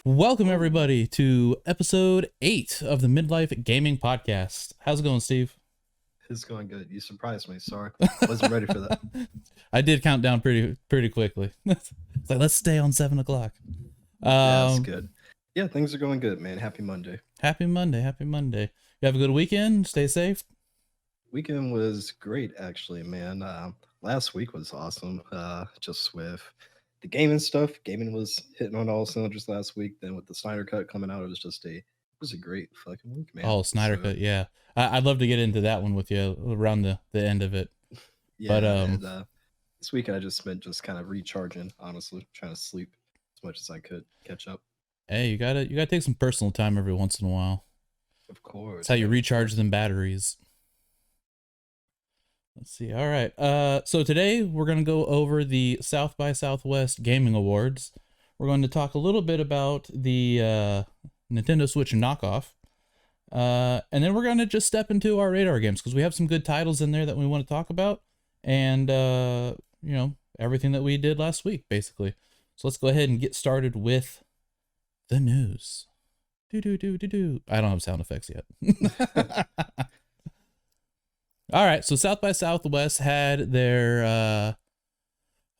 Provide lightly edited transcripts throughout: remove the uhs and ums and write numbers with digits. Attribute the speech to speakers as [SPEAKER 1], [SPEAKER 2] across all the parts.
[SPEAKER 1] Welcome everybody to episode 8 of the MidLyfe Gaming Podcast. How's it going, Steve?
[SPEAKER 2] It's going good. You surprised me. Sorry, wasn't ready for that.
[SPEAKER 1] I did count down pretty quickly. It's like, let's stay on 7 o'clock.
[SPEAKER 2] Yeah, that's good. Yeah, things are going good, man. Happy Monday.
[SPEAKER 1] Happy Monday. You have a good weekend. Stay safe.
[SPEAKER 2] Weekend was great, actually, man. Last week was awesome. Just with the gaming stuff. Gaming was hitting on all cylinders last week. Then with the Snyder Cut coming out, it was a great fucking week, man.
[SPEAKER 1] Oh, Snyder Cut, yeah. I'd love to get into that one with you around the end of it.
[SPEAKER 2] Yeah, but this weekend I just spent just kind of recharging, honestly, trying to sleep as much as I could, catch up.
[SPEAKER 1] Hey, you gotta take some personal time every once in a while.
[SPEAKER 2] Of course.
[SPEAKER 1] That's how you recharge them batteries. Let's see. All right. So today we're going to go over the South by Southwest Gaming Awards. We're going to talk a little bit about the Nintendo Switch Knockoff. And then we're going to just step into our radar games because we have some good titles in there that we want to talk about. And, everything that we did last week, basically. So let's go ahead and get started with the news. I don't have sound effects yet. All right, so South by Southwest had their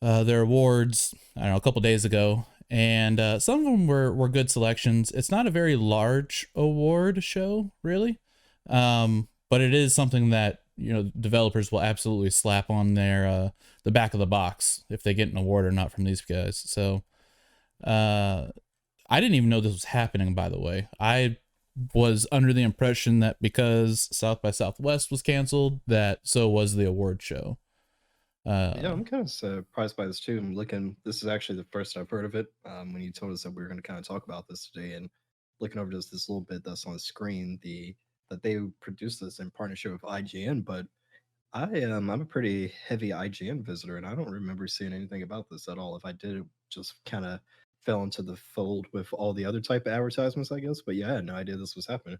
[SPEAKER 1] awards, I don't know, a couple days ago, and some of them were good selections. It's not a very large award show, really, but it is something that developers will absolutely slap on their the back of the box if they get an award or not from these guys. So I didn't even know this was happening, by the way. I was under the impression that because South by Southwest was canceled, that so was the award show.
[SPEAKER 2] Yeah, I'm kind of surprised by this too. This is actually the first I've heard of it. When you told us that we were going to kind of talk about this today, and looking over just this little bit that's on the screen, that they produced this in partnership with IGN. But I'm a pretty heavy IGN visitor, and I don't remember seeing anything about this at all. If I did, it just kind of fell into the fold with all the other type of advertisements, I guess. But yeah, I had no idea this was happening.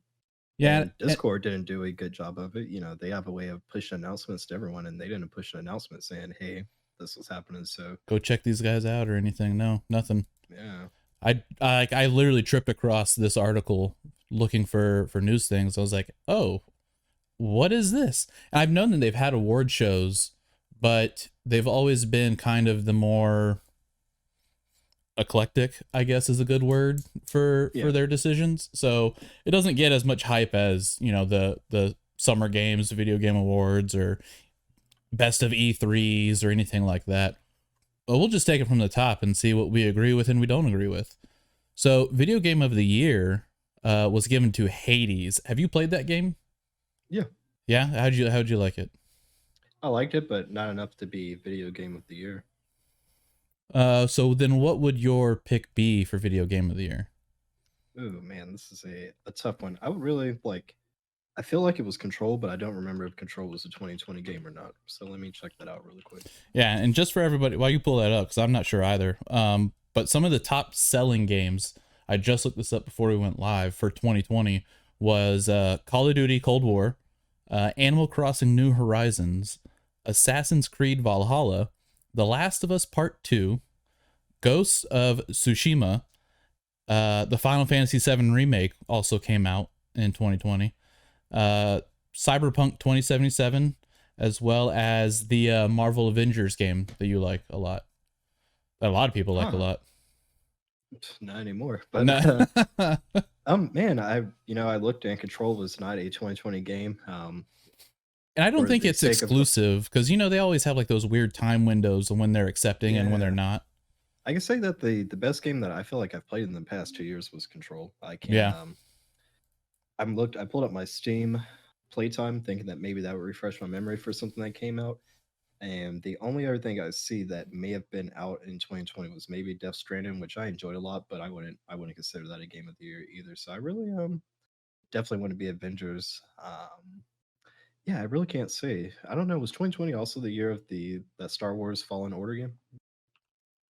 [SPEAKER 1] Yeah,
[SPEAKER 2] and Discord didn't do a good job of it. They have a way of pushing announcements to everyone, and they didn't push an announcement saying, "Hey, this was happening." So
[SPEAKER 1] go check these guys out or anything. No, nothing.
[SPEAKER 2] Yeah,
[SPEAKER 1] I literally tripped across this article looking for news things. I was like, oh, what is this? And I've known that they've had award shows, but they've always been kind of the more eclectic, I guess is a good word for their decisions. So it doesn't get as much hype as the Summer Games Video Game Awards or Best of E3s or anything like that. But we'll just take it from the top and see what we agree with and we don't agree with. So Video Game of the Year was given to Hades. Have you played that game? Yeah. How'd you like it?
[SPEAKER 2] I liked it, but not enough to be Video Game of the Year.
[SPEAKER 1] So then what would your pick be for Video Game of the Year?
[SPEAKER 2] Oh man, this is a tough one. I would really I feel like it was Control, but I don't remember if Control was a 2020 game or not. So let me check that out really quick.
[SPEAKER 1] Yeah, and just for everybody, while you pull that up, because I'm not sure either, but some of the top selling games, I just looked this up before we went live, for 2020 was Call of Duty Cold War, Animal Crossing New Horizons, Assassin's Creed Valhalla, The Last of Us Part 2, Ghosts of Tsushima, the Final Fantasy VII Remake also came out in 2020, Cyberpunk 2077, as well as the Marvel Avengers game that you like a lot. That a lot of people like a lot.
[SPEAKER 2] Not anymore. But man, I looked and Control was not a 2020 game.
[SPEAKER 1] And I don't think it's exclusive because they always have like those weird time windows when they're accepting and when they're not.
[SPEAKER 2] I can say that the best game that I feel like I've played in the past 2 years was Control. I pulled up my Steam playtime thinking that maybe that would refresh my memory for something that came out. And the only other thing I see that may have been out in 2020 was maybe Death Stranding, which I enjoyed a lot, but I wouldn't consider that a game of the year either. So I really definitely want to be Avengers. Yeah, I really can't say. I don't know. Was 2020 also the year of that Star Wars Fallen Order game?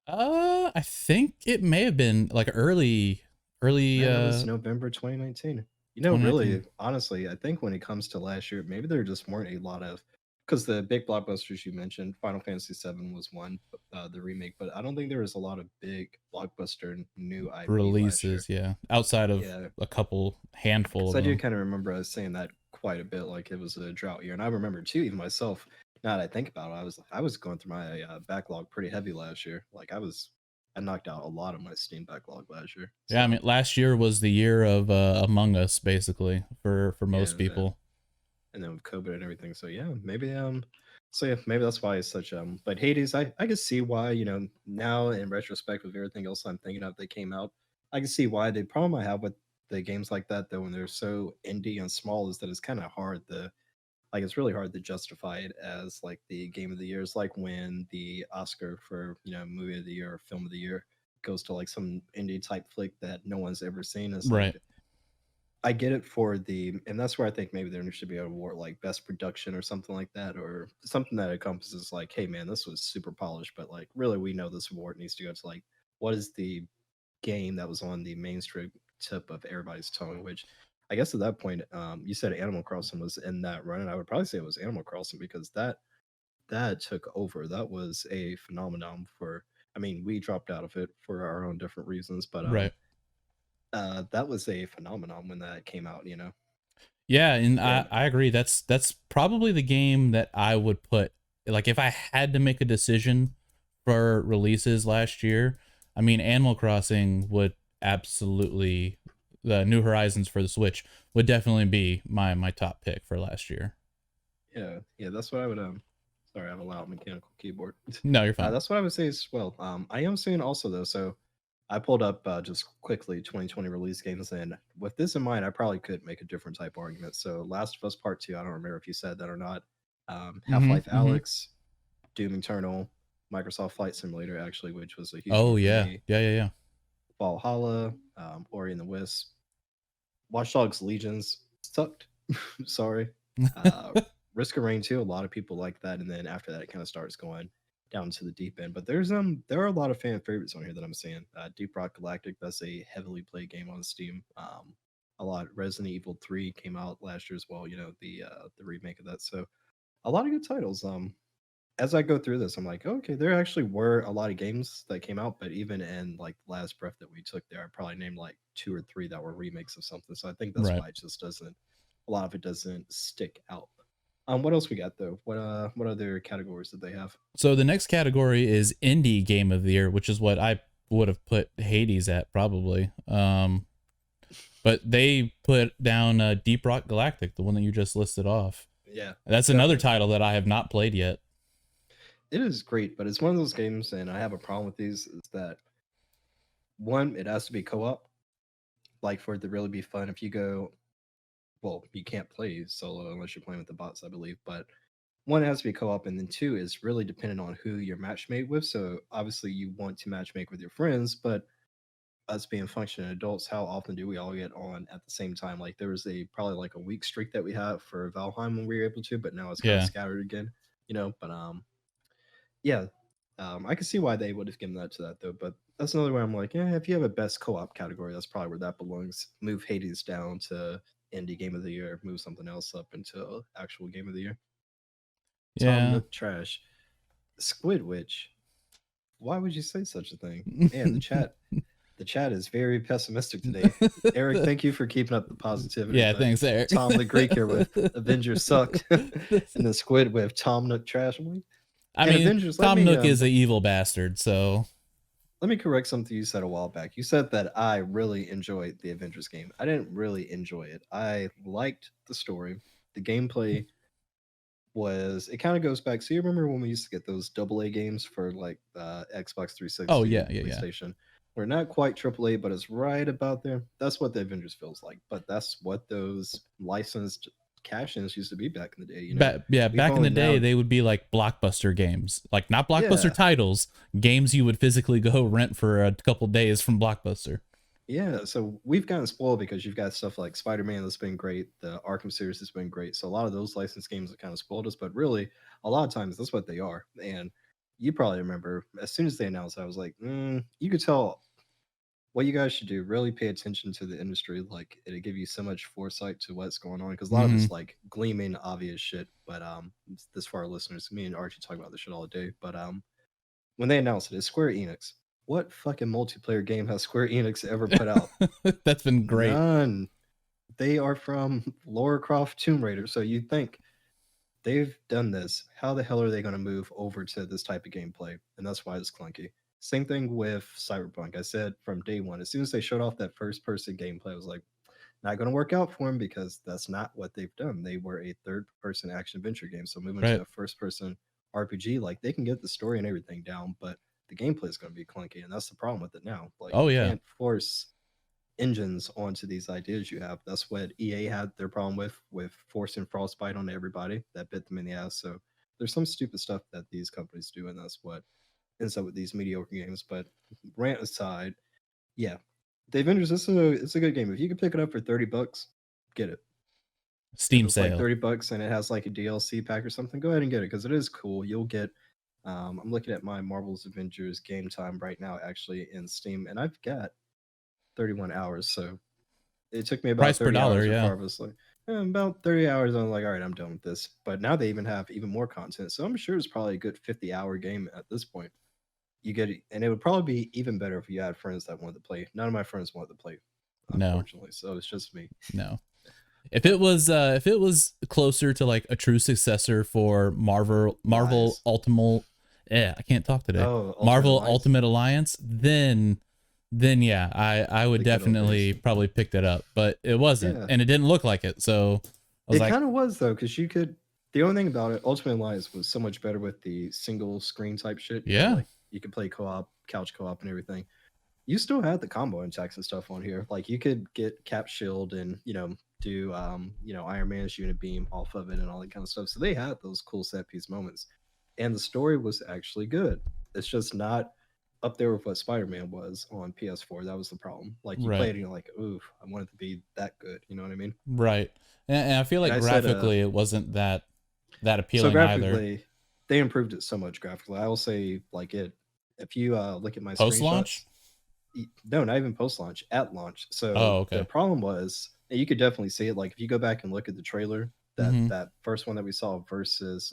[SPEAKER 1] I think it may have been like early.
[SPEAKER 2] Yeah, it was November 2019. Really, honestly, I think when it comes to last year, maybe there just weren't a lot of because the big blockbusters you mentioned, Final Fantasy VII was one, the remake, but I don't think there was a lot of big blockbuster new IP last year.
[SPEAKER 1] Releases, yeah, outside of
[SPEAKER 2] Yeah,
[SPEAKER 1] a couple handful
[SPEAKER 2] because
[SPEAKER 1] of
[SPEAKER 2] I do
[SPEAKER 1] them.
[SPEAKER 2] kind of remember us saying that quite a bit, like it was a drought year, and I remember too, even myself. Now that I think about it, I was going through my backlog pretty heavy last year. Like I knocked out a lot of my Steam backlog last year.
[SPEAKER 1] Yeah, I mean,
[SPEAKER 2] So
[SPEAKER 1] last year was the year of Among Us, basically, for
[SPEAKER 2] yeah,
[SPEAKER 1] most people.
[SPEAKER 2] and then with COVID and everything. So yeah, maybe that's why it's such but Hades, I can see why, now in retrospect with everything else I'm thinking of that came out, I can see why. The problem I have with the games like that though when they're so indie and small is that it's kind of hard to it's really hard to justify it as like the game of the year. It's like when the Oscar for, movie of the year or film of the year goes to like some indie type flick that no one's ever seen. It's
[SPEAKER 1] Right.
[SPEAKER 2] like I get it for and that's where I think maybe there should be an award like best production or something like that, or something that encompasses like, hey man, this was super polished, but like really we know this award needs to go to like what is the game that was on the mainstream tip of everybody's tongue, which I guess at that point, you said Animal Crossing was in that run, and I would probably say it was Animal Crossing because that took over. That was a phenomenon for. I mean, we dropped out of it for our own different reasons, but
[SPEAKER 1] Right.
[SPEAKER 2] that was a phenomenon when that came out.
[SPEAKER 1] Yeah, and
[SPEAKER 2] Yeah,
[SPEAKER 1] I agree. That's probably the game that I would put, like, if I had to make a decision for releases last year. I mean, Animal Crossing would absolutely, the New Horizons for the Switch would definitely be my top pick for last year.
[SPEAKER 2] yeah. That's what I would. Sorry, I have a loud mechanical keyboard.
[SPEAKER 1] No, you're fine.
[SPEAKER 2] That's what I would say as well. I am seeing also though. So I pulled up just quickly 2020 release games, and with this in mind, I probably could make a different type of argument. So, Last of Us Part Two. I don't remember if you said that or not. Half
[SPEAKER 1] Mm-hmm.
[SPEAKER 2] Life
[SPEAKER 1] Mm-hmm.
[SPEAKER 2] Alex, Doom Eternal, Microsoft Flight Simulator, actually, which was a huge
[SPEAKER 1] Oh
[SPEAKER 2] one for
[SPEAKER 1] yeah.
[SPEAKER 2] me.
[SPEAKER 1] Yeah, yeah, yeah.
[SPEAKER 2] Valhalla, Ori and the Wisp, Watch Dogs Legions sucked. Sorry. Uh, Risk of Rain 2, a lot of people like that, and then after that, it kind of starts going down to the deep end. But there are a lot of fan favorites on here that I'm seeing. Deep Rock Galactic, that's a heavily played game on Steam. A lot. Resident Evil 3 came out last year as well. The remake of that. So a lot of good titles. As I go through this, I'm like, okay, there actually were a lot of games that came out, but even in like the last breath that we took there, I probably named like two or three that were remakes of something. So I think that's
[SPEAKER 1] Right.
[SPEAKER 2] why it just doesn't a lot of it doesn't stick out. What else we got though? What other categories did they have?
[SPEAKER 1] So the next category is indie game of the year, which is what I would have put Hades at probably. But they put down Deep Rock Galactic, the one that you just listed off.
[SPEAKER 2] Yeah,
[SPEAKER 1] That's another
[SPEAKER 2] definitely.
[SPEAKER 1] title that I have not played yet.
[SPEAKER 2] It is great, but it's one of those games, and I have a problem with these. Is that one? It has to be co-op, like for it to really be fun. If you go, well, you can't play solo unless you're playing with the bots, I believe. But one, it has to be co-op, and then two is really dependent on who you're matchmade with. So obviously, you want to matchmake with your friends, but us being functioning adults, how often do we all get on at the same time? Like there was a probably like a week streak that we had for Valheim when we were able to, but now it's kind of
[SPEAKER 1] Yeah.
[SPEAKER 2] scattered again, But yeah, I can see why they would have given that to that though. But that's another way I'm like, yeah, if you have a best co-op category, that's probably where that belongs. Move Hades down to indie game of the year, move something else up into actual game of the year. Tom
[SPEAKER 1] Yeah.
[SPEAKER 2] Nook trash, Squid Witch. Why would you say such a thing? Man, the chat is very pessimistic today. Eric, thank you for keeping up the positivity.
[SPEAKER 1] Yeah,
[SPEAKER 2] But
[SPEAKER 1] thanks, Eric.
[SPEAKER 2] Tom the Greek here with Avengers sucked, and then Squid with Tom Nook trash.
[SPEAKER 1] I
[SPEAKER 2] And
[SPEAKER 1] mean,
[SPEAKER 2] Avengers,
[SPEAKER 1] Tom Nook is an evil bastard, so
[SPEAKER 2] let me correct something you said a while back. You said that I really enjoyed the Avengers game. I didn't really enjoy it. I liked the story. The gameplay was it kind of goes back. So you remember when we used to get those AA games for like Xbox
[SPEAKER 1] oh
[SPEAKER 2] 360,
[SPEAKER 1] yeah, yeah, yeah.
[SPEAKER 2] PlayStation? We're not quite AAA, but it's right about there. That's what the Avengers feels like. But that's what those licensed cash-ins used to be back in the day.
[SPEAKER 1] Yeah,
[SPEAKER 2] We've
[SPEAKER 1] back in
[SPEAKER 2] only
[SPEAKER 1] the day
[SPEAKER 2] now,
[SPEAKER 1] they would be like blockbuster games. Like not blockbuster
[SPEAKER 2] yeah,
[SPEAKER 1] titles, games you would physically go rent for a couple days from Blockbuster.
[SPEAKER 2] yeah. So we've gotten spoiled because you've got stuff like Spider-Man that's been great. The Arkham series has been great. So a lot of those licensed games have kind of spoiled us. But really, a lot of times that's what they are. And you probably remember as soon as they announced, I was like, you could tell what you guys should do, really pay attention to the industry. Like it'll give you so much foresight to what's going on because a lot of
[SPEAKER 1] Mm-hmm.
[SPEAKER 2] it's like gleaming obvious shit. But this for our listeners, me and Archie talk about this shit all day. But when they announced it, it's Square Enix. What fucking multiplayer game has Square Enix ever put out?
[SPEAKER 1] That's been great.
[SPEAKER 2] None. They are from Lara Croft Tomb Raider, so you think they've done this. How the hell are they going to move over to this type of gameplay? And that's why it's clunky. Same thing with Cyberpunk. I said from day one, as soon as they showed off that first person gameplay, I was like, not going to work out for them because that's not what they've done. They were a third person action adventure game. So moving to
[SPEAKER 1] Right.
[SPEAKER 2] a first person RPG, like they can get the story and everything down, but the gameplay is going to be clunky. And that's the problem with it now. Like
[SPEAKER 1] Oh
[SPEAKER 2] you
[SPEAKER 1] yeah.
[SPEAKER 2] can't force engines onto these ideas you have. That's what EA had their problem with forcing Frostbite on everybody. That bit them in the ass. So there's some stupid stuff that these companies do, and that's what ends up with these mediocre games. But rant aside, yeah, the Avengers. It's a good game. If you can pick it up for $30, get it. If
[SPEAKER 1] Steam
[SPEAKER 2] it's like
[SPEAKER 1] sale.
[SPEAKER 2] $30 and it has like a DLC pack or something, go ahead and get it because it is cool. You'll get. I'm looking at my Marvel's Avengers game time right now, actually in Steam, and I've got 31 hours. So it took me about
[SPEAKER 1] Price per
[SPEAKER 2] 30
[SPEAKER 1] dollar,
[SPEAKER 2] hours
[SPEAKER 1] yeah.
[SPEAKER 2] before I was like, about 30 hours. I'm like, all right, I'm done with this. But now they even have even more content. So I'm sure it's probably a good 50-hour game at this point. You get it. And it would probably be even better if you had friends that wanted to play. None of my friends wanted to play,
[SPEAKER 1] No.
[SPEAKER 2] unfortunately. So it's just me.
[SPEAKER 1] No. If
[SPEAKER 2] But
[SPEAKER 1] it was closer to like a true successor for Marvel
[SPEAKER 2] lies.
[SPEAKER 1] Ultimate, I can't talk today.
[SPEAKER 2] Oh, Ultimate
[SPEAKER 1] Marvel
[SPEAKER 2] Alliance.
[SPEAKER 1] Ultimate Alliance, then yeah, I would
[SPEAKER 2] The good old
[SPEAKER 1] definitely
[SPEAKER 2] days.
[SPEAKER 1] probably pick that up, but it wasn't,
[SPEAKER 2] Yeah.
[SPEAKER 1] and it didn't look like it. So I was
[SPEAKER 2] It
[SPEAKER 1] like,
[SPEAKER 2] kind of was, though, because you could. The only thing about it, Ultimate Alliance was so much better with the single screen type shit. You know,
[SPEAKER 1] yeah,
[SPEAKER 2] like you could play co op, couch co op, and everything. You still had the combo attacks and stuff on here. Like you could get Cap Shield and do Iron Man's unit beam off of it and all that kind of stuff. So they had those cool set piece moments, and the story was actually good. It's just not up there with what Spider Man was on PS4. That was the problem. Like you play
[SPEAKER 1] right,
[SPEAKER 2] it and you're like, ooh, I want it to be that good. You know what I mean?
[SPEAKER 1] right, and I feel
[SPEAKER 2] And
[SPEAKER 1] like
[SPEAKER 2] I said,
[SPEAKER 1] graphically it wasn't that
[SPEAKER 2] so
[SPEAKER 1] appealing either.
[SPEAKER 2] graphically, they improved it so much graphically. I will say, like it. If you look at my
[SPEAKER 1] Post launch.
[SPEAKER 2] screenshots, no, not even post launch, at launch. So
[SPEAKER 1] Oh,
[SPEAKER 2] the
[SPEAKER 1] okay.
[SPEAKER 2] problem was, and you could definitely see it. Like if you go back and look at the trailer,
[SPEAKER 1] Mm-hmm.
[SPEAKER 2] that first one that we saw versus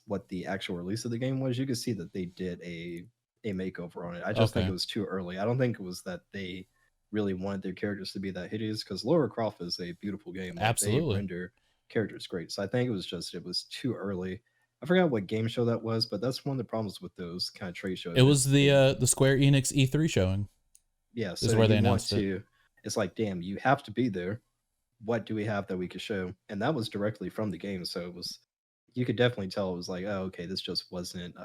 [SPEAKER 2] what the actual release of the game was, you could see that they did a makeover on it. I just think
[SPEAKER 1] Okay.
[SPEAKER 2] it was too early. I don't think it was that they really wanted their characters to be that hideous because Lara Croft is a beautiful game. Like they
[SPEAKER 1] Absolutely.
[SPEAKER 2] render characters great. So I think it was too early. I forgot what game show that was, but that's one of the problems with those kind of trade
[SPEAKER 1] It
[SPEAKER 2] shows
[SPEAKER 1] was
[SPEAKER 2] is they
[SPEAKER 1] the Square Enix E3 showing
[SPEAKER 2] yeah,
[SPEAKER 1] is
[SPEAKER 2] so
[SPEAKER 1] where they
[SPEAKER 2] you want
[SPEAKER 1] announced it.
[SPEAKER 2] to it's like, damn, you have to be there. What do we have that we could show? And that was directly from the game, so it was you could definitely tell it was like, oh, okay, this just wasn't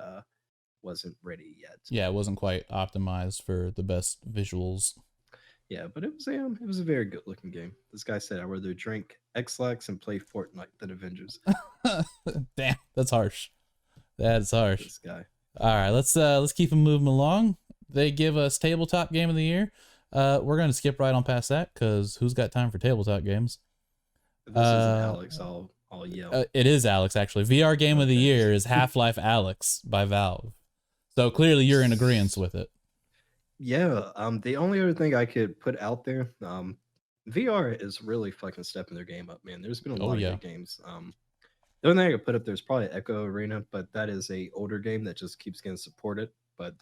[SPEAKER 2] ready yet.
[SPEAKER 1] Yeah, it wasn't quite optimized for the best visuals.
[SPEAKER 2] Yeah, but it was a very good looking game. This guy said I'd rather drink X-Lax and play Fortnite than Avengers.
[SPEAKER 1] Damn, that's harsh. That's harsh.
[SPEAKER 2] This guy.
[SPEAKER 1] All right, let's keep them moving along. They give us tabletop game of the year. We're gonna skip right on past that because who's got time for tabletop games?
[SPEAKER 2] If this isn't Alex, I'll yell.
[SPEAKER 1] It is Alex actually. VR game of the
[SPEAKER 2] Okay.
[SPEAKER 1] year is Half-Life Alex by Valve. So clearly you're in agreement with it.
[SPEAKER 2] Yeah, the only other thing I could put out there, VR is really fucking stepping their game up, man. There's been a
[SPEAKER 1] Oh
[SPEAKER 2] lot of
[SPEAKER 1] yeah,
[SPEAKER 2] good games. The only thing I could put up there is probably Echo Arena, but that is a older game that just keeps getting supported. But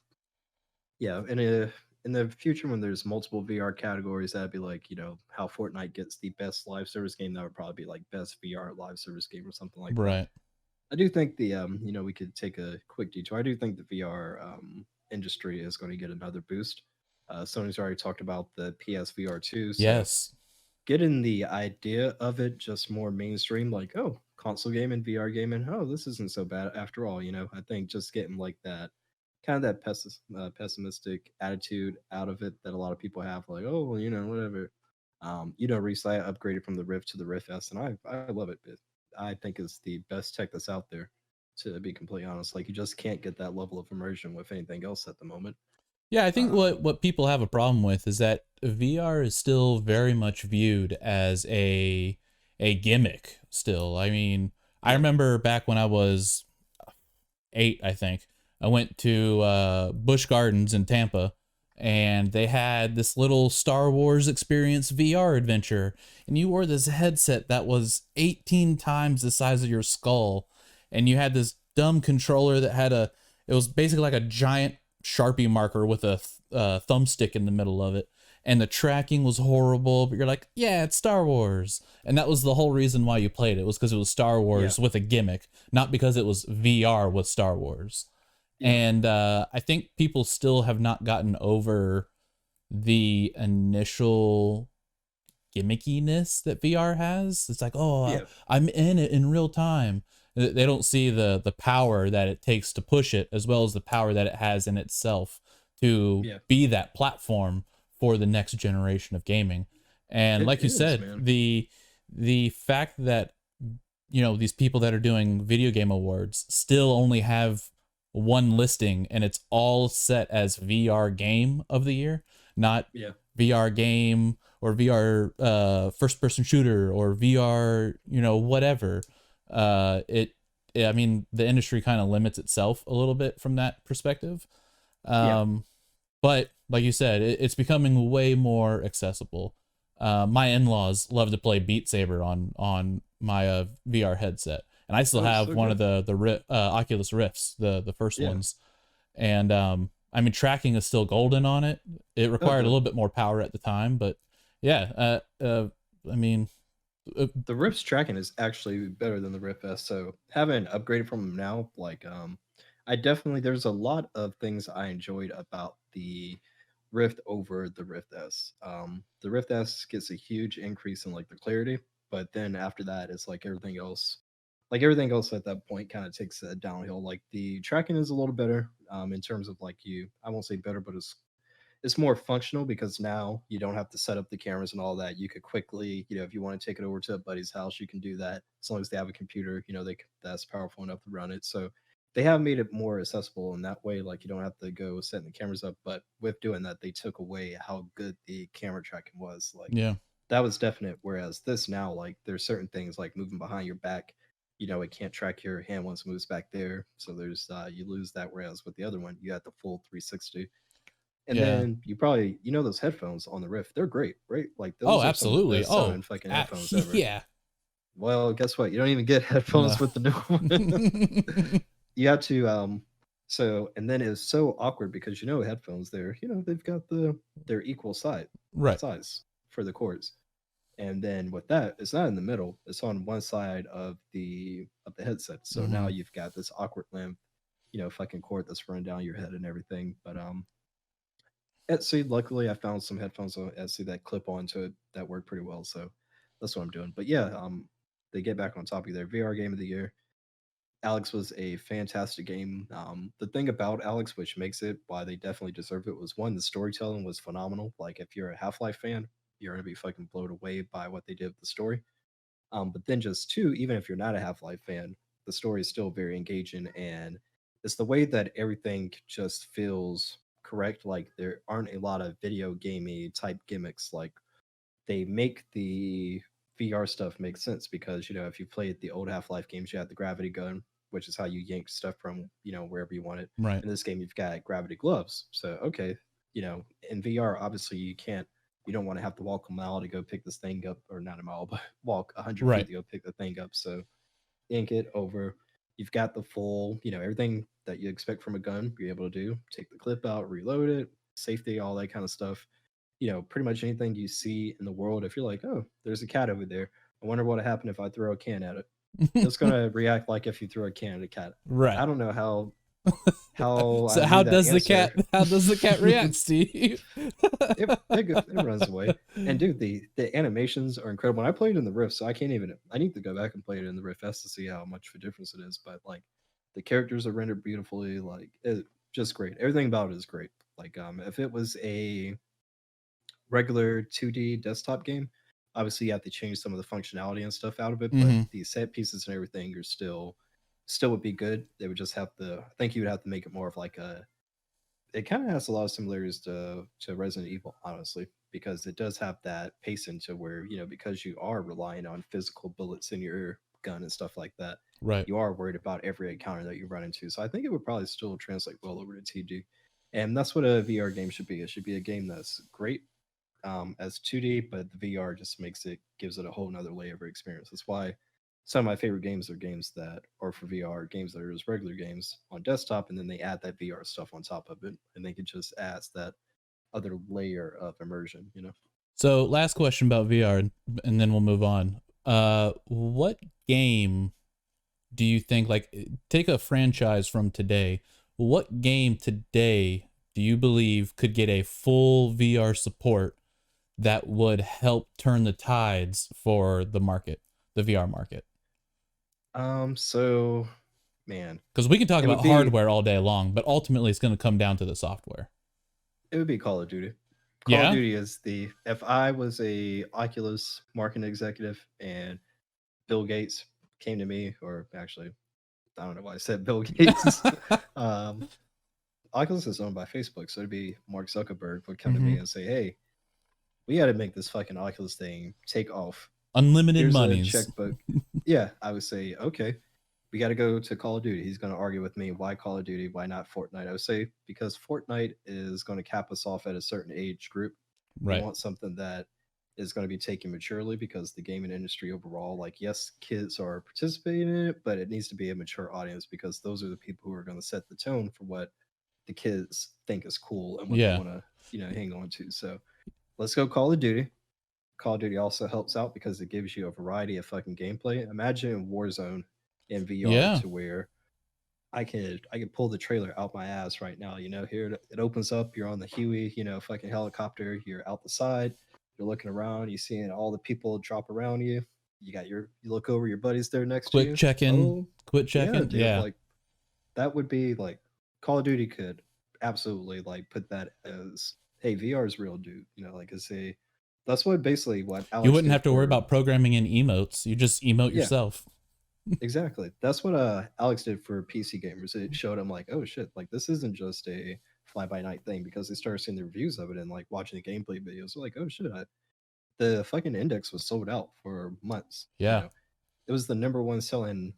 [SPEAKER 2] yeah, in the future when there's multiple VR categories, that'd be like, how Fortnite gets the best live service game, that would probably be like best VR live service game or something like that.
[SPEAKER 1] right.
[SPEAKER 2] I do think we could take a quick detour. I do think the VR industry is going to get another boost. Sony's already talked about the PSVR 2, so
[SPEAKER 1] Yes.
[SPEAKER 2] getting the idea of it just more mainstream, like, oh, console gaming, VR gaming, oh, this isn't so bad after all. I think just getting like that kind of that pessimistic attitude out of it that a lot of people have, like, oh, well, whatever. Recently I upgraded from the Rift to the Rift S, and I love it. I think it's the best tech that's out there. To be completely honest, like you just can't get that level of immersion with anything else at the moment.
[SPEAKER 1] Yeah, I think
[SPEAKER 2] Um,
[SPEAKER 1] what people have a problem with is that VR is still very much viewed as a gimmick still. I mean, I
[SPEAKER 2] yeah,
[SPEAKER 1] remember back when I was 8, I think. I went to Busch Gardens in Tampa and they had this little Star Wars experience VR adventure, and you wore this headset that was 18 times the size of your skull, and you had this dumb controller that had it was basically like a giant Sharpie marker with a thumbstick in the middle of it, and the tracking was horrible, but you're like, yeah, it's Star Wars. And that was the whole reason why you played it, was because it was Star Wars with a gimmick, not because it was VR with Star Wars.
[SPEAKER 2] Yeah.
[SPEAKER 1] And I think people still have not gotten over the initial gimmickiness that VR has. It's like, oh,
[SPEAKER 2] Yeah.
[SPEAKER 1] I'm in it in real time. They don't see the power that it takes to push it, as well as the power that it has in itself to
[SPEAKER 2] Yeah.
[SPEAKER 1] be that platform for the next generation of gaming. And like you said,
[SPEAKER 2] man.
[SPEAKER 1] the fact that, you know, these people that are doing video game awards still only have one listing, and it's all set as VR game of the year, not VR game or VR first person shooter or VR, you know, whatever. I mean, the industry kind of limits itself a little bit from that perspective. But like you said, it's becoming way more accessible. My in-laws love to play Beat Saber on my VR headset, and I still have one of the Oculus Rifts, the first ones. And I mean, tracking is still golden on it. It required a little bit more power at the time, but yeah, I mean,
[SPEAKER 2] the Rift's tracking is actually better than the Rift S. So having upgraded from them now, like I definitely, there's a lot of things I enjoyed about the Rift over the Rift S. The Rift S gets a huge increase in like the clarity, but then after that, it's like everything else. Like everything else at that point kind of takes a downhill. Like the tracking is a little better in terms of like I won't say better, but it's more functional because now you don't have to set up the cameras and all that. You could quickly, if you want to take it over to a buddy's house, you can do that as long as they have a computer, that's powerful enough to run it. So they have made it more accessible in that way. Like you don't have to go setting the cameras up, but with doing that, they took away how good the camera tracking was. Like that was definite. Whereas this now, like there's certain things like moving behind your back, it can't track your hand once it moves back there. So there's you lose that. Whereas with the other one, you had the full 360. And then you probably those headphones on the Rift, they're great, right? Like those are some of the best sounding fucking headphones ever.
[SPEAKER 1] Yeah.
[SPEAKER 2] Well, guess what? You don't even get headphones with the new one. You have to so and then it's so awkward because headphones they've got their equal size for the cords. And then with that, it's not in the middle, it's on one side of the headset. So now you've got this awkward limb, fucking cord that's running down your head and everything. But Etsy, luckily, I found some headphones on Etsy that clip onto it that work pretty well. So that's what I'm doing. But yeah, they get back on topic there. VR game of the year. Alex was a fantastic game. The thing about Alex, which makes it why they definitely deserve it, was one, the storytelling was phenomenal. Like if you're a Half-Life fan, you're gonna be fucking blown away by what they did with the story. But then just two, even if you're not a Half-Life fan, the story is still very engaging, and it's the way that everything just feels correct. Like there aren't a lot of video gamey type gimmicks. Like they make the VR stuff make sense because if you played the old Half-Life games, you had the gravity gun, which is how you yank stuff from wherever you want it.
[SPEAKER 1] Right.
[SPEAKER 2] In this game, you've got gravity gloves. So okay, in VR, obviously you don't want to have to walk a mile to go pick this thing up, or not a mile, but walk 100 feet to go pick the thing up. So yank it over. You've got the full, everything that you expect from a gun, you're able to do. Take the clip out, reload it, safety, all that kind of stuff. Pretty much anything you see in the world, if you're like, oh, there's a cat over there, I wonder what would happen if I throw a can at it. It's gonna react like if you throw a can at a cat.
[SPEAKER 1] Right.
[SPEAKER 2] I don't know how
[SPEAKER 1] so how does the cat react, Steve?
[SPEAKER 2] it runs away. And dude, the animations are incredible. When I played in the Rift, so I need to go back and play it in the Rift S to see how much of a difference it is. But like the characters are rendered beautifully, like just great. Everything about it is great. Like if it was a regular 2D desktop game, obviously you have to change some of the functionality and stuff out of it, but the set pieces and everything are still would be good. They would just have to, I think you would have to make it more of like it kind of has a lot of similarities to Resident Evil, honestly, because it does have that pacing to where, because you are relying on physical bullets in your gun and stuff like that,
[SPEAKER 1] right?
[SPEAKER 2] You are worried about every encounter that you run into. So I think it would probably still translate well over to TD. And that's what a VR game should be. It should be a game that's great as 2D, but the VR just gives it a whole nother layer of experience. That's why some of my favorite games are games that are for VR, games that are just regular games on desktop, and then they add that VR stuff on top of it, and they can just add that other layer of immersion, you know?
[SPEAKER 1] So last question about VR, and then we'll move on. What game do you think, like, take a franchise from today, what game today do you believe could get a full VR support that would help turn the tides for the market, the VR market?
[SPEAKER 2] So man,
[SPEAKER 1] Because we can talk
[SPEAKER 2] it would
[SPEAKER 1] about
[SPEAKER 2] be
[SPEAKER 1] hardware all day long, but ultimately it's going to come down to the software.
[SPEAKER 2] it would be Call of Duty. Call of
[SPEAKER 1] Yeah.
[SPEAKER 2] Duty is the if I was a Oculus marketing executive and Bill Gates came to me, or actually, I don't know why I said Bill Gates. um, Oculus is owned by Facebook, so it'd be Mark Zuckerberg would come to me and say, "Hey, we got to make this fucking Oculus thing take off.
[SPEAKER 1] Unlimited
[SPEAKER 2] Here's a
[SPEAKER 1] monies.
[SPEAKER 2] checkbook." Yeah, I would say, "Okay, we got to go to Call of Duty." He's going to argue with me, why Call of Duty, why not Fortnite? I would say because Fortnite is going to cap us off at a certain age group. We
[SPEAKER 1] Right.
[SPEAKER 2] want something that is going to be taken maturely because the gaming industry overall, like, yes, kids are participating in it, but it needs to be a mature audience because those are the people who are going to set the tone for what the kids think is cool and what they
[SPEAKER 1] Yeah.
[SPEAKER 2] want to, hang on to. So let's go Call of Duty. Call of Duty also helps out because it gives you a variety of fucking gameplay. Imagine Warzone in VR
[SPEAKER 1] Yeah.
[SPEAKER 2] to where I could pull the trailer out my ass right now. Here it opens up. You're on the Huey, fucking helicopter. You're out the side. You're looking around. You seeing all the people drop around you. You look over. Your buddies there next to
[SPEAKER 1] Quick
[SPEAKER 2] you.
[SPEAKER 1] check-in.
[SPEAKER 2] Oh,
[SPEAKER 1] Quick
[SPEAKER 2] yeah,
[SPEAKER 1] check-in.
[SPEAKER 2] dude.
[SPEAKER 1] Yeah.
[SPEAKER 2] Like that would be like Call of Duty could absolutely like put that as, hey, VR is real, dude. Like it's a that's what basically what
[SPEAKER 1] You
[SPEAKER 2] Alex
[SPEAKER 1] wouldn't
[SPEAKER 2] did
[SPEAKER 1] have to worry
[SPEAKER 2] for
[SPEAKER 1] about programming in emotes. You just emote
[SPEAKER 2] yeah.
[SPEAKER 1] yourself.
[SPEAKER 2] Exactly. That's what Alex did for PC gamers. It showed him like, oh shit, like this isn't just a fly by night thing because they started seeing the reviews of it and like watching the gameplay videos. They're like, oh shit, the fucking index was sold out for months.
[SPEAKER 1] Yeah.
[SPEAKER 2] It was the number one selling,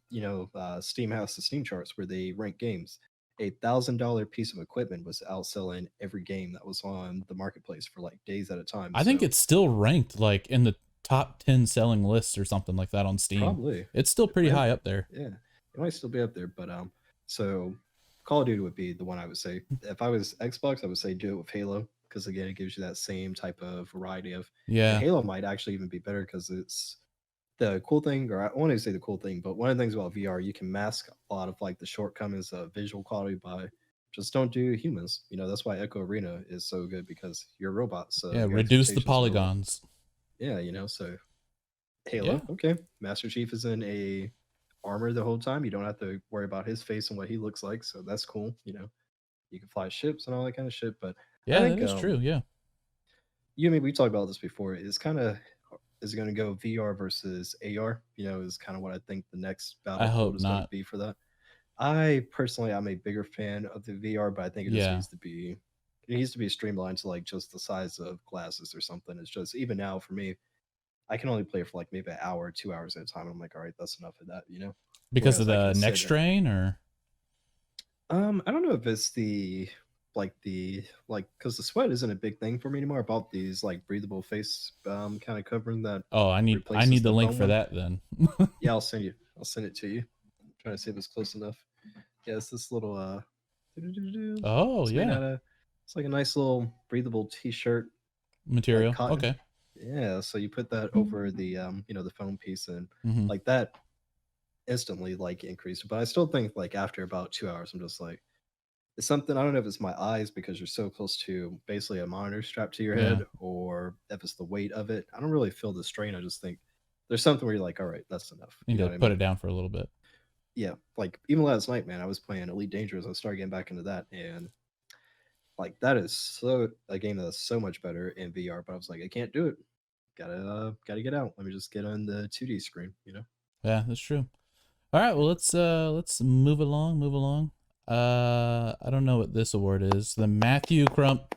[SPEAKER 2] Steam House, the Steam charts where they rank games. $1,000 piece of equipment was outselling every game that was on the marketplace for like days at a time.
[SPEAKER 1] I think
[SPEAKER 2] So
[SPEAKER 1] it's still ranked like in the top 10 selling lists or something like that on Steam.
[SPEAKER 2] probably
[SPEAKER 1] It's still pretty
[SPEAKER 2] it,
[SPEAKER 1] high up there.
[SPEAKER 2] yeah, it might still be up there, but so Call of Duty would be the one I would say. If I was Xbox, I would say do it with Halo because again, it gives you that same type of variety of. And
[SPEAKER 1] Yeah.
[SPEAKER 2] Halo might actually even be better because it's the cool thing, or I want to say the cool thing, but one of the things about VR, you can mask a lot of like the shortcomings of visual quality by just don't do humans. That's why Echo Arena is so good because you're a robot, so
[SPEAKER 1] Yeah.
[SPEAKER 2] your
[SPEAKER 1] Reduce the
[SPEAKER 2] expectations are lower.
[SPEAKER 1] polygons.
[SPEAKER 2] Yeah, so
[SPEAKER 1] Yeah.
[SPEAKER 2] Halo, okay. Master Chief is in a armor the whole time. You don't have to worry about his face and what he looks like, so that's cool. You can fly ships and all that kind of shit. But I
[SPEAKER 1] Yeah,
[SPEAKER 2] think
[SPEAKER 1] that is true. Yeah.
[SPEAKER 2] you and me, we talked about this before. Is kind of is going to go VR versus AR. Is kind of what I think the next
[SPEAKER 1] I
[SPEAKER 2] battlefield
[SPEAKER 1] hope
[SPEAKER 2] is going to
[SPEAKER 1] not.
[SPEAKER 2] be for that. I personally, I'm a bigger fan of the VR, but I think it just
[SPEAKER 1] Yeah.
[SPEAKER 2] needs to be. It needs to be streamlined to like just the size of glasses or something. It's just even now for me, I can only play for like maybe an hour, 2 hours at a time. I'm like, all right, that's enough of that.
[SPEAKER 1] Because of
[SPEAKER 2] Whereas I
[SPEAKER 1] the
[SPEAKER 2] can
[SPEAKER 1] neck
[SPEAKER 2] sit.
[SPEAKER 1] strain or
[SPEAKER 2] I don't know if it's because the sweat isn't a big thing for me anymore. I bought these like breathable face kind of covering that
[SPEAKER 1] oh, I
[SPEAKER 2] replaces
[SPEAKER 1] need the
[SPEAKER 2] the
[SPEAKER 1] link
[SPEAKER 2] foam
[SPEAKER 1] for
[SPEAKER 2] one.
[SPEAKER 1] that then.
[SPEAKER 2] Yeah, I'll send it to you. I'm trying to see if it's close enough. Yeah, it's this little
[SPEAKER 1] Oh,
[SPEAKER 2] it's made
[SPEAKER 1] yeah.
[SPEAKER 2] out of it's like a nice little breathable t-shirt, like
[SPEAKER 1] Material.
[SPEAKER 2] cotton.
[SPEAKER 1] Okay.
[SPEAKER 2] Yeah, so you put that over the the foam piece and
[SPEAKER 1] Mm-hmm.
[SPEAKER 2] like that instantly like increased. But I still think like after about 2 hours, I'm just like it's something I don't know if it's my eyes because you're so close to basically a monitor strapped to your
[SPEAKER 1] Yeah.
[SPEAKER 2] head, or if it's the weight of it. I don't really feel the strain. I just think there's something where you're like, all right, that's enough.
[SPEAKER 1] Need
[SPEAKER 2] You know
[SPEAKER 1] to
[SPEAKER 2] what I
[SPEAKER 1] put
[SPEAKER 2] mean?
[SPEAKER 1] it down for a little bit.
[SPEAKER 2] Yeah. Like even last night, man, I was playing Elite Dangerous. I started getting back into that, and like that is so a game that's so much better in VR. But I was like, I can't do it. Gotta get out. Let me just get on the 2D screen.
[SPEAKER 1] Yeah, that's true. All right, well let's move along, move along. I don't know what this award is. The Matthew Crump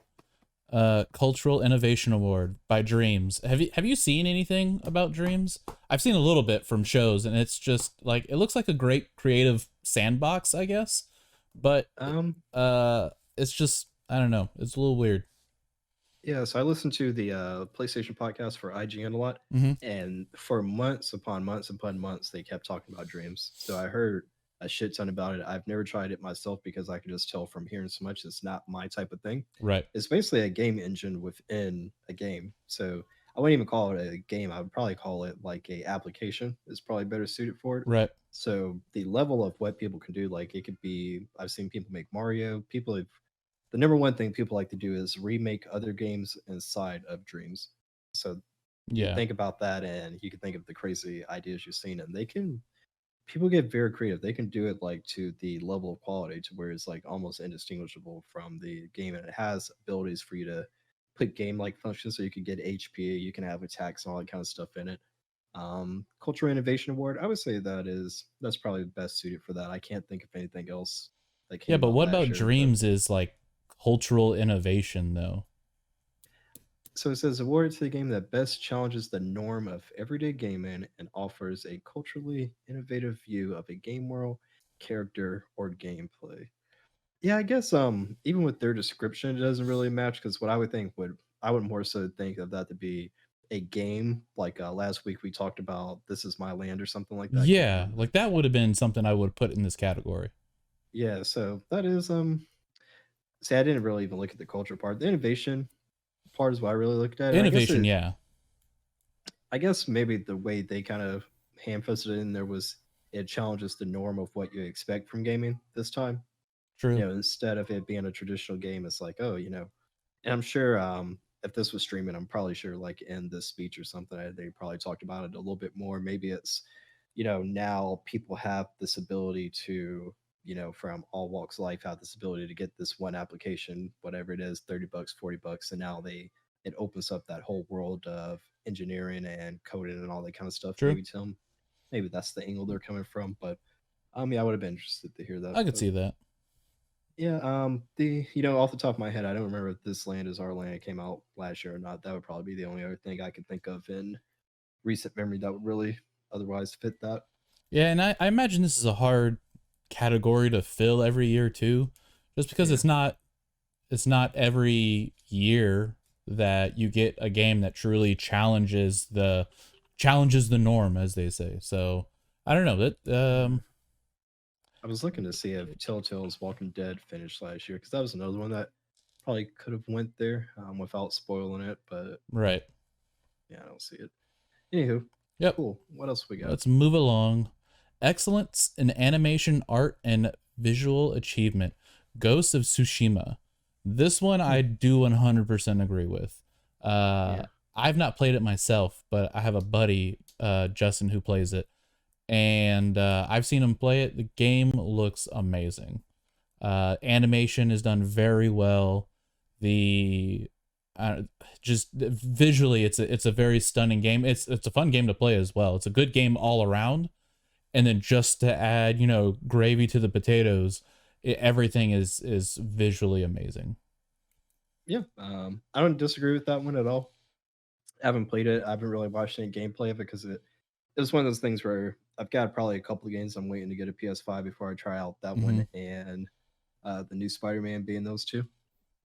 [SPEAKER 1] Cultural Innovation Award by Dreams. Have you seen anything about Dreams? I've seen a little bit from shows, and it's just like it looks like a great creative sandbox, I guess. But
[SPEAKER 2] Um,
[SPEAKER 1] it's just I don't know. It's a little weird.
[SPEAKER 2] Yeah, so I listened to the PlayStation podcast for IGN a lot,
[SPEAKER 1] Mm-hmm.
[SPEAKER 2] and for months upon months upon months, they kept talking about dreams. So I heard a shit ton about it. I've never tried it myself because I could just tell from hearing so much it's not my type of thing.
[SPEAKER 1] Right.
[SPEAKER 2] It's basically a game engine within a game. So I wouldn't even call it a game. I would probably call it like a application is probably better suited for it.
[SPEAKER 1] Right.
[SPEAKER 2] So the level of what people can do, like it could be, I've seen people make Mario. People have the number one thing people like to do is remake other games inside of dreams. So you
[SPEAKER 1] Yeah.
[SPEAKER 2] think about that and you can think of the crazy ideas you've seen, and they can people get very creative. They can do it like to the level of quality to where it's like almost indistinguishable from the game, and it has abilities for you to put game like functions so you can get HP, you can have attacks and all that kind of stuff in it. Cultural Innovation Award, I would say that's probably best suited for that. I can't think of anything else that
[SPEAKER 1] Yeah,
[SPEAKER 2] came
[SPEAKER 1] but
[SPEAKER 2] out
[SPEAKER 1] what
[SPEAKER 2] last
[SPEAKER 1] about
[SPEAKER 2] year, but
[SPEAKER 1] dreams is like cultural innovation though?
[SPEAKER 2] so it says awarded to the game that best challenges the norm of everyday gaming and offers a culturally innovative view of a game world, character, or gameplay. Yeah, I guess even with their description it doesn't really match, because what I would think would I would more so think of that to be a game like last week we talked about This Is My Land or something like that. I can't
[SPEAKER 1] Yeah,
[SPEAKER 2] remember.
[SPEAKER 1] like that would have been something I would put in this category.
[SPEAKER 2] Yeah, so that is see, I didn't really even look at the culture part. The innovation part is what I really looked at. And
[SPEAKER 1] Innovation, yeah.
[SPEAKER 2] I guess maybe the way they kind of ham fisted it in there was it challenges the norm of what you expect from gaming this time.
[SPEAKER 1] True.
[SPEAKER 2] Instead of it being a traditional game, it's like, oh, and I'm sure if this was streaming, I'm probably sure like in this speech or something, they probably talked about it a little bit more. Maybe it's, now people have this ability to, from all walks of life, have this ability to get this one application, whatever it is, $30, $40, and now it opens up that whole world of engineering and coding and all that kind of stuff.
[SPEAKER 1] True.
[SPEAKER 2] Maybe that's the angle they're coming from. But yeah, I would have been interested to hear that.
[SPEAKER 1] I could
[SPEAKER 2] But
[SPEAKER 1] see that.
[SPEAKER 2] yeah, off the top of my head, I don't remember if This Land Is Our Land came out last year or not. That would probably be the only other thing I could think of in recent memory that would really otherwise fit that.
[SPEAKER 1] Yeah, and I imagine this is a hard category to fill every year too, just because
[SPEAKER 2] Yeah.
[SPEAKER 1] it's not every year that you get a game that truly challenges the norm, as they say. So I don't know that.
[SPEAKER 2] I was looking to see if Telltale's Walking Dead finished last year, because that was another one that probably could have went there without spoiling it, but
[SPEAKER 1] Right.
[SPEAKER 2] yeah, I don't see it. Anywho,
[SPEAKER 1] Yep.
[SPEAKER 2] cool. What else we got?
[SPEAKER 1] Let's move along. Excellence in animation, art, and visual achievement. Ghost of Tsushima. This one I do 100% agree with.
[SPEAKER 2] Yeah.
[SPEAKER 1] I've not played it myself, but I have a buddy, Justin, who plays it, and I've seen him play it. The game looks amazing. Animation is done very well. The just visually, it's a very stunning game. It's a fun game to play as well. It's a good game all around. And then just to add, gravy to the potatoes, everything is visually amazing.
[SPEAKER 2] Yeah, I don't disagree with that one at all. I haven't played it. I haven't really watched any gameplay of it because it was one of those things where I've got probably a couple of games I'm waiting to get a PS5 before I try out that
[SPEAKER 1] Mm-hmm.
[SPEAKER 2] one and the new Spider-Man being those two.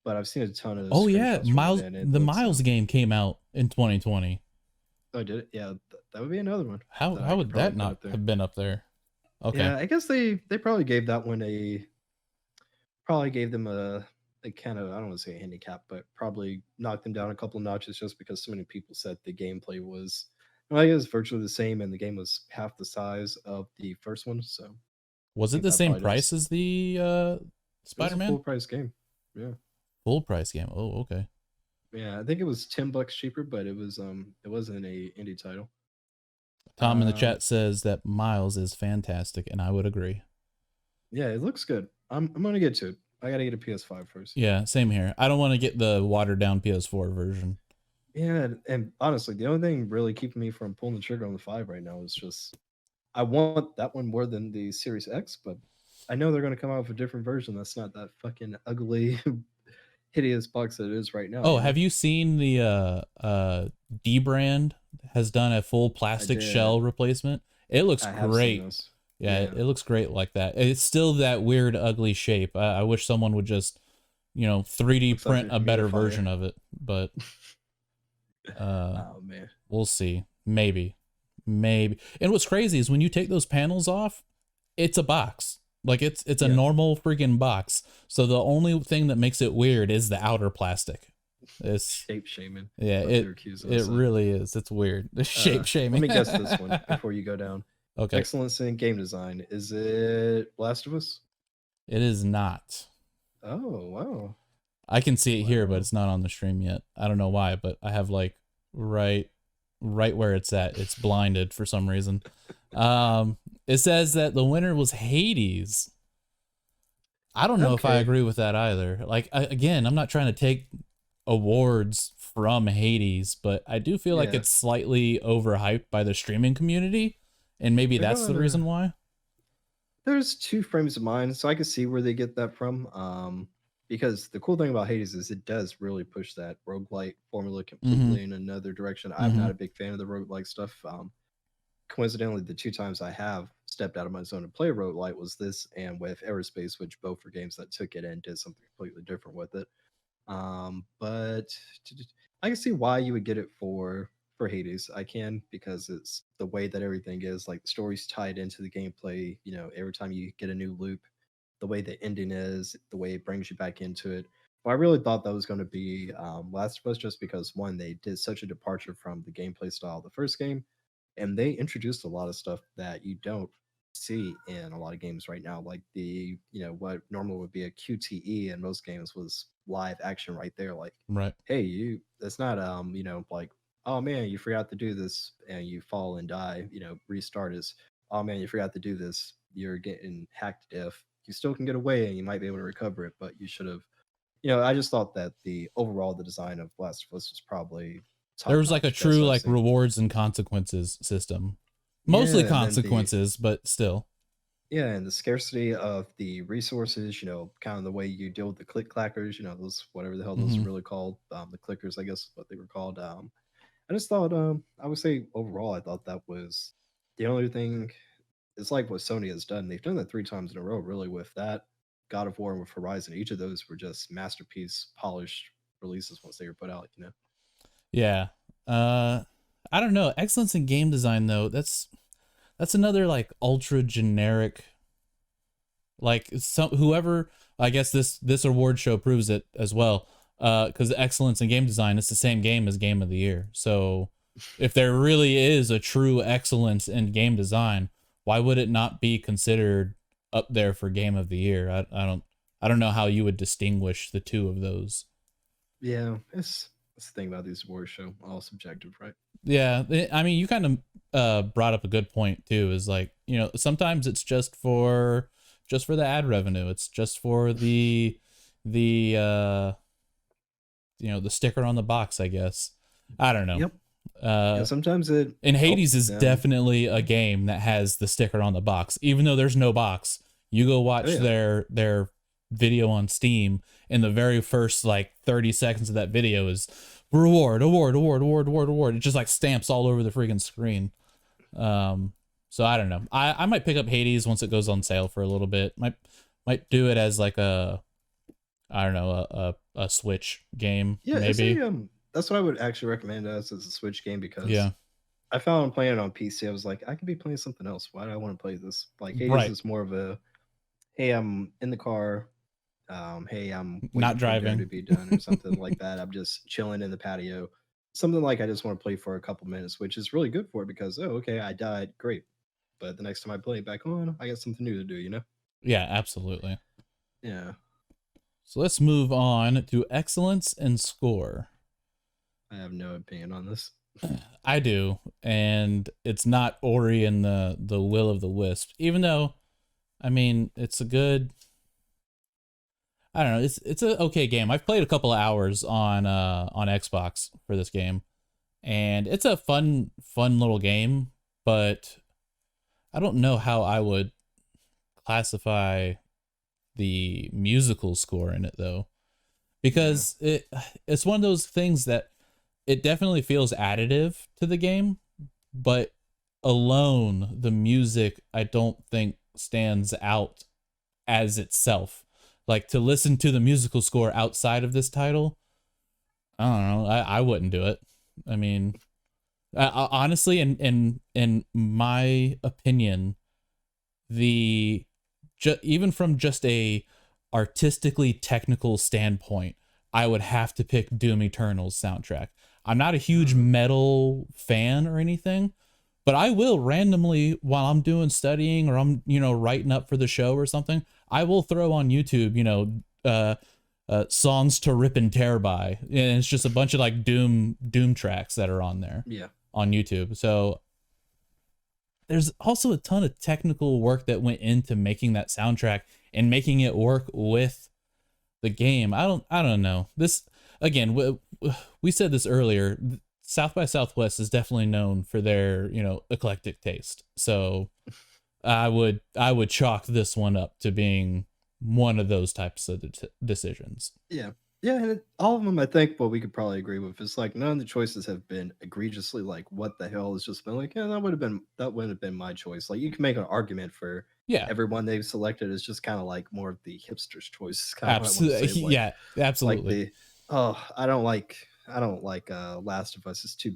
[SPEAKER 2] But I've seen a ton of
[SPEAKER 1] Oh yeah,
[SPEAKER 2] screenshots from it,
[SPEAKER 1] Miles.
[SPEAKER 2] and it
[SPEAKER 1] The
[SPEAKER 2] looks.
[SPEAKER 1] Miles game came out in 2020.
[SPEAKER 2] Oh, did it? Yeah, that would be another one
[SPEAKER 1] How
[SPEAKER 2] that I
[SPEAKER 1] how
[SPEAKER 2] could
[SPEAKER 1] would
[SPEAKER 2] probably
[SPEAKER 1] that
[SPEAKER 2] put
[SPEAKER 1] not
[SPEAKER 2] up there.
[SPEAKER 1] have been up there? Okay.
[SPEAKER 2] Yeah, I guess they probably gave that one probably gave them a kind of, I don't want to say a handicap, but probably knocked them down a couple of notches just because so many people said the gameplay was, well, I guess virtually the same, and the game was half the size of the first one. So I
[SPEAKER 1] Was it
[SPEAKER 2] think
[SPEAKER 1] the
[SPEAKER 2] that
[SPEAKER 1] same
[SPEAKER 2] probably
[SPEAKER 1] price
[SPEAKER 2] does.
[SPEAKER 1] as the
[SPEAKER 2] It was a
[SPEAKER 1] Spider-Man?
[SPEAKER 2] full price game. Yeah,
[SPEAKER 1] Full price game. Oh, okay.
[SPEAKER 2] yeah. I think it was $10 cheaper, but it wasn't a indie title.
[SPEAKER 1] Tom in the
[SPEAKER 2] Um,
[SPEAKER 1] chat says that Miles is fantastic, and I would agree.
[SPEAKER 2] yeah, it looks good. I'm gonna get to it. I gotta get a PS5 first.
[SPEAKER 1] Yeah, same here. I don't want to get the watered down PS4 version.
[SPEAKER 2] Yeah, and honestly, the only thing really keeping me from pulling the trigger on the 5 right now is just I want that one more than the Series X, but I know they're going to come out with a different version that's not that fucking ugly, hideous box that it is right now.
[SPEAKER 1] Oh, have you seen the D brand has done a full plastic shell replacement? It looks
[SPEAKER 2] I have seen
[SPEAKER 1] great.
[SPEAKER 2] those.
[SPEAKER 1] Yeah, it looks great like that. It's still that weird, ugly shape. I wish someone would just 3D
[SPEAKER 2] Looks like
[SPEAKER 1] print
[SPEAKER 2] you're
[SPEAKER 1] a
[SPEAKER 2] gonna be
[SPEAKER 1] better
[SPEAKER 2] a fire.
[SPEAKER 1] version of it, but
[SPEAKER 2] Oh man.
[SPEAKER 1] we'll see. Maybe. And what's crazy is when you take those panels off, it's a box. Like it's a
[SPEAKER 2] Yeah.
[SPEAKER 1] normal freaking box. So the only thing that makes it weird is the outer plastic. It's
[SPEAKER 2] Shape shaming.
[SPEAKER 1] yeah,
[SPEAKER 2] What they're accusing
[SPEAKER 1] it
[SPEAKER 2] us of.
[SPEAKER 1] really is. It's weird. The shape
[SPEAKER 2] Let
[SPEAKER 1] shaming.
[SPEAKER 2] me guess this one before you go down.
[SPEAKER 1] Okay.
[SPEAKER 2] Excellence in game design. Is it Last of Us?
[SPEAKER 1] It is not.
[SPEAKER 2] Oh wow.
[SPEAKER 1] I can see it here, but
[SPEAKER 2] Wow.
[SPEAKER 1] it's not on the stream yet. I don't know why, but I have like right where it's at. It's blinded for some reason. It says that the winner was Hades. I don't know if I
[SPEAKER 2] Okay.
[SPEAKER 1] agree with that either. Like again, I'm not trying to take awards from Hades, but I do feel like
[SPEAKER 2] Yeah.
[SPEAKER 1] it's slightly overhyped by the streaming community, and maybe
[SPEAKER 2] They're
[SPEAKER 1] that's the
[SPEAKER 2] gonna
[SPEAKER 1] reason why.
[SPEAKER 2] There's two frames of mind, so I can see where they get that from. Because the cool thing about Hades is it does really push that roguelite formula completely in another direction. I'm not a big fan of the roguelike stuff. Coincidentally, the two times I have stepped out of my zone to play roguelite was this and with Aerospace, which both were games that took it and did something completely different with it. But I can see why you would get it for Hades. I can because it's the way that everything is. Like the story's tied into the gameplay. Every time you get a new loop, the way the ending is, the way it brings you back into it. But I really thought that was going to be Last of Us, just because one, they did such a departure from the gameplay style of the first game, and they introduced a lot of stuff that you don't see in a lot of games right now. Like what normally would be a QTE in most games was live action right there. Like,
[SPEAKER 1] Right.
[SPEAKER 2] hey, that's not like, oh man, you forgot to do this and you fall and die. Restart is, oh man, you forgot to do this, you're getting hacked to death. You still can get away and you might be able to recover it, but you should have. I just thought that the design of Last of Us was probably
[SPEAKER 1] There
[SPEAKER 2] top
[SPEAKER 1] was like a
[SPEAKER 2] notch, best
[SPEAKER 1] true
[SPEAKER 2] I've
[SPEAKER 1] like
[SPEAKER 2] seen.
[SPEAKER 1] rewards and consequences system.
[SPEAKER 2] Yeah,
[SPEAKER 1] Mostly
[SPEAKER 2] and then
[SPEAKER 1] consequences, but still.
[SPEAKER 2] and the scarcity of the resources, kind of the way you deal with the click clackers, those whatever the hell those are really called, the clickers, I guess is what they were called. I just thought, I would say overall, I thought that was the only thing. It's like what Sony has done. They've done that 3 times in a row, really, with that God of War and with Horizon. Each of those were just masterpiece, polished releases once they were put out.
[SPEAKER 1] Yeah. I don't know. Excellence in game design though, that's another like ultra generic, like whoever, I guess this award show proves it as well. Because excellence in game design, it's the same game as game of the year. So if there really is a true excellence in game design, why would it not be considered up there for game of the year? I don't know how you would distinguish the two of those.
[SPEAKER 2] Yeah, it's the thing about these award show, all subjective, right?
[SPEAKER 1] Yeah, I mean, you kind of brought up a good point too. Is like, sometimes it's just for the ad revenue. It's just for the the sticker on the box, I guess. I don't know.
[SPEAKER 2] Yep. Yeah, sometimes it
[SPEAKER 1] And
[SPEAKER 2] helps
[SPEAKER 1] Hades is
[SPEAKER 2] them.
[SPEAKER 1] definitely a game that has the sticker on the box, even though there's no box. You go watch
[SPEAKER 2] Oh, yeah.
[SPEAKER 1] their video on Steam, and the very first like 30 seconds of that video is reward, award, award, award, award, award. It just like stamps all over the freaking screen. So I don't know. I might pick up Hades once it goes on sale for a little bit. Might do it as like a, I don't know, a Switch game
[SPEAKER 2] Yeah,
[SPEAKER 1] maybe.
[SPEAKER 2] that's what I would actually recommend as a Switch game, because
[SPEAKER 1] Yeah.
[SPEAKER 2] I found playing it on PC. I was like, I could be playing something else. Why do I want to play this? Like Hades
[SPEAKER 1] Right.
[SPEAKER 2] is more of a, hey, I'm in the car. Hey, I'm waiting
[SPEAKER 1] Not
[SPEAKER 2] for dinner to
[SPEAKER 1] driving.
[SPEAKER 2] be done or something like that. I'm just chilling in the patio. Something like I just want to play for a couple minutes, which is really good for it because, oh, okay, I died, great. But the next time I play it back on, I got something new to do.
[SPEAKER 1] Yeah, absolutely.
[SPEAKER 2] Yeah.
[SPEAKER 1] So let's move on to excellence and score.
[SPEAKER 2] I have no opinion on this.
[SPEAKER 1] I do, and it's not Ori and the Will of the Wisp. Even though, I mean, it's a good. I don't know. It's a okay game. I've played a couple of hours on Xbox for this game, and it's a fun little game. But I don't know how I would classify the musical score in it though, because it's one of those things that it definitely feels additive to the game, but alone the music I don't think stands out as itself. Like to listen to the musical score outside of this title, I don't know. I wouldn't do it. I mean, honestly, in my opinion, the even from just a artistically technical standpoint, I would have to pick Doom Eternal's soundtrack. I'm not a huge metal fan or anything, but I will randomly, while I'm doing studying or I'm, writing up for the show or something, I will throw on YouTube, songs to rip and tear by, and it's just a bunch of like doom tracks that are on there on YouTube. So there's also a ton of technical work that went into making that soundtrack and making it work with the game. I don't know. This, again, we said this earlier, South by Southwest is definitely known for their, eclectic taste. So I would chalk this one up to being one of those types of decisions.
[SPEAKER 2] Yeah. Yeah, and all of them, I think, what we could probably agree with is like none of the choices have been egregiously like what the hell. It's just been like, yeah, that wouldn't have been my choice. Like you can make an argument for everyone they've selected is just kind of like more of the hipster's choice. Kind of what I want to say. Like,
[SPEAKER 1] yeah, absolutely.
[SPEAKER 2] Like I don't like Last of Us. It's too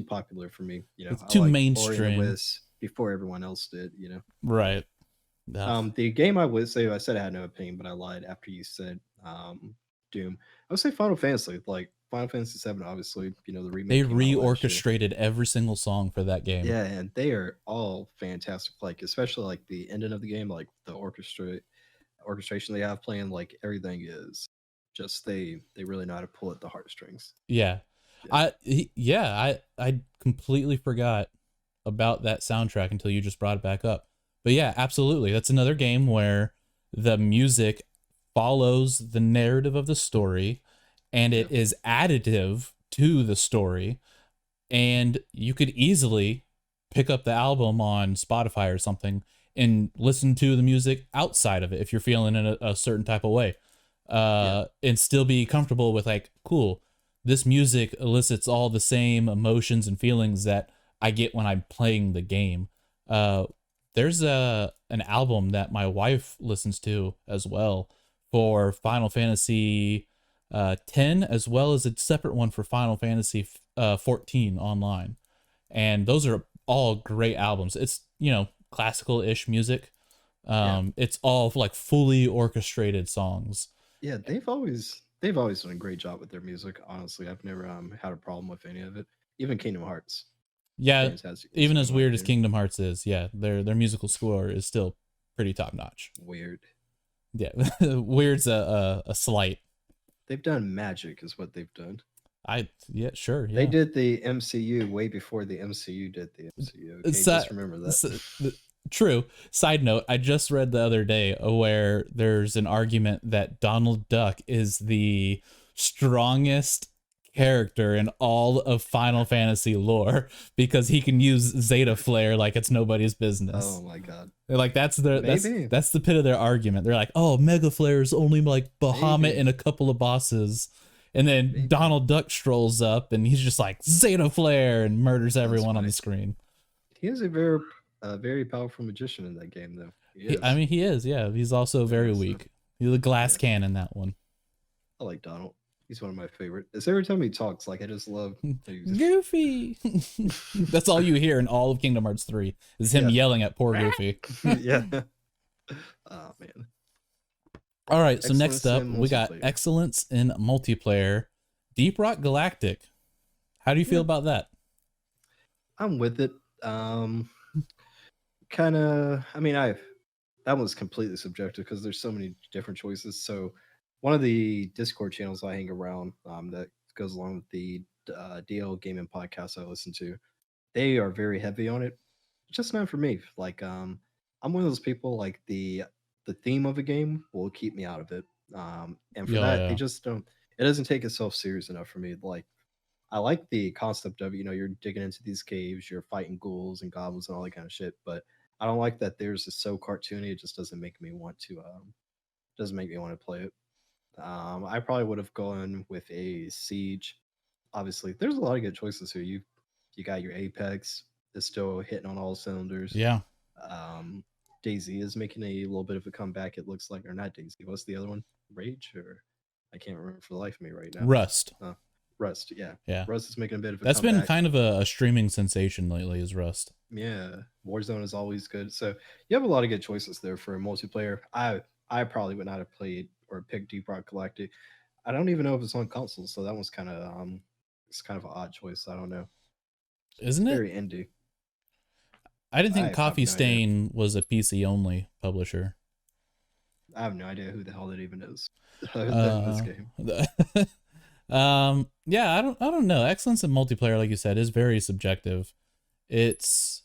[SPEAKER 2] popular for me.
[SPEAKER 1] It's too mainstream.
[SPEAKER 2] Before everyone else did.
[SPEAKER 1] Right.
[SPEAKER 2] The game I would say I said I had no opinion, but I lied after you said Doom. I would say Final Fantasy, like Final Fantasy 7, obviously, the remake.
[SPEAKER 1] They reorchestrated every single song for that game.
[SPEAKER 2] Yeah, and they are all fantastic. Like especially like the ending of the game, like the orchestration they have playing, like everything is just they really know how to pull at the heartstrings.
[SPEAKER 1] Yeah. I completely forgot about that soundtrack until you just brought it back up. But yeah, absolutely. That's another game where the music follows the narrative of the story and it is additive to the story. And you could easily pick up the album on Spotify or something and listen to the music outside of it if you're feeling in a certain type of way. And still be comfortable with like, cool, this music elicits all the same emotions and feelings that I get when I'm playing the game. There's an album that my wife listens to as well for Final Fantasy 10, as well as a separate one for Final Fantasy 14 online. And those are all great albums. It's, classical-ish music. It's all like fully orchestrated songs.
[SPEAKER 2] Yeah, they've always done a great job with their music. Honestly, I've never had a problem with any of it. Even Kingdom Hearts.
[SPEAKER 1] Yeah, even as weird as Kingdom Hearts is, their musical score is still pretty top notch.
[SPEAKER 2] Weird.
[SPEAKER 1] Yeah, weird's a slight.
[SPEAKER 2] They've done magic, is what they've done.
[SPEAKER 1] Sure. Yeah.
[SPEAKER 2] They did the MCU way before the MCU did the MCU. Okay, just remember that.
[SPEAKER 1] True. Side note, I just read the other day where there's an argument that Donald Duck is the strongest character in all of Final Fantasy lore because he can use Zeta Flare like it's nobody's business.
[SPEAKER 2] Oh my god.
[SPEAKER 1] They're like that's the pit of their argument. They're like, oh, Mega Flare is only like Bahamut and a couple of bosses. And then Donald Duck strolls up and he's just like Zeta Flare and murders everyone on the screen.
[SPEAKER 2] He is a very powerful magician in that game though.
[SPEAKER 1] He is, yeah. He's also very weak. He's a glass can in that one.
[SPEAKER 2] I like Donald. He's one of my favorite. It's every time he talks, like I just love
[SPEAKER 1] Goofy. That's all you hear in all of Kingdom Hearts 3 is him yelling at poor Goofy.
[SPEAKER 2] Yeah. Oh man.
[SPEAKER 1] All right, so next up we got excellence in multiplayer. Deep Rock Galactic. How do you feel about that?
[SPEAKER 2] I'm with it. Kind of. I mean, that was completely subjective because there's so many different choices. So one of the Discord channels I hang around that goes along with the DL Gaming podcast I listen to, they are very heavy on it. It's just not for me. Like, I'm one of those people. Like the theme of a game will keep me out of it. And for that, they just don't. It doesn't take itself serious enough for me. Like, I like the concept of you're digging into these caves, you're fighting ghouls and goblins and all that kind of shit. But I don't like that there's just so cartoony. It just doesn't make me want to. Doesn't make me want to play it. I probably would have gone with a Siege. Obviously, there's a lot of good choices here. You got your Apex. It's still hitting on all cylinders.
[SPEAKER 1] Yeah.
[SPEAKER 2] Daisy is making a little bit of a comeback. It looks like, or not Daisy. What's the other one? Rage, or I can't remember for the life of me right now.
[SPEAKER 1] Rust.
[SPEAKER 2] Rust. Yeah.
[SPEAKER 1] Yeah.
[SPEAKER 2] Rust is making a bit of a
[SPEAKER 1] That's
[SPEAKER 2] comeback.
[SPEAKER 1] been kind of a streaming sensation lately, is Rust.
[SPEAKER 2] Yeah. Warzone is always good. So you have a lot of good choices there for multiplayer. I probably would not have played or picked Deep Rock Galactic. I don't even know if it's on console, so that one's kind of it's kind of an odd choice. I don't know.
[SPEAKER 1] Isn't it?
[SPEAKER 2] Very indie.
[SPEAKER 1] I didn't think
[SPEAKER 2] I
[SPEAKER 1] Coffee
[SPEAKER 2] have no idea.
[SPEAKER 1] Stain was a PC only publisher.
[SPEAKER 2] I have no idea who the hell that even is other than this game.
[SPEAKER 1] Yeah, I don't know. Excellence in multiplayer, like you said, is very subjective. It's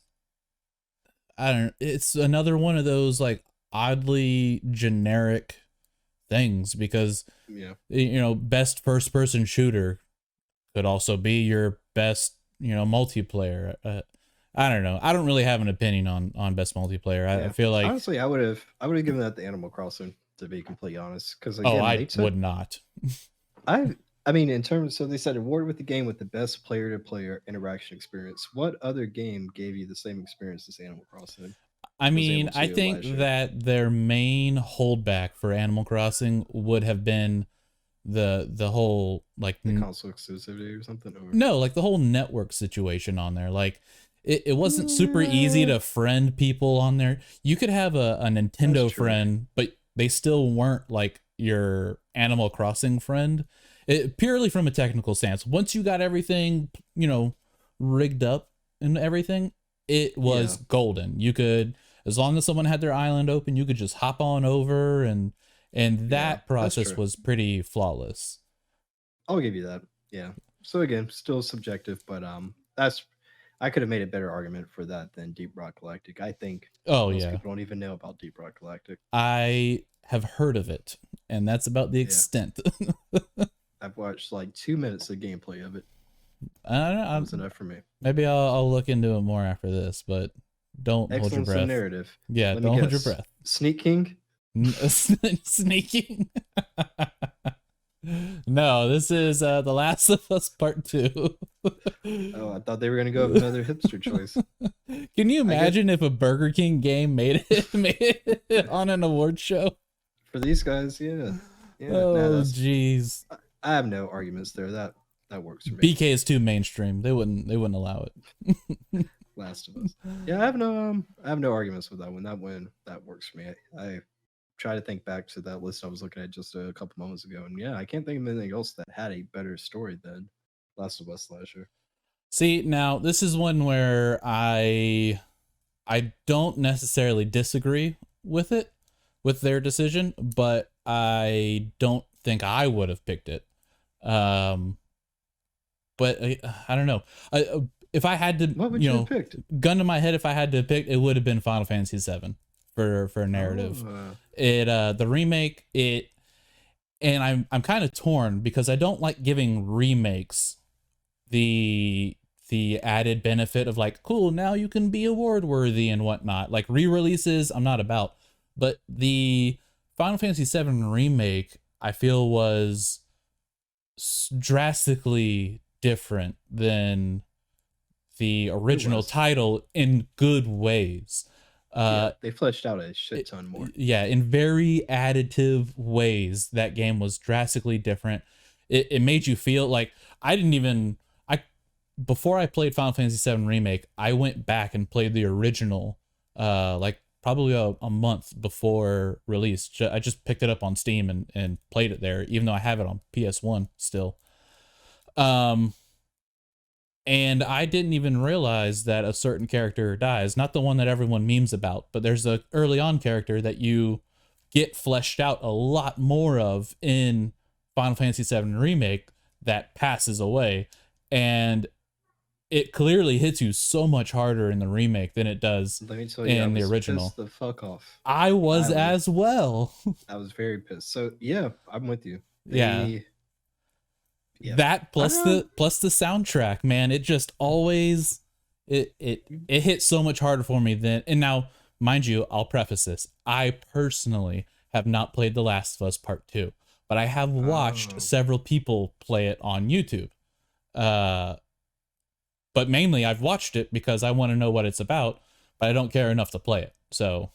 [SPEAKER 1] it's another one of those like oddly generic things, because
[SPEAKER 2] Yeah.
[SPEAKER 1] best first person shooter could also be your best multiplayer. I don't know. I don't really have an opinion on best multiplayer. I feel like,
[SPEAKER 2] honestly, I would have given that to Animal Crossing, to be completely honest, because again,
[SPEAKER 1] I would not.
[SPEAKER 2] I mean, in terms, so they said award with the game with the best player to player interaction experience. What other game gave you the same experience as Animal Crossing?
[SPEAKER 1] I
[SPEAKER 2] was
[SPEAKER 1] mean,
[SPEAKER 2] able to
[SPEAKER 1] I think
[SPEAKER 2] last year?
[SPEAKER 1] that their main holdback for Animal Crossing would have been the whole like
[SPEAKER 2] The console exclusivity or something? Or...
[SPEAKER 1] no, like the whole network situation on there. Like it wasn't super easy to friend people on there. You could have a Nintendo friend, but they still weren't like your Animal Crossing friend. Purely from a technical stance. Once you got everything, rigged up and everything, it was golden. You could, as long as someone had their island open, you could just hop on over, and that process was pretty flawless.
[SPEAKER 2] I'll give you that. Yeah. So again, still subjective, but I could have made a better argument for that than Deep Rock Galactic. I think most people don't even know about Deep Rock Galactic.
[SPEAKER 1] I have heard of it, and that's about the extent.
[SPEAKER 2] I've watched like 2 minutes of gameplay of it.
[SPEAKER 1] I don't know.
[SPEAKER 2] That was enough for me.
[SPEAKER 1] Maybe I'll look into it more after this, but don't hold your breath.
[SPEAKER 2] Narrative.
[SPEAKER 1] Yeah, don't hold your breath.
[SPEAKER 2] Sneaking?
[SPEAKER 1] Sneaking? No, this is The Last of Us Part 2.
[SPEAKER 2] Oh, I thought they were going to go with another hipster choice.
[SPEAKER 1] Can you imagine if a Burger King game made it on an award show?
[SPEAKER 2] For these guys, yeah.
[SPEAKER 1] Oh, jeez.
[SPEAKER 2] I have no arguments there. That works for me.
[SPEAKER 1] BK is too mainstream. They wouldn't allow it.
[SPEAKER 2] Last of Us. Yeah, I have no arguments with that one. That works for me. I try to think back to that list I was looking at just a couple moments ago, and yeah, I can't think of anything else that had a better story than Last of Us last year.
[SPEAKER 1] See, now this is one where I don't necessarily disagree with their decision, but I don't think I would have picked it. But I don't know. If I had to,
[SPEAKER 2] what would you have picked?
[SPEAKER 1] Gun to my head, if I had to pick, it would have been Final Fantasy VII for a narrative. The remake, and I'm kind of torn because I don't like giving remakes the added benefit of like, cool, now you can be award worthy and whatnot. Like re-releases, I'm not about. But the Final Fantasy VII remake, I feel, was drastically different than the original title in good ways.
[SPEAKER 2] They fleshed out a shit ton more.
[SPEAKER 1] Yeah, in very additive ways, that game was drastically different. It made you feel like before I played Final Fantasy VII Remake, I went back and played the original, like probably a month before release. I just picked it up on Steam and played it there, even though I have it on PS1 still. And I didn't even realize that a certain character dies. Not the one that everyone memes about, but there's a early on character that you get fleshed out a lot more of in Final Fantasy VII Remake that passes away. And it clearly hits you so much harder in the remake than it does in the original.
[SPEAKER 2] The fuck off.
[SPEAKER 1] I was as well.
[SPEAKER 2] I was very pissed. So yeah, I'm with you.
[SPEAKER 1] Yeah. That plus the soundtrack, man, it just always it hit so much harder for me than. And now, mind you, I'll preface this: I personally have not played The Last of Us Part 2, but I have watched several people play it on YouTube. But mainly I've watched it because I want to know what it's about, but I don't care enough to play it. So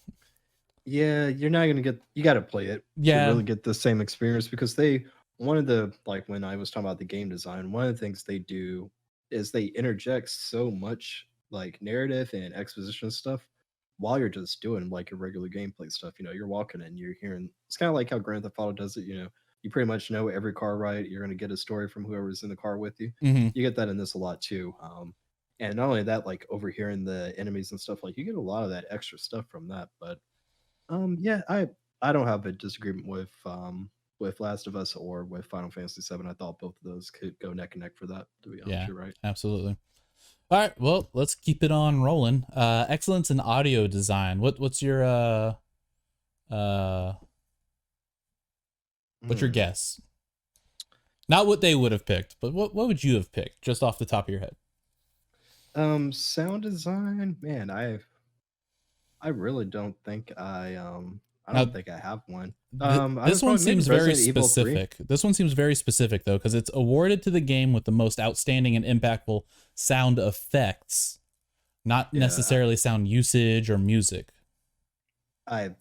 [SPEAKER 2] Yeah, you're not gonna get. You got to play it to
[SPEAKER 1] Yeah.
[SPEAKER 2] really get the same experience because they one of the like when I was talking about the game design, one of the things they do is they interject so much like narrative and exposition stuff while you're just doing like your regular gameplay stuff. You know, you're walking and you're hearing. It's kind of like how Grand Theft Auto does it. You know, you pretty much know every car ride. You're gonna get a story from whoever's in the car with you.
[SPEAKER 1] Hmm.
[SPEAKER 2] You get that in this a lot too. And not only that, like overhearing the enemies and stuff, like you get a lot of that extra stuff from that, but yeah, I don't have a disagreement with Last of Us or with Final Fantasy VII. I thought both of those could go neck and neck for that. To be honest,
[SPEAKER 1] Yeah,
[SPEAKER 2] you're right.
[SPEAKER 1] absolutely. All right, well, let's keep it on rolling. Excellence in audio design. What's your uh what's your
[SPEAKER 2] Hmm.
[SPEAKER 1] guess? Not what they would have picked, but what would you have picked just off the top of your head?
[SPEAKER 2] Sound design, man. I really don't think I don't
[SPEAKER 1] Now,
[SPEAKER 2] think I have one. I
[SPEAKER 1] this
[SPEAKER 2] would
[SPEAKER 1] one
[SPEAKER 2] probably maybe
[SPEAKER 1] seems very
[SPEAKER 2] Resident Evil 3.
[SPEAKER 1] specific. This one seems very specific though, because it's awarded to the game with the most outstanding and impactful sound effects, not
[SPEAKER 2] Yeah,
[SPEAKER 1] necessarily sound usage or music.
[SPEAKER 2] I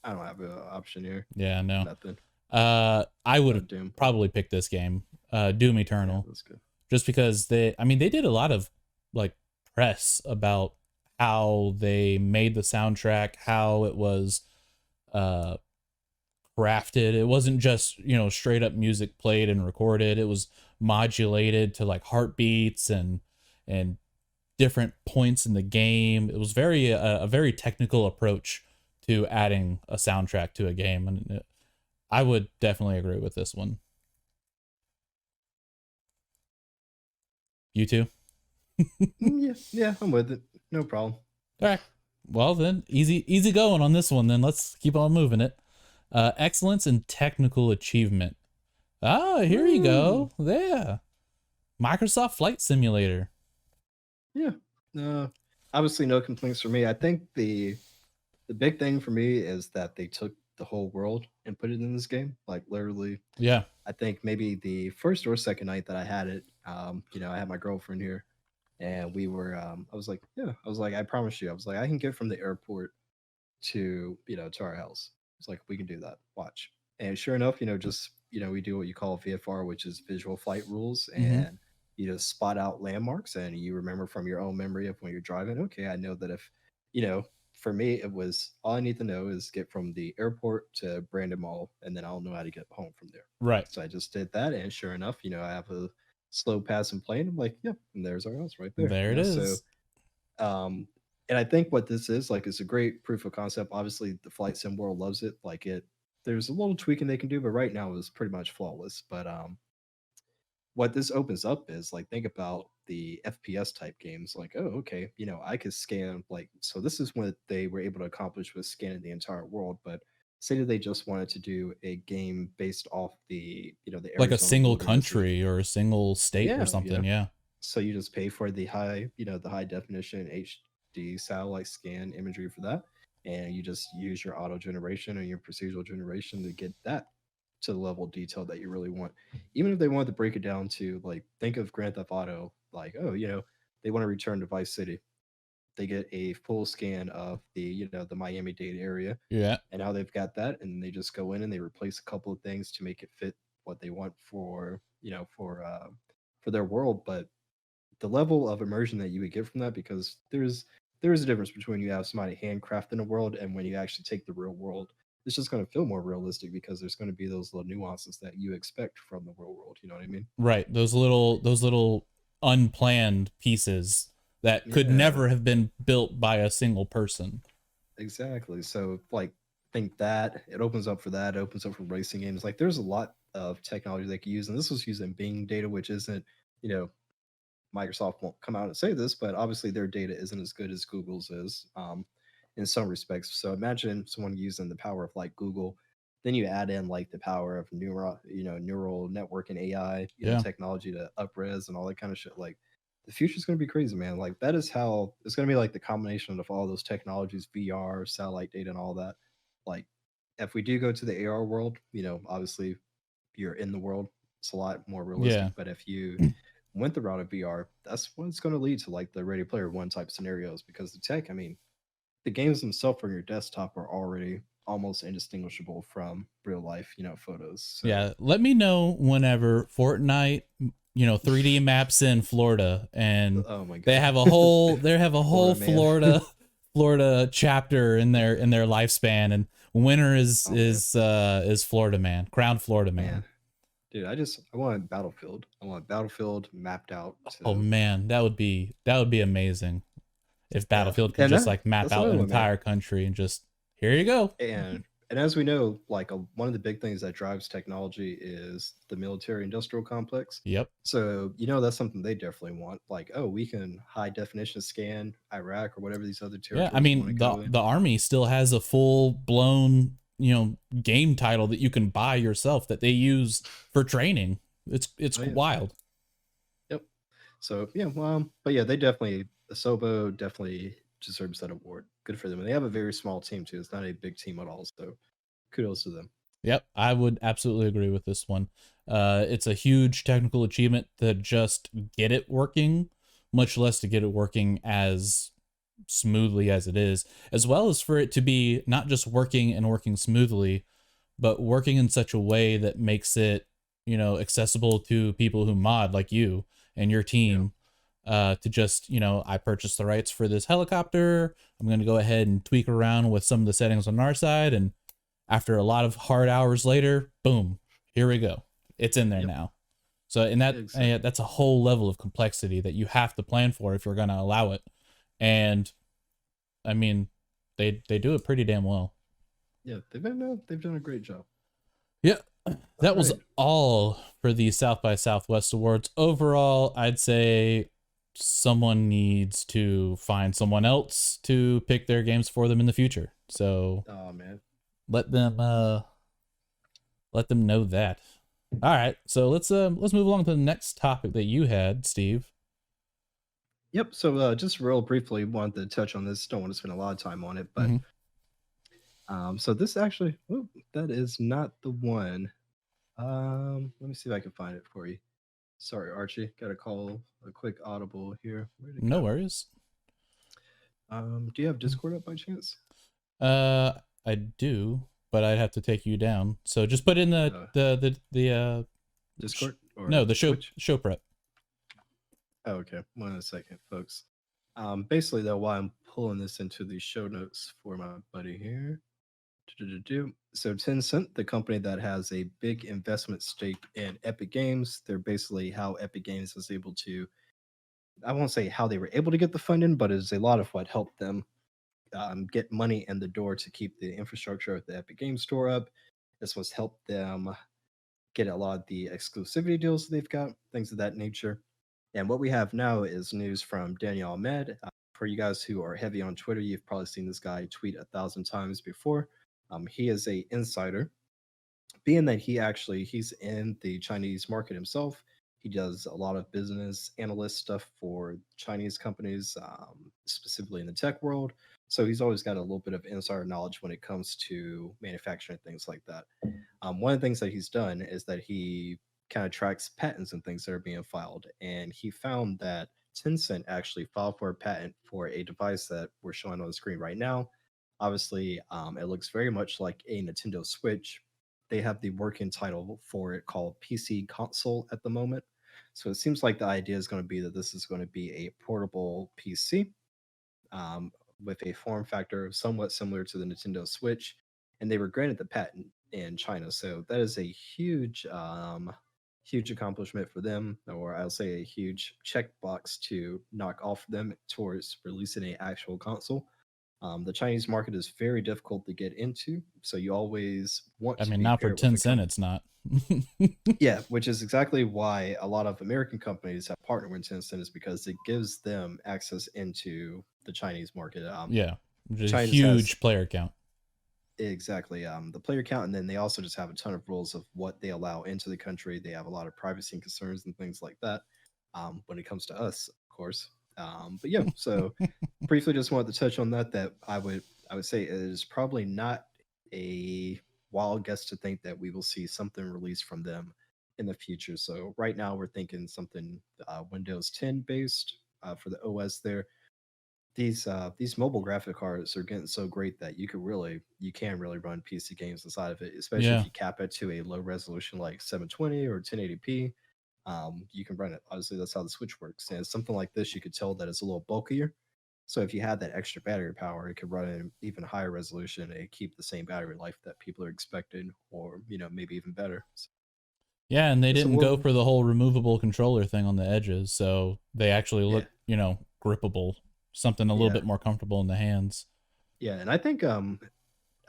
[SPEAKER 2] I don't have an option here.
[SPEAKER 1] Yeah, no.
[SPEAKER 2] Nothing.
[SPEAKER 1] I would have
[SPEAKER 2] Doom.
[SPEAKER 1] probably picked this game, Doom
[SPEAKER 2] Yeah,
[SPEAKER 1] Eternal,
[SPEAKER 2] that's good.
[SPEAKER 1] just because I mean, they did a lot of like press about how they made the soundtrack, how it was uh crafted. It wasn't just, straight up music played and recorded. It was modulated to like heartbeats and different points in the game. It was a very technical approach to adding a soundtrack to a game, and I would definitely agree with this one. You too?
[SPEAKER 2] Yeah, yeah, I'm with it. No problem.
[SPEAKER 1] All right. Well then, easy going on this one. Then let's keep on moving it. Excellence in technical achievement. Ah, here you
[SPEAKER 2] Woo!
[SPEAKER 1] go. Yeah, Microsoft Flight Simulator.
[SPEAKER 2] Yeah. Uh, Obviously, no complaints for me. I think the big thing for me is that they took the whole world and put it in this game. Like literally,
[SPEAKER 1] Yeah.
[SPEAKER 2] I think maybe the first or second night that I had it, I had my girlfriend here, and we were. I was like, yeah. I was like, I promise you. I was like, I can get from the airport to to our house. It's like we can do that. Watch. And sure enough, just we do what you call VFR, which is visual flight rules,
[SPEAKER 1] Mm-hmm.
[SPEAKER 2] and you just spot out landmarks and you remember from your own memory of when you're driving. Okay, I know that if you know. For me, it was all I need to know is get from the airport to Brandon Mall, and then I'll know how to get home from there.
[SPEAKER 1] Right.
[SPEAKER 2] So I just did that, and sure enough, I have a slow passing plane. I'm like, yeah, and there's our house right there.
[SPEAKER 1] There it
[SPEAKER 2] So
[SPEAKER 1] is.
[SPEAKER 2] um, and I think what this is like is a great proof of concept. Obviously, the flight sim world loves it. Like it, there's a little tweaking they can do, but right now it's pretty much flawless. But what this opens up is like think about the FPS type games. Like, oh, okay, I could scan like so. This is what they were able to accomplish with scanning the entire world. But say that they just wanted to do a game based off the
[SPEAKER 1] Like a
[SPEAKER 2] Arizona
[SPEAKER 1] single
[SPEAKER 2] wilderness.
[SPEAKER 1] country or a single state or
[SPEAKER 2] Yeah,
[SPEAKER 1] something. Yeah.
[SPEAKER 2] so you just pay for the high definition HD satellite scan imagery for that, and you just use your auto generation and your procedural generation to get that to the level of detail that you really want. Even if they wanted to break it down to like think of Grand Theft Auto, like oh they want to return to Vice City, they get a full scan of the Miami-Dade area,
[SPEAKER 1] Yeah.
[SPEAKER 2] and now they've got that, and they just go in and they replace a couple of things to make it fit what they want for their world, but the level of immersion that you would get from that because there is a difference between you have somebody handcrafting a world and when you actually take the real world. It's just going to feel more realistic because there's going to be those little nuances that you expect from the real world. You know what I mean?
[SPEAKER 1] Right. Those little unplanned pieces that could
[SPEAKER 2] Yeah,
[SPEAKER 1] never have been built by a single person.
[SPEAKER 2] exactly. So like think that it opens up for that. It opens up for racing games. Like there's a lot of technology they could use, and this was using Bing data, which isn't you know Microsoft won't come out and say this, but obviously their data isn't as good as Google's is in some respects. So imagine someone using the power of like Google, then you add in like the power of neural network and AI,
[SPEAKER 1] Yeah.
[SPEAKER 2] technology to upres and all that kind of shit. Like the future's going to be crazy, man. Like that is how it's going to be like the combination of all those technologies, VR, satellite data, and all that. Like if we do go to the AR world, obviously you're in the world. It's a lot more realistic.
[SPEAKER 1] Yeah.
[SPEAKER 2] But if you went the route of VR, that's what it's going to lead to, like the Ready Player One type scenarios. Because the tech, I mean, the games themselves on your desktop are already almost indistinguishable from real life, photos. So
[SPEAKER 1] Yeah, let me know whenever Fortnite, 3D maps in Florida, and
[SPEAKER 2] oh my
[SPEAKER 1] they
[SPEAKER 2] god.
[SPEAKER 1] have a whole they have a whole
[SPEAKER 2] Florida man.
[SPEAKER 1] Florida chapter in their lifespan, and winner is
[SPEAKER 2] Oh man.
[SPEAKER 1] is Florida man, crowned Florida man.
[SPEAKER 2] Man. Dude, I want Battlefield. I want Battlefield mapped out
[SPEAKER 1] Oh
[SPEAKER 2] to
[SPEAKER 1] man, that would be amazing if
[SPEAKER 2] yeah.
[SPEAKER 1] Battlefield could
[SPEAKER 2] And
[SPEAKER 1] just like map
[SPEAKER 2] that's
[SPEAKER 1] out
[SPEAKER 2] another
[SPEAKER 1] an
[SPEAKER 2] one, man.
[SPEAKER 1] entire country and just here you go.
[SPEAKER 2] And as we know, like one of the big things that drives technology is the military industrial complex.
[SPEAKER 1] Yep.
[SPEAKER 2] So, that's something they definitely want. Like, oh, we can high definition scan Iraq or whatever these other
[SPEAKER 1] Yeah, I
[SPEAKER 2] territories want to
[SPEAKER 1] mean the
[SPEAKER 2] go in.
[SPEAKER 1] the army still has a full blown, game title that you can buy yourself that they use for training. It's
[SPEAKER 2] Oh yeah.
[SPEAKER 1] wild.
[SPEAKER 2] Yep. So yeah, well, but yeah, they definitely Asobo definitely deserves that award. Good for them. And they have a very small team too. It's not a big team at all. So kudos to them.
[SPEAKER 1] Yep, I would absolutely agree with this one. It's a huge technical achievement to just get it working, much less to get it working as smoothly as it is, as well as for it to be not just working and working smoothly, but working in such a way that makes it, accessible to people who mod like you and your
[SPEAKER 2] Yeah.
[SPEAKER 1] team. To just, I purchased the rights for this helicopter. I'm going to go ahead and tweak around with some of the settings on our side, and after a lot of hard hours later, boom, here we go. It's in there
[SPEAKER 2] Yep.
[SPEAKER 1] now. So, and
[SPEAKER 2] Exactly.
[SPEAKER 1] that's a whole level of complexity that you have to plan for if you're going to allow it. And I mean, they do it pretty damn well.
[SPEAKER 2] Yeah, they've done a great job.
[SPEAKER 1] Yeah,
[SPEAKER 2] All
[SPEAKER 1] that was
[SPEAKER 2] right.
[SPEAKER 1] all for the South by Southwest Awards. Overall, I'd say someone needs to find someone else to pick their games for them in the future. So
[SPEAKER 2] Oh man.
[SPEAKER 1] let them let them know that. All right, so let's move along to the next topic that you had, Steve.
[SPEAKER 2] Yep. So just real briefly, wanted to touch on this. Don't want to spend a lot of time on it, but
[SPEAKER 1] Mm-hmm.
[SPEAKER 2] so this actually, that is not the one. Let me see if I can find it for you. Sorry, Archie. Got to call a quick audible here. Where'd it
[SPEAKER 1] No
[SPEAKER 2] go?
[SPEAKER 1] worries.
[SPEAKER 2] Do you have Discord up by chance?
[SPEAKER 1] Uh, I do, but I'd have to take you down. So just put in the
[SPEAKER 2] Uh,
[SPEAKER 1] sh-
[SPEAKER 2] Discord
[SPEAKER 1] no,
[SPEAKER 2] or
[SPEAKER 1] the
[SPEAKER 2] Twitch?
[SPEAKER 1] show prep.
[SPEAKER 2] Oh, okay. One second, folks. Basically, though, while I'm pulling this into the show notes for my buddy here. Do-do-do-do. So Tencent, the company that has a big investment stake in Epic Games, they're basically how Epic Games was able to, I won't say how they were able to get the funding, but it's a lot of what helped them get money in the door to keep the infrastructure of the Epic Games Store up. This was helped them get a lot of the exclusivity deals they've got, things of that nature. And what we have now is news from Daniel Ahmed. For you guys who are heavy on Twitter, you've probably seen this guy tweet 1,000 times before. He is a insider, being that he's in the Chinese market himself. He does a lot of business analyst stuff for Chinese companies, specifically in the tech world. So he's always got a little bit of insider knowledge when it comes to manufacturing things like that. One of the things that he's done is that he kind of tracks patents and things that are being filed, and he found that Tencent actually filed for a patent for a device that we're showing on the screen right now. Obviously, it looks very much like a Nintendo Switch. They have the working title for it called PC console at the moment. So it seems like the idea is going to be that this is going to be a portable PC, um, with a form factor somewhat similar to the Nintendo Switch, and they were granted the patent in China. So that is a huge accomplishment for them, or I'll say a huge checkbox to knock off them towards releasing an actual console. The Chinese market is very difficult to get into, so you always want
[SPEAKER 1] I
[SPEAKER 2] to
[SPEAKER 1] mean,
[SPEAKER 2] be
[SPEAKER 1] not for
[SPEAKER 2] paired with a
[SPEAKER 1] 10 cents,
[SPEAKER 2] company.
[SPEAKER 1] it's not.
[SPEAKER 2] Yeah, which is exactly why a lot of American companies have partnered with Tencent, is because it gives them access into the Chinese market.
[SPEAKER 1] Yeah, just a
[SPEAKER 2] China just has
[SPEAKER 1] huge player count.
[SPEAKER 2] exactly the player count, and then they also just have a ton of rules of what they allow into the country. They have a lot of privacy concerns and things like that. When it comes to us, of course. But yeah, so briefly, just wanted to touch on that. That I would say it is probably not a wild guess to think that we will see something released from them in the future. So right now we're thinking something Windows 10 based for the OS there. these mobile graphic cards are getting so great that you can really run PC games inside of it, especially if
[SPEAKER 1] Yeah.
[SPEAKER 2] you cap it to a low resolution like 720 or 1080p. You can run it. Obviously, that's how the Switch works. And something like this, you could tell that it's a little bulkier. So if you had that extra battery power, it could run in even higher resolution and keep the same battery life that people are expecting, or maybe even better. So,
[SPEAKER 1] Yeah, and they
[SPEAKER 2] it's a
[SPEAKER 1] didn't go
[SPEAKER 2] little,
[SPEAKER 1] for the whole removable controller thing on the edges, so they actually
[SPEAKER 2] yeah,
[SPEAKER 1] look, grippable, something a little
[SPEAKER 2] yeah,
[SPEAKER 1] bit more comfortable in the hands.
[SPEAKER 2] yeah. And I think I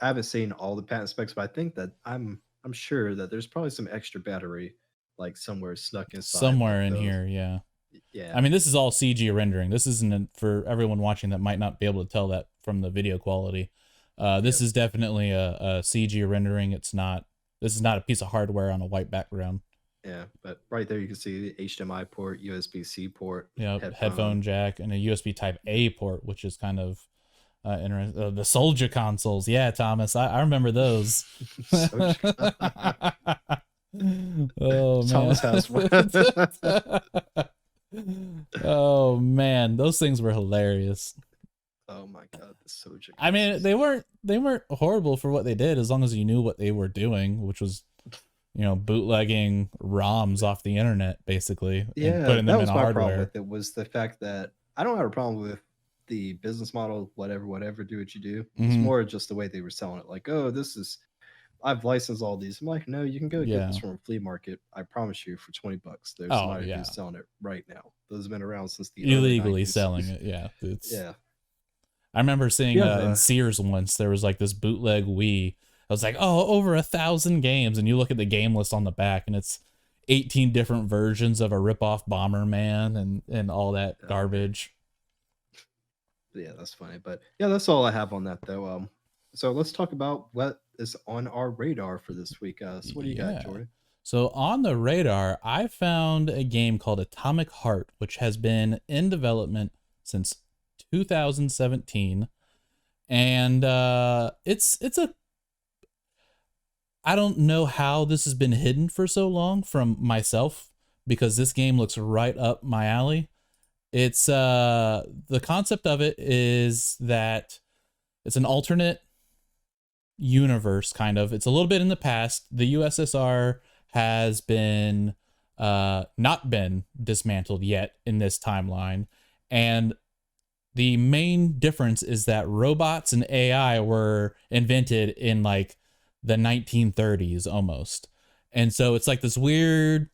[SPEAKER 2] haven't seen all the patent specs, but I think that I'm sure that there's probably some extra battery like somewhere snuck inside like
[SPEAKER 1] Somewhere in
[SPEAKER 2] those.
[SPEAKER 1] here, yeah. I
[SPEAKER 2] Yeah.
[SPEAKER 1] mean, this is all CG rendering. This isn't for everyone watching that might not be able to tell that from the video quality. This
[SPEAKER 2] Yep.
[SPEAKER 1] is definitely a CG rendering. This is not a piece of hardware on a white background.
[SPEAKER 2] Yeah, but right there you can see the HDMI port, USB-C port,
[SPEAKER 1] Headphone
[SPEAKER 2] headphone.
[SPEAKER 1] jack, and a USB Type A port, which is kind of interesting. The Soldier consoles, yeah, Thomas, I remember those.
[SPEAKER 2] So
[SPEAKER 1] Oh man.
[SPEAKER 2] Thomas has one.
[SPEAKER 1] Oh man, those things were hilarious.
[SPEAKER 2] Oh my god, the Soja
[SPEAKER 1] I mean,
[SPEAKER 2] consoles.
[SPEAKER 1] they weren't horrible for what they did, as long as you knew what they were doing, which was, bootlegging ROMs off the internet basically and
[SPEAKER 2] Yeah,
[SPEAKER 1] putting
[SPEAKER 2] that
[SPEAKER 1] them in
[SPEAKER 2] was
[SPEAKER 1] a
[SPEAKER 2] my problem
[SPEAKER 1] hardware.
[SPEAKER 2] with it, was the fact that I don't have a problem with the business model, whatever, do what you do. It's
[SPEAKER 1] Hmm.
[SPEAKER 2] more just the way they were selling it. Like, oh, I've licensed all these. I'm like, no, you can go get this
[SPEAKER 1] Yeah.
[SPEAKER 2] from a flea market. I promise you, for $20. There's
[SPEAKER 1] Oh
[SPEAKER 2] somebody
[SPEAKER 1] yeah.
[SPEAKER 2] who's selling it right now. Those have been around since the early
[SPEAKER 1] Illegally
[SPEAKER 2] 90s.
[SPEAKER 1] selling it. Yeah.
[SPEAKER 2] Yeah.
[SPEAKER 1] I remember seeing
[SPEAKER 2] Yeah,
[SPEAKER 1] in Sears once there was like this bootleg Wii. I was like, oh, over 1,000 games, and you look at the game list on the back, and it's 18 different versions of a ripoff Bomberman and all that
[SPEAKER 2] oh man.
[SPEAKER 1] garbage.
[SPEAKER 2] Yeah, that's funny. But yeah, that's all I have on that though. So let's talk about what is on our radar for this week. So what do you got,
[SPEAKER 1] Yeah.
[SPEAKER 2] Jordan?
[SPEAKER 1] So on the radar, I found a game called Atomic Heart, which has been in development since 2017, and it's a I don't know how this has been hidden for so long from myself, because this game looks right up my alley. It's the concept of it is that it's an alternate universe, kind of. It's a little bit in the past. The USSR has been not been dismantled yet in this timeline, and the main difference is that robots and AI were invented in like the 1930s almost. And so it's like this weird,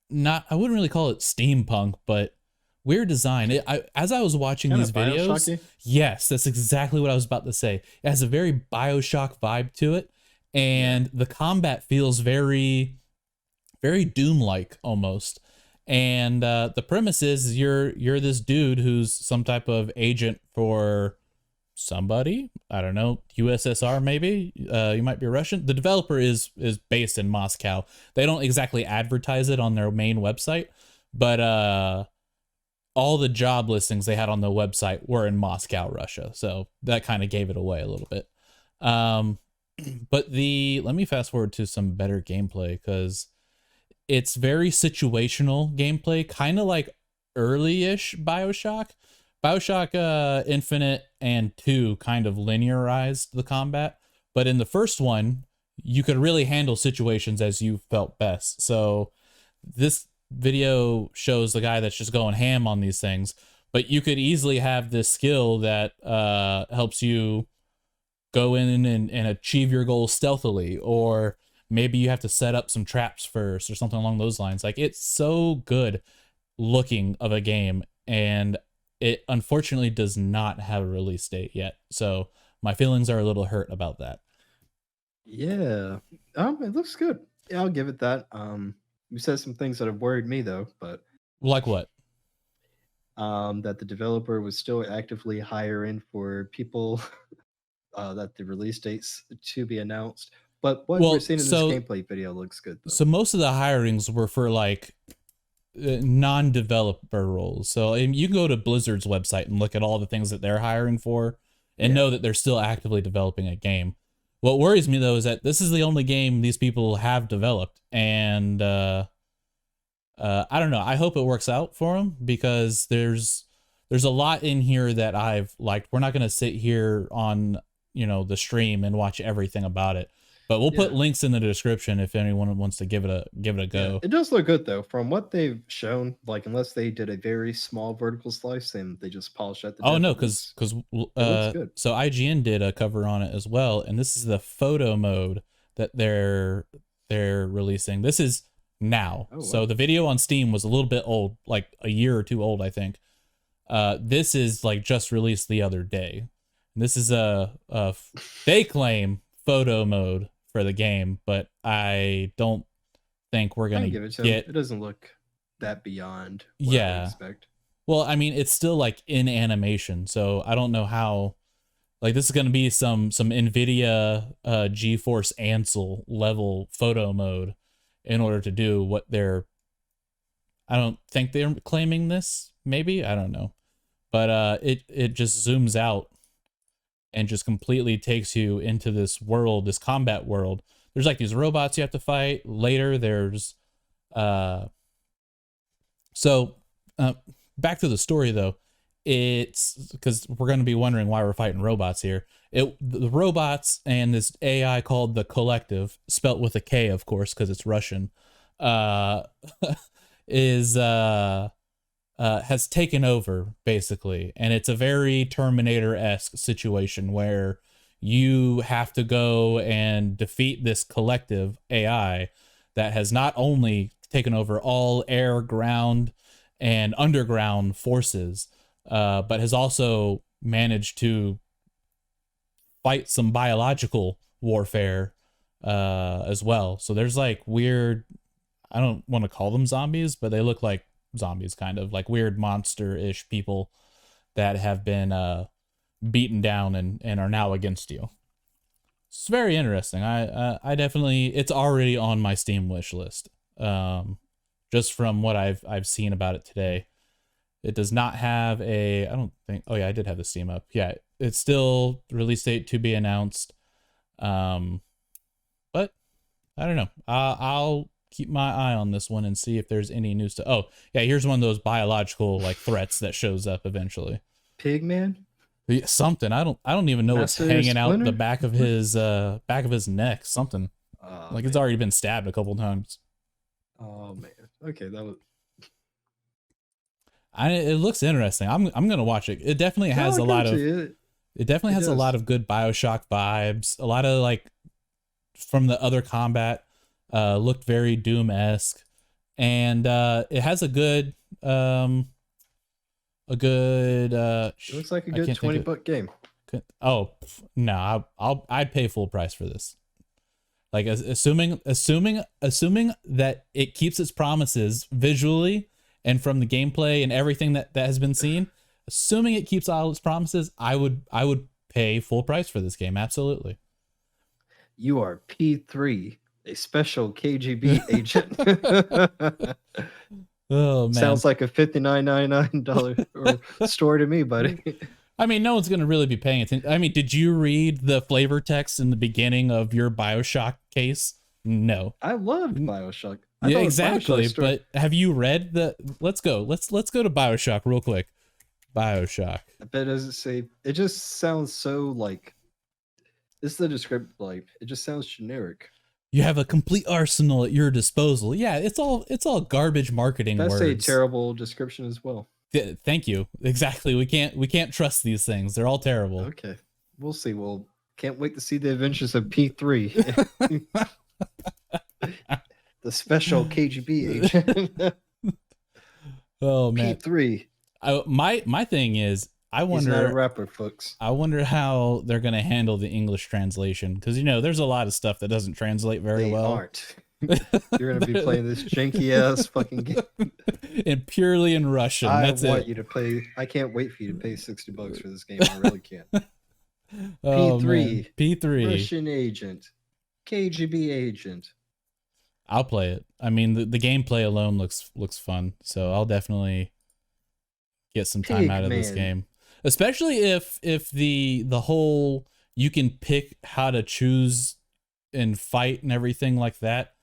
[SPEAKER 1] not, I wouldn't really call it steampunk, but weird design. As I was watching
[SPEAKER 2] Kind
[SPEAKER 1] these
[SPEAKER 2] of
[SPEAKER 1] videos,
[SPEAKER 2] Bioshocky.
[SPEAKER 1] yes, that's exactly what I was about to say. It has a very Bioshock vibe to it,
[SPEAKER 2] Yeah.
[SPEAKER 1] and the combat feels very, very Doom-like almost. And the premise is you're this dude who's some type of agent for somebody. I don't know, USSR maybe. You might be Russian. The developer is based in Moscow. They don't exactly advertise it on their main website, but all the job listings they had on the website were in Moscow, Russia. So that kind of gave it away a little bit. Um, but let me fast forward to some better gameplay, because it's very situational gameplay, kind of like early-ish Bioshock. Bioshock Infinite and 2 kind of linearized the combat, but in the first one, you could really handle situations as you felt best. So this video shows the guy that's just going ham on these things, but you could easily have this skill that helps you go in and achieve your goals stealthily, or maybe you have to set up some traps first or something along those lines. Like, it's so good looking of a game, and it unfortunately does not have a release date yet. So my feelings are a little hurt about that.
[SPEAKER 2] Yeah. It looks good. Yeah, I'll give it that. You said some things that have worried me though, but
[SPEAKER 1] Like what?
[SPEAKER 2] that the developer was still actively hiring for people, that the release dates to be announced. But what we're
[SPEAKER 1] Well,
[SPEAKER 2] seeing in this gameplay video looks good though.
[SPEAKER 1] so most of the hirings were for like non-developer roles. So you can go to Blizzard's website and look at all the things that they're hiring for, and
[SPEAKER 2] Yeah.
[SPEAKER 1] know that they're still actively developing a game. What worries me though is that this is the only game these people have developed, and I don't know. I hope it works out for them, because there's there's a lot in here that I've liked. We're not going to sit here on, the stream and watch everything about it, but we'll put links in the description if anyone wants to give it a go.
[SPEAKER 2] Yeah, it does look good though. From what they've shown, like unless they did a very small vertical slice and they just polished out the
[SPEAKER 1] Oh no,
[SPEAKER 2] because
[SPEAKER 1] looks good. So IGN did a cover on it as well, and this is the photo mode that they're releasing. This is now. Oh, so wow. The video on Steam was a little bit old, like a year or two old, I think. This is like just released the other day. This is they claim photo mode for the game, but I don't think we're gonna
[SPEAKER 2] give it to them. It doesn't look that beyond what I expect.
[SPEAKER 1] Well, I mean, it's still like in animation, so I don't know how. Like, this is gonna be some NVIDIA GeForce Ansel level photo mode in order to do what they're. I don't think they're claiming this. Maybe, I don't know, but it just zooms out and just completely takes you into this world, this combat world. There's like these robots you have to fight. Later, there's back to the story though. It's because we're going to be wondering why we're fighting robots here. The robots and this AI called the Collective, spelt with a K, of course, because it's Russian, has taken over basically, and it's a very Terminator-esque situation where you have to go and defeat this collective AI that has not only taken over all air, ground, and underground forces, but has also managed to fight some biological warfare as well. So there's like weird, I don't want to call them zombies, but they look like zombies, kind of like weird monster-ish people that have been beaten down and are now against you. It's very interesting. I definitely, it's already on my Steam wish list. Just from what I've seen about it today. It does not have I don't think, oh yeah, I did have the Steam up. Yeah, it's still release date to be announced. But I don't know. I'll keep my eye on this one and see if there's any news to. Oh yeah, here's one of those biological like threats that shows up eventually.
[SPEAKER 2] Pigman?
[SPEAKER 1] Yeah, something. I don't even know what's hanging out the back of his neck. Something. Like it's already been stabbed a couple times.
[SPEAKER 2] Oh man. Okay, that was.
[SPEAKER 1] It looks interesting. I'm gonna watch it. It definitely has a lot of. It definitely has a lot of good Bioshock vibes. A lot of like from the other combat. Looked very Doom-esque, and it has a good it
[SPEAKER 2] looks like a good $20 game.
[SPEAKER 1] Oh no, I'd pay full price for this. Like assuming that it keeps its promises visually and from the gameplay and everything that has been seen, assuming it keeps all its promises, I would pay full price for this game. Absolutely.
[SPEAKER 2] You are P3. A special KGB agent.
[SPEAKER 1] Oh man,
[SPEAKER 2] sounds like a $59.99 store to me, buddy.
[SPEAKER 1] I mean, no one's gonna really be paying attention. I mean, did you read the flavor text in the beginning of your Bioshock case? No,
[SPEAKER 2] I loved Bioshock.
[SPEAKER 1] Yeah, exactly. But have you read the? Let's go to Bioshock real quick. Bioshock.
[SPEAKER 2] I bet does it say? It just sounds so like. This is the descriptive. Like it just sounds generic.
[SPEAKER 1] You have a complete arsenal at your disposal. Yeah, it's all garbage marketing words.
[SPEAKER 2] That's a terrible description as well.
[SPEAKER 1] Thank you. Exactly. We can't trust these things. They're all terrible.
[SPEAKER 2] Okay. We'll see. Well, can't wait to see the adventures of P3. The special KGB agent.
[SPEAKER 1] Oh man.
[SPEAKER 2] P3.
[SPEAKER 1] My thing is I wonder.
[SPEAKER 2] He's not a rapper, folks.
[SPEAKER 1] I wonder how they're going to handle the English translation because there's a lot of stuff that doesn't translate very well.
[SPEAKER 2] Aren't. You're going to be playing this janky ass fucking game
[SPEAKER 1] and purely in Russian. That's it.
[SPEAKER 2] You to play. I can't wait for you to pay $60 for this game. I really can't.
[SPEAKER 1] Oh,
[SPEAKER 2] P3.
[SPEAKER 1] P3.
[SPEAKER 2] Russian agent. KGB agent.
[SPEAKER 1] I'll play it. I mean, the gameplay alone looks fun, so I'll definitely get some time out of this game. Especially if the whole you can pick how to choose and fight and everything like that.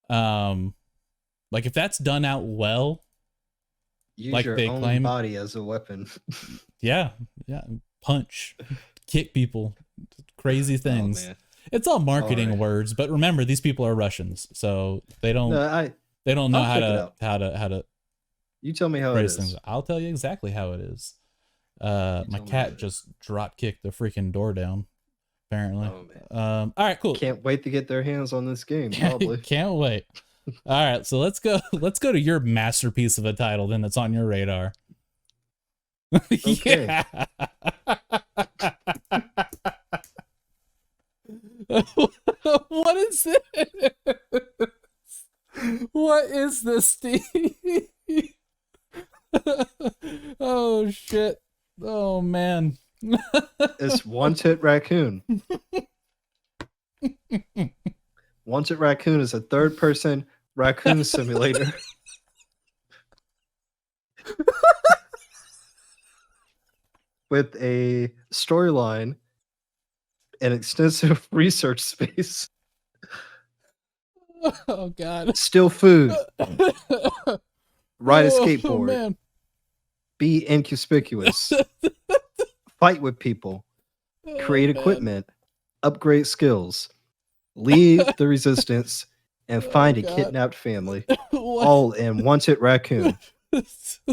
[SPEAKER 1] Like if that's done out well,
[SPEAKER 2] Use
[SPEAKER 1] like
[SPEAKER 2] your
[SPEAKER 1] they
[SPEAKER 2] own
[SPEAKER 1] claim.
[SPEAKER 2] body as a weapon.
[SPEAKER 1] Yeah, punch, kick people, crazy
[SPEAKER 2] Oh
[SPEAKER 1] things.
[SPEAKER 2] man.
[SPEAKER 1] It's all marketing
[SPEAKER 2] Alright.
[SPEAKER 1] words, but remember these people are Russians, so they
[SPEAKER 2] No,
[SPEAKER 1] don't know
[SPEAKER 2] I'll check it out.
[SPEAKER 1] how to
[SPEAKER 2] You tell me how it
[SPEAKER 1] phrase things.
[SPEAKER 2] is.
[SPEAKER 1] I'll tell you exactly how it is.
[SPEAKER 2] You
[SPEAKER 1] My
[SPEAKER 2] tell me how
[SPEAKER 1] cat
[SPEAKER 2] it is.
[SPEAKER 1] just drop kicked the freaking door down. Apparently.
[SPEAKER 2] Oh man.
[SPEAKER 1] All right, cool.
[SPEAKER 2] Can't wait to get their hands on this game, probably.
[SPEAKER 1] Can't wait. All right, so let's go. Let's go to your masterpiece of a title then that's on your radar.
[SPEAKER 2] Okay.
[SPEAKER 1] Yeah. What is this? What is this, Steve? Oh shit. Oh man.
[SPEAKER 2] It's Wanted Raccoon. Wanted Raccoon is a third-person raccoon simulator. With a storyline and extensive research space.
[SPEAKER 1] Oh god.
[SPEAKER 2] Steal food. Ride a
[SPEAKER 1] Oh,
[SPEAKER 2] skateboard.
[SPEAKER 1] man.
[SPEAKER 2] Be inconspicuous. Fight with people. Create equipment. Upgrade skills. Leave the resistance. And find a kidnapped family. All in Wanted Raccoon.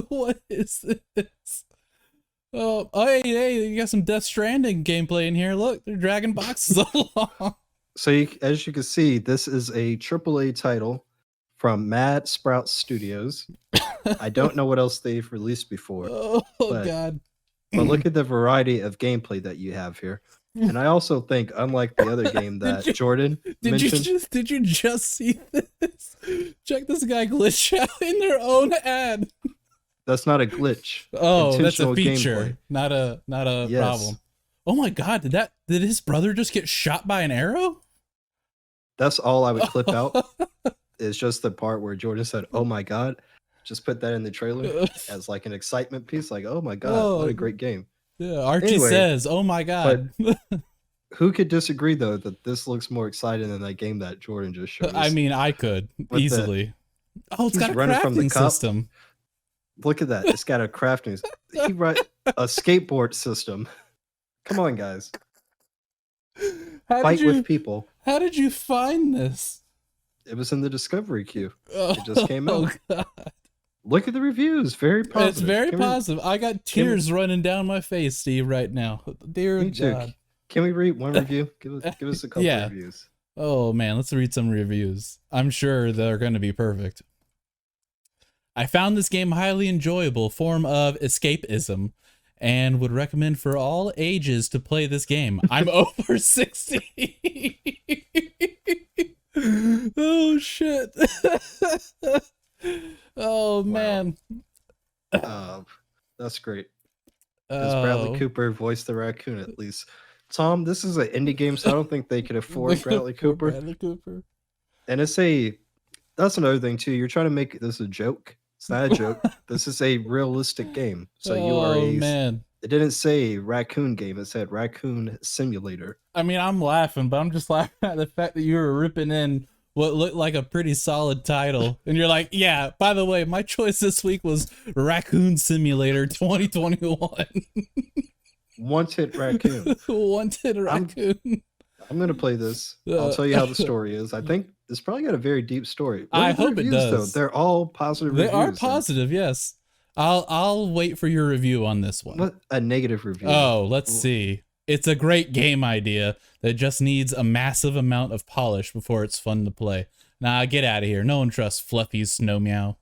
[SPEAKER 1] What is this? Oh, hey, you got some Death Stranding gameplay in here. Look, they're dragging boxes along.
[SPEAKER 2] So as you can see, this is a AAA title from Mad Sprout Studios. I don't know what else they've released before.
[SPEAKER 1] Oh god.
[SPEAKER 2] But look at the variety of gameplay that you have here. And I also think, unlike the other game that Jordan mentioned,
[SPEAKER 1] did you just see this? Check this guy glitch out in their own ad.
[SPEAKER 2] that's not a glitch.
[SPEAKER 1] Oh, that's a
[SPEAKER 2] Intentional
[SPEAKER 1] feature,
[SPEAKER 2] gameplay.
[SPEAKER 1] not a
[SPEAKER 2] Yes.
[SPEAKER 1] problem. Oh my god, did his brother just get shot by an arrow?
[SPEAKER 2] That's all I would clip out. Is just the part where Jordan said, "Oh my god." Just put that in the trailer as like an excitement piece. Like, oh my god, what a great game.
[SPEAKER 1] Yeah, Archie
[SPEAKER 2] Anyway,
[SPEAKER 1] says, "Oh my god."
[SPEAKER 2] Who could disagree though that this looks more exciting than that game that Jordan just showed us?
[SPEAKER 1] I mean, I could easily. Oh, it's
[SPEAKER 2] he's
[SPEAKER 1] got a
[SPEAKER 2] running from the
[SPEAKER 1] crafting
[SPEAKER 2] cop.
[SPEAKER 1] system.
[SPEAKER 2] Look at that. It's got a crafting. He wrote a skateboard system. Come on, guys. Fight with people.
[SPEAKER 1] How did you find this?
[SPEAKER 2] It was in the discovery queue.
[SPEAKER 1] Oh,
[SPEAKER 2] It just came out.
[SPEAKER 1] God.
[SPEAKER 2] Look at the reviews. Very positive.
[SPEAKER 1] It's very positive. I got tears running down my face, Steve, right now. Dear God.
[SPEAKER 2] Can we read one review? Give us a couple reviews.
[SPEAKER 1] Oh man, let's read some reviews. I'm sure they're going to be perfect. I found this game highly enjoyable form of escapism and would recommend for all ages to play this game. I'm over 60. Oh shit. Oh man.
[SPEAKER 2] That's great. Does Bradley Cooper voice the raccoon at least? Tom, this is an indie game, so I don't think they could afford Bradley Cooper. And that's another thing too. You're trying to make this a joke. It's not a joke. This is a realistic game. So you are man. It didn't say raccoon game. It said raccoon simulator.
[SPEAKER 1] I mean, I'm laughing, but I'm just laughing at the fact that you were ripping in what looked like a pretty solid title. And you're like, yeah, by the way, my choice this week was Raccoon Simulator 2021.
[SPEAKER 2] Wanted Raccoon.
[SPEAKER 1] Wanted Raccoon.
[SPEAKER 2] I'm going to play this. I'll tell you how the story is. I think it's probably got a very deep story.
[SPEAKER 1] I hope it does.
[SPEAKER 2] Though? They're all positive reviews.
[SPEAKER 1] They are positive, yes. I'll wait for your review on this one.
[SPEAKER 2] What a negative review.
[SPEAKER 1] Oh, let's see. It's a great game idea that just needs a massive amount of polish before it's fun to play. Nah, get out of here. No one trusts Fluffy's Snow Meow.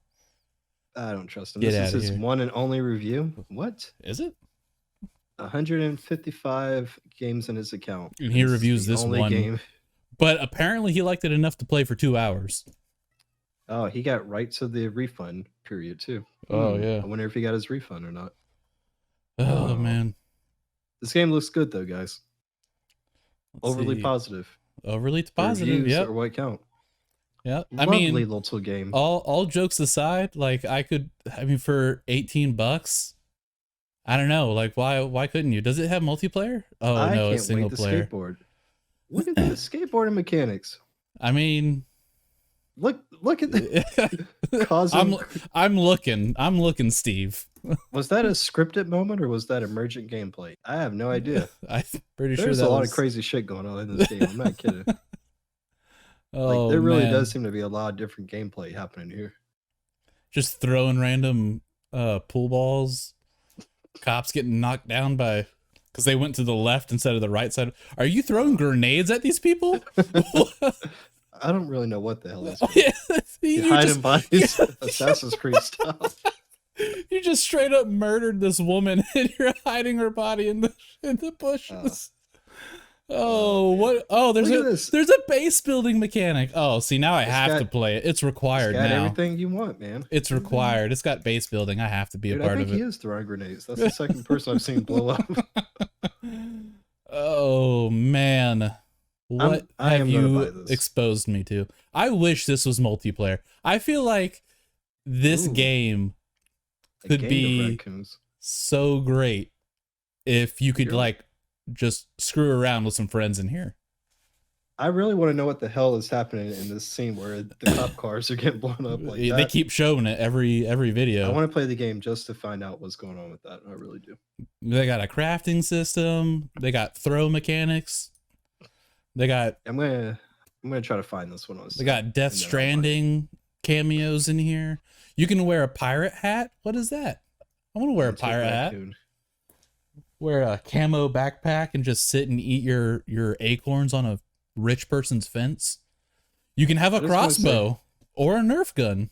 [SPEAKER 2] I don't trust him. This is his one and only review. What?
[SPEAKER 1] Is it?
[SPEAKER 2] 155 games in his account.
[SPEAKER 1] And he reviews this one game. But apparently he liked it enough to play for 2 hours.
[SPEAKER 2] Oh, he got right to the refund period too.
[SPEAKER 1] Oh, yeah.
[SPEAKER 2] I wonder if he got his refund or not.
[SPEAKER 1] Oh, man.
[SPEAKER 2] This game looks good though, guys. Overly positive.
[SPEAKER 1] Overly positive, yeah.
[SPEAKER 2] Or what count?
[SPEAKER 1] Yeah.
[SPEAKER 2] Lovely little game.
[SPEAKER 1] All jokes aside, like for $18, I don't know, like why couldn't you? Does it have multiplayer? Oh no, it's single player.
[SPEAKER 2] Skateboard. Look at the skateboarding mechanics.
[SPEAKER 1] I mean,
[SPEAKER 2] Look at that.
[SPEAKER 1] I'm looking, Steve.
[SPEAKER 2] Was that a scripted moment or was that emergent gameplay? I have no idea.
[SPEAKER 1] I'm pretty sure
[SPEAKER 2] There's a lot of crazy shit going on in this game. I'm not kidding.
[SPEAKER 1] Oh,
[SPEAKER 2] like there really
[SPEAKER 1] man.
[SPEAKER 2] does seem to be a lot of different gameplay happening here.
[SPEAKER 1] Just throwing random pool balls. Cops getting knocked down by because they went to the left instead of the right side. Are you throwing grenades at these people?
[SPEAKER 2] I don't really know what the hell this
[SPEAKER 1] is.
[SPEAKER 2] You hiding bodies, Assassin's Creed style.
[SPEAKER 1] You just straight up murdered this woman and you're hiding her body in the bushes. What? Oh, there's a base building mechanic. Oh, see, now I have to play it. It's required
[SPEAKER 2] now.
[SPEAKER 1] Now.
[SPEAKER 2] Everything you want, man.
[SPEAKER 1] It's required. It's got base building. I have to be a part of it.
[SPEAKER 2] I think he is throwing grenades. That's the second person I've seen blow up.
[SPEAKER 1] Oh man, what have you exposed me to? I wish this was multiplayer. I feel like this game could be so great if you could like just screw around with some friends in here.
[SPEAKER 2] I really want to know what the hell is happening in this scene where the cop cars are getting blown up like that.
[SPEAKER 1] They keep showing it every video.
[SPEAKER 2] I want to play the game just to find out what's going on with that. I really do.
[SPEAKER 1] They got a crafting system. They got throw mechanics. They got.
[SPEAKER 2] I'm gonna try to find this one.
[SPEAKER 1] They got Death Stranding cameos in here. You can wear a pirate hat. What is that? I want to wear a pirate hat. Wear a camo backpack and just sit and eat your acorns on a rich person's fence. You can have a crossbow or a Nerf gun.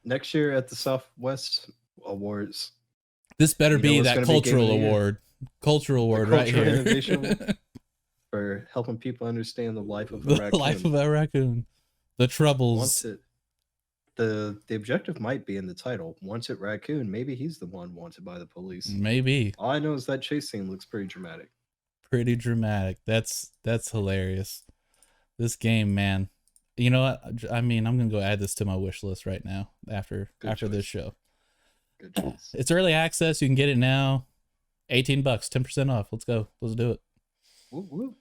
[SPEAKER 2] Next year at the Southwest Awards.
[SPEAKER 1] This better be that cultural award. Cultural award right here.
[SPEAKER 2] For helping people understand the life of a raccoon.
[SPEAKER 1] The life of a raccoon. The troubles.
[SPEAKER 2] The objective might be in the title. Wanted Raccoon. Maybe he's the one wanted by the police.
[SPEAKER 1] Maybe.
[SPEAKER 2] All I know is that chase scene looks pretty dramatic.
[SPEAKER 1] Pretty dramatic. That's hilarious. This game, man. You know what? I mean, I'm gonna go add this to my wish list right now after this show.
[SPEAKER 2] Good choice.
[SPEAKER 1] It's early access. You can get it now. $18, 10% off. Let's go. Let's do it.
[SPEAKER 2] Woo woo.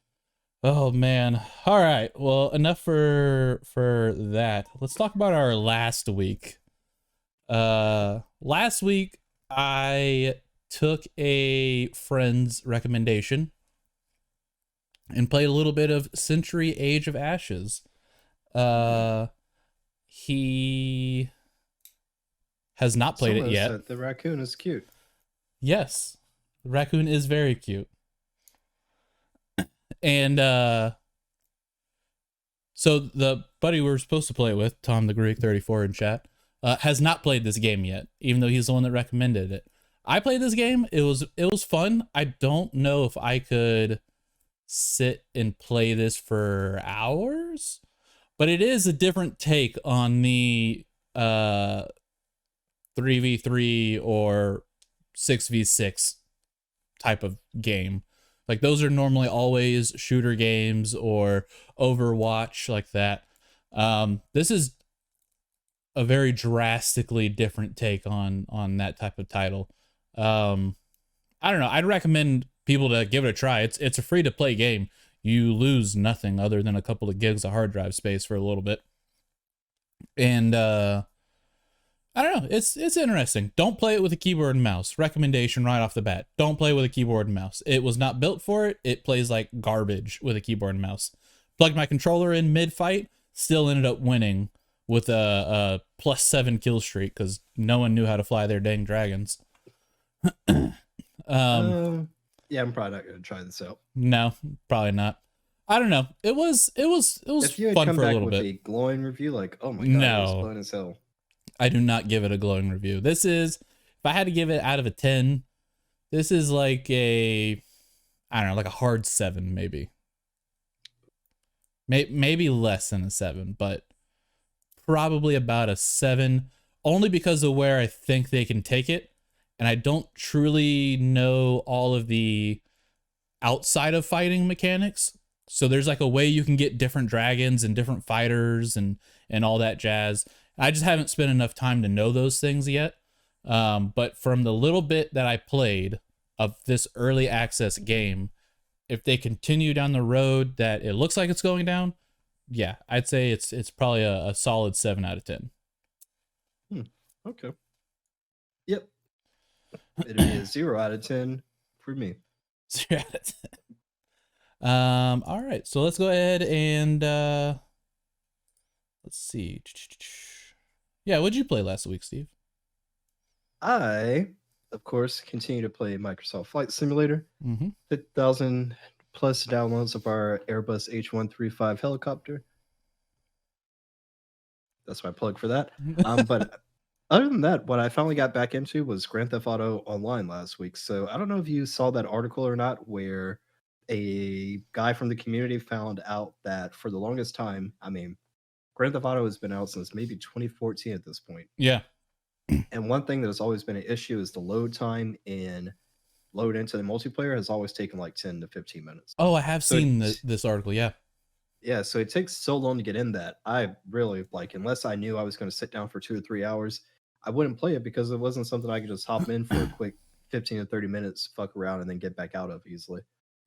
[SPEAKER 1] Oh man. All right. Well, enough for that. Let's talk about our last week. Last week I took a friend's recommendation and played a little bit of Century Age of Ashes. He has not played it yet.
[SPEAKER 2] Said the raccoon is cute.
[SPEAKER 1] Yes. The raccoon is very cute. And so the buddy we were supposed to play with, Tom the Greek 34 in chat, has not played this game yet, even though he's the one that recommended it. I played this game. It was fun. I don't know if I could sit and play this for hours, but it is a different take on the 3v3 or 6v6 type of game. Like those are normally always shooter games or Overwatch like that. This is a very drastically different take on that type of title. I don't know. I'd recommend people to give it a try. It's a free to play game. You lose nothing other than a couple of gigs of hard drive space for a little bit. And I don't know. It's interesting. Don't play it with a keyboard and mouse. Recommendation right off the bat. Don't play with a keyboard and mouse. It was not built for it. It plays like garbage with a keyboard and mouse. Plugged my controller in mid-fight. Still ended up winning with a +7 kill streak because no one knew how to fly their dang dragons.
[SPEAKER 2] Yeah, I'm probably not gonna try this out.
[SPEAKER 1] No, probably not. I don't know. It was
[SPEAKER 2] if you had
[SPEAKER 1] fun
[SPEAKER 2] come
[SPEAKER 1] for a
[SPEAKER 2] back
[SPEAKER 1] little
[SPEAKER 2] with
[SPEAKER 1] bit.
[SPEAKER 2] A glowing review, like, oh my god,
[SPEAKER 1] No.
[SPEAKER 2] it was fun as hell.
[SPEAKER 1] I do not give it a glowing review. This is, if I had to give it out of a 10, this is like a, I don't know, like a hard 7 maybe. Maybe less than a 7, but probably about a 7, only because of where I think they can take it. And I don't truly know all of the outside of fighting mechanics. So there's like a way you can get different dragons and different fighters and all that jazz. I just haven't spent enough time to know those things yet. But from the little bit that I played of this early access game, if they continue down the road that it looks like it's going down, yeah, I'd say it's probably a solid 7 out of 10.
[SPEAKER 2] Okay. Yep. It'd be a 0 out of 10 for me.
[SPEAKER 1] 0 out of 10. All right, so let's go ahead and let's see. Yeah, what'd you play last week, Steve?
[SPEAKER 2] I, of course, continue to play Microsoft Flight Simulator. 50,000 plus downloads of our Airbus H135 helicopter. That's my plug for that. But other than that, what I finally got back into was Grand Theft Auto Online last week. So I don't know if you saw that article or not, where a guy from the community found out that for the longest time, I mean, Grand Theft Auto has been out since maybe 2014 at this point.
[SPEAKER 1] Yeah.
[SPEAKER 2] And one thing that has always been an issue is the load time in load into the multiplayer has always taken like 10 to 15 minutes.
[SPEAKER 1] Oh, I have seen this article. Yeah.
[SPEAKER 2] Yeah, so it takes so long to get in that I really like, unless I knew I was going to sit down for 2 or 3 hours, I wouldn't play it because it wasn't something I could just hop in for a quick 15 to 30 minutes, fuck around, and then get back out of easily.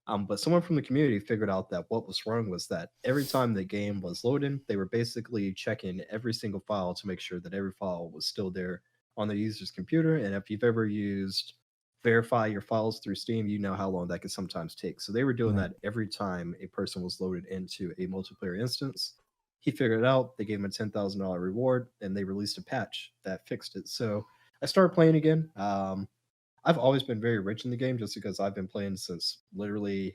[SPEAKER 2] But someone from the community figured out that what was wrong was that every time the game was loading, they were basically checking every single file to make sure that every file was still there on the user's computer. And if you've ever used verify your files through Steam, you know how long that can sometimes take. So they were doing that every time a person was loaded into a multiplayer instance. He figured it out. They gave him a $10,000 reward, and they released a patch that fixed it. So I started playing again. I've always been very rich in the game just because I've been playing since literally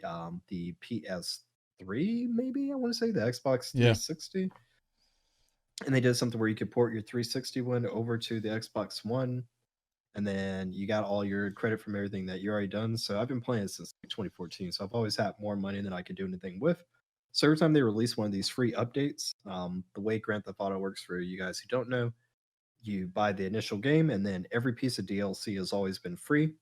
[SPEAKER 2] the PS3, maybe I want to say the Xbox 360. Yeah. And they did something where you could port your 360 one over to the Xbox One, and then you got all your credit from everything that you already done. So I've been playing since 2014. So I've always had more money than I could do anything with. So every time they release one of these free updates, the way Grand Theft Auto works for you guys who don't know, you buy the initial game, and then every piece of DLC has always been free.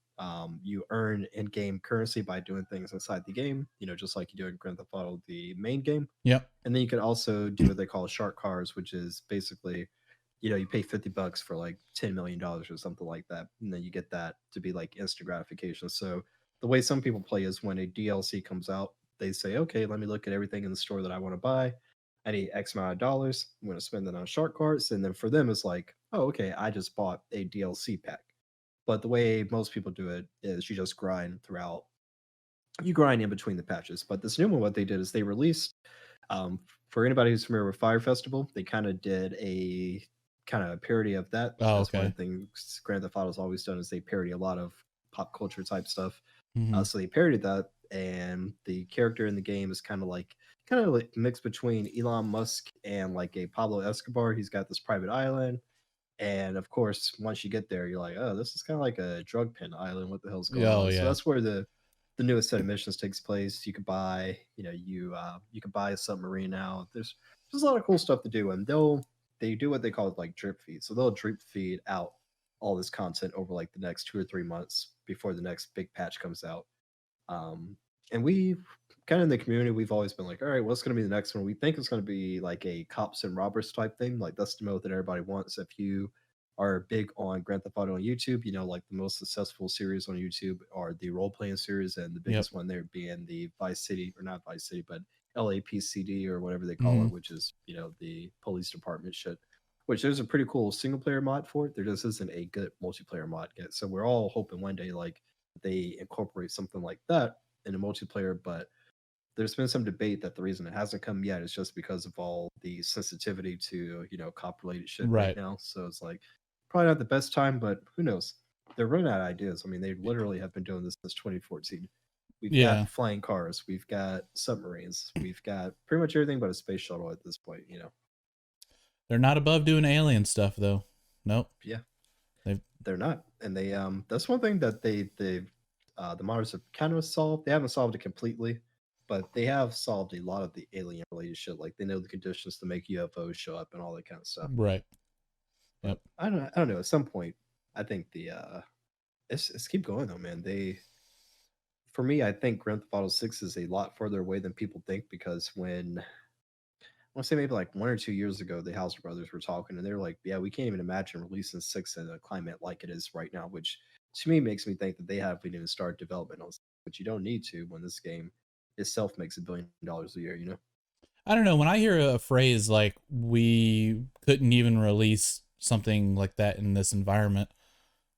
[SPEAKER 2] You earn in-game currency by doing things inside the game, just like you do in Grand Theft Auto, the main game.
[SPEAKER 1] Yep.
[SPEAKER 2] And then you can also do what they call shark cars, which is basically, you pay $50 for like $10 million or something like that. And then you get that to be like instant gratification. So the way some people play is when a DLC comes out, they say, okay, let me look at everything in the store that I want to buy. I need X amount of dollars. I'm going to spend it on shark cards. And then for them, it's like, oh, okay, I just bought a DLC pack. But the way most people do it is you just grind throughout. You grind in between the patches. But this new one, what they did is they released, for anybody who's familiar with Fire Festival, they kind of did a kind of a parody of that.
[SPEAKER 1] Oh,
[SPEAKER 2] That's
[SPEAKER 1] okay.
[SPEAKER 2] one of the things Grand Theft Auto's always done is they parody a lot of pop culture type stuff. So they parodied that, and the character in the game is kind of like mixed between Elon Musk and like a Pablo Escobar. He's got this private island, and of course, once you get there, you're like, oh, this is kind of like a drug pen island. What the hell's going on?
[SPEAKER 1] Yeah.
[SPEAKER 2] So that's where the newest set of missions takes place. You could buy, you can buy a submarine now. There's a lot of cool stuff to do, and they do what they call it like drip feed. So they'll drip feed out all this content over like the next 2 or 3 months before the next big patch comes out. And we kind of in the community, we've always been like, all right, what's going to be the next one? We think it's going to be like a cops and robbers type thing. Like that's the mode that everybody wants. If you are big on Grand Theft Auto on YouTube, like the most successful series on YouTube are the role playing series, and the biggest one there being the Vice City, or not Vice City, but LAPCD or whatever they call it, which is the police department shit. Which there's a pretty cool single player mod for it. There just isn't a good multiplayer mod yet. So we're all hoping one day like they incorporate something like that in a multiplayer, but there's been some debate that the reason it hasn't come yet is just because of all the sensitivity to cop related shit right now. So it's like probably not the best time, but who knows? They're running out of ideas. I mean, they literally have been doing this since 2014. We've got flying cars, we've got submarines, we've got pretty much everything but a space shuttle at this point.
[SPEAKER 1] They're not above doing alien stuff though. Nope.
[SPEAKER 2] Yeah, they're not, and they that's one thing that the modders have kind of solved. They haven't solved it completely, but they have solved a lot of the alien related shit. Like they know the conditions to make UFOs show up and all that kind of stuff.
[SPEAKER 1] Right.
[SPEAKER 2] Yep. I don't know. At some point, I think the it's keep going though, man. For me, I think Grand Theft Auto 6 is a lot further away than people think, because when I want to say maybe like 1 or 2 years ago, the House brothers were talking, and they were like, "Yeah, we can't even imagine releasing 6 in a climate like it is right now," which to me makes me think that they haven't even started development on. But you don't need to when this game itself makes $1 billion a year.
[SPEAKER 1] I don't know. When I hear a phrase like we couldn't even release something like that in this environment,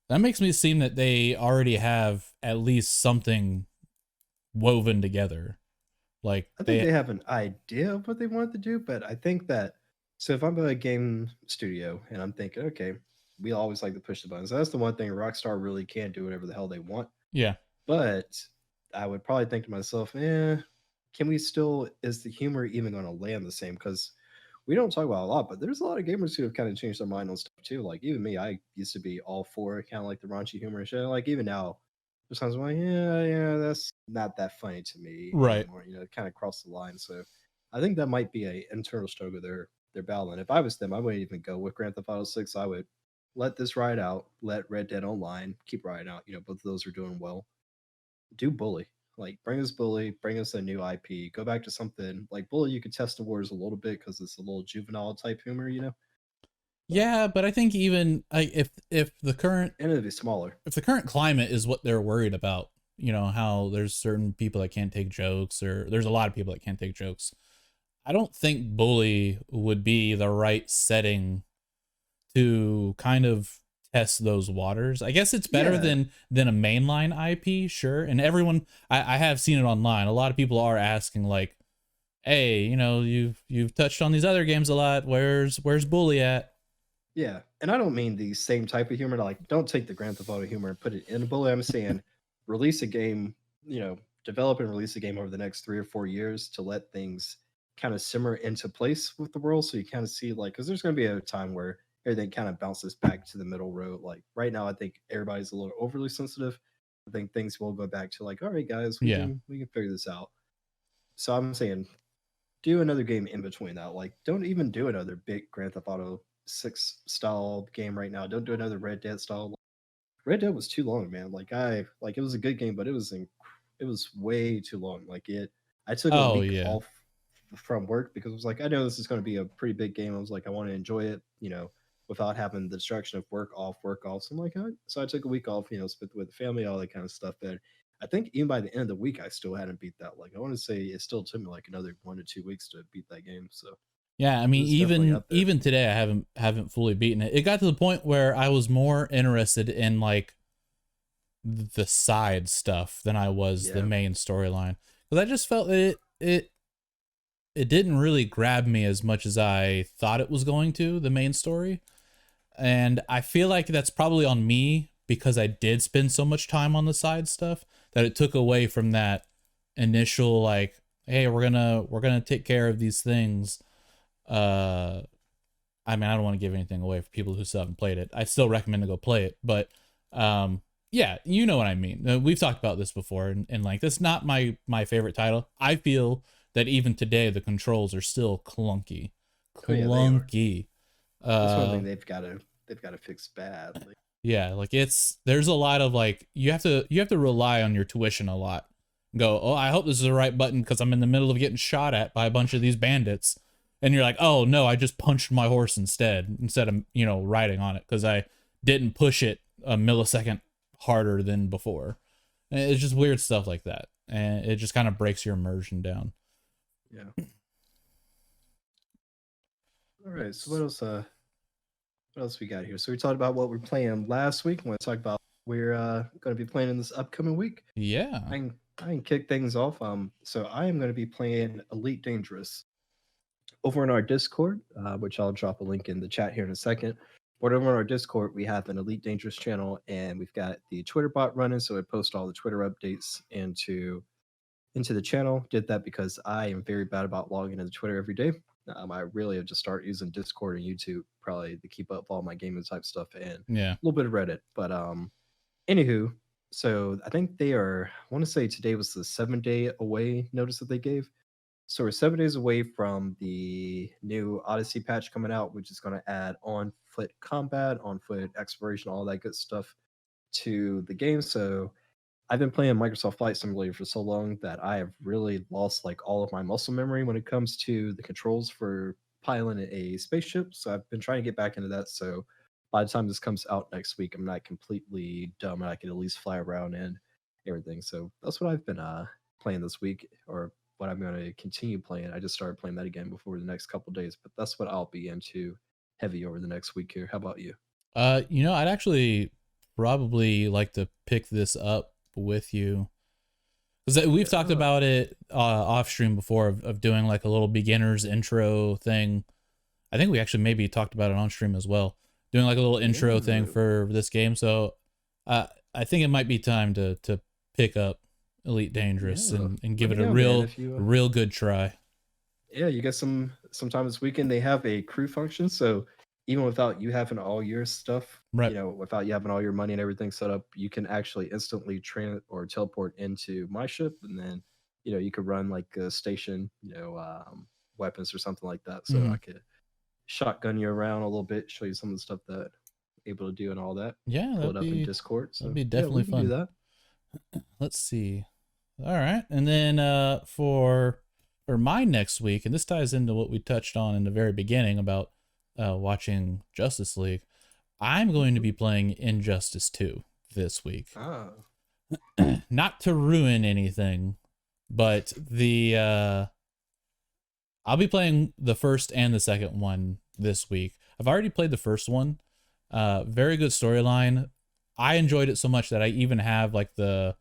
[SPEAKER 1] that makes me seem that they already have at least something woven together. Like
[SPEAKER 2] I think
[SPEAKER 1] they,
[SPEAKER 2] they have an idea of what they wanted to do, but I think that so if I'm a game studio and I'm thinking, okay, we always like to push the buttons. That's the one thing Rockstar really can do whatever the hell they want.
[SPEAKER 1] yeah,
[SPEAKER 2] But I would probably think to myself, can we still, is the humor even going to land the same? Because we don't talk about it a lot, but there's a lot of gamers who have kind of changed their mind on stuff too. Like even me, I used to be all for kind of like the raunchy humor and shit. Like even now, there's times I'm like, yeah, that's not that funny to me
[SPEAKER 1] right.
[SPEAKER 2] anymore. It kind of crossed the line. So I think that might be a internal struggle they're battling. If I was them, I wouldn't even go with Grand Theft Auto 6. I would let this ride out, let Red Dead Online keep riding out. Both of those are doing well. Do Bully. Like bring us Bully, bring us a new IP. Go back to something like Bully. You could test the waters a little bit because it's a little juvenile type humor. But
[SPEAKER 1] Yeah, but I think even if the current
[SPEAKER 2] and it'd be smaller.
[SPEAKER 1] if the current climate is what they're worried about, how there's certain people that can't take jokes, or there's a lot of people that can't take jokes. I don't think Bully would be the right setting to kind of test those waters. I guess it's better
[SPEAKER 2] Yeah,
[SPEAKER 1] than a mainline IP, sure. And everyone, I have seen it online. A lot of people are asking like, "Hey, you've touched on these other games a lot. Where's Bully at?"
[SPEAKER 2] yeah. And I don't mean the same type of humor. Like, don't take the Grand Theft Auto humor and put it in a Bully. I'm saying release a game. Develop and release a game over the next 3 or 4 years to let things kind of simmer into place with the world. So you kind of see like, because there's going to be a time where everything kind of bounces back to the middle road. Like right now, I think everybody's a little overly sensitive. I think things will go back to like, all right, guys, we
[SPEAKER 1] Yeah.
[SPEAKER 2] can we can figure this out. So I'm saying do another game in between that. Like, don't even do another big Grand Theft Auto 6 style game right now. Don't do another Red Dead style. Red Dead was too long, man. It was a good game, but it was way too long. I took a
[SPEAKER 1] Oh
[SPEAKER 2] week
[SPEAKER 1] yeah.
[SPEAKER 2] off from work because I was like, I know this is going to be a pretty big game. I was like, I want to enjoy it, without having the distraction of work off, work off. So I'm like, all right. So I took a week off, spent with the family, all that kind of stuff. But I think even by the end of the week, I still hadn't beat that. Like, I want to say it still took me like another 1 to 2 weeks to beat that game. So
[SPEAKER 1] Yeah, I
[SPEAKER 2] it
[SPEAKER 1] mean,
[SPEAKER 2] was definitely
[SPEAKER 1] even
[SPEAKER 2] up there.
[SPEAKER 1] even today, I haven't fully beaten it. It got to the point where I was more interested in like the side stuff than I was the
[SPEAKER 2] Yeah.
[SPEAKER 1] main storyline, because I just felt that it didn't really grab me as much as I thought it was going to, the main story. And I feel like that's probably on me because I did spend so much time on the side stuff that it took away from that initial like, hey, we're gonna take care of these things. Uh I mean, I don't want to give anything away for people who still haven't played it. I still recommend to go play it, but yeah, you know what I mean. We've talked about this before, and like that's not my favorite title. I feel that even today the controls are still clunky,
[SPEAKER 2] Oh yeah, they are.
[SPEAKER 1] clunky.
[SPEAKER 2] That's one
[SPEAKER 1] Uh,
[SPEAKER 2] thing they've got to fix badly.
[SPEAKER 1] yeah, like there's a lot of like you have to rely on your tuition a lot. Go, oh, I hope this is the right button because I'm in the middle of getting shot at by a bunch of these bandits, and you're like, oh no, I just punched my horse instead of riding on it because I didn't push it a millisecond harder than before. And it's just weird stuff like that, and it just kind of breaks your immersion down.
[SPEAKER 2] Yeah. All right. So what else we got here? So we talked about what we're playing last week. I want to talk about what we're going to be playing in this upcoming week.
[SPEAKER 1] Yeah,
[SPEAKER 2] I can kick things off. So I am going to be playing Elite Dangerous over in our Discord, which I'll drop a link in the chat here in a second. But over on our Discord, we have an Elite Dangerous channel, and we've got the Twitter bot running, so it posts all the Twitter updates into the channel. Did that because I am very bad about logging into Twitter every day. I really have just started using Discord and YouTube probably to keep up all my gaming type stuff and a
[SPEAKER 1] yeah.
[SPEAKER 2] little bit of Reddit. But anywho, so I think they are. I want to say today was the 7 day away notice that they gave. So we're 7 days away from the new Odyssey patch coming out, which is going to add on foot combat, on foot exploration, all that good stuff to the game. So I've been playing Microsoft Flight Simulator for so long that I have really lost like all of my muscle memory when it comes to the controls for piloting a spaceship. So I've been trying to get back into that. So by the time this comes out next week, I'm not completely dumb and I can at least fly around and everything. So that's what I've been playing this week or what I'm going to continue playing. I just started playing that again before the next couple days, but that's what I'll be into heavy over the next week here. How about you?
[SPEAKER 1] I'd actually probably like to pick this up with you, because we've talked about it off stream before of doing like a little beginner's intro thing. I think we actually maybe talked about it on stream as well, doing like a little intro thing for this game. So I think it might be time to pick up Elite Dangerous and give it a real good try.
[SPEAKER 2] Yeah, you get some time this weekend. They have a crew function, so even without you having all your stuff,
[SPEAKER 1] right,
[SPEAKER 2] without you having all your money and everything set up, you can actually instantly train or teleport into my ship, and then you could run like a station, weapons or something like that. So I could shotgun you around a little bit, show you some of the stuff that I'm able to do and all that.
[SPEAKER 1] Yeah,
[SPEAKER 2] pull it up in Discord. So
[SPEAKER 1] that'd be definitely fun.
[SPEAKER 2] Do that.
[SPEAKER 1] Let's see. All right, and then for my next week, and this ties into what we touched on in the very beginning about watching Justice League, I'm going to be playing Injustice 2 this week. Not to ruin anything, but I'll be playing the first and the second one this week. I've already played the first one. Very good storyline. I enjoyed it so much that I even have like the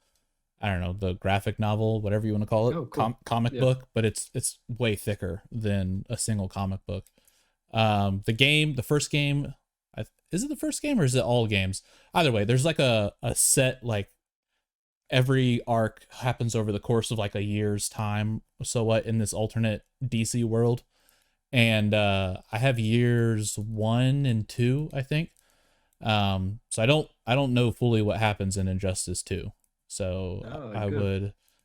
[SPEAKER 1] graphic novel, whatever you want to call it, comic book, but it's way thicker than a single comic book. The first game, is it the first game or is it all games? Either way, there's like a set, like every arc happens over the course of like a year's time. So what, in this alternate DC world, and I have years 1 and 2, I think. So I don't know fully what happens in Injustice 2. So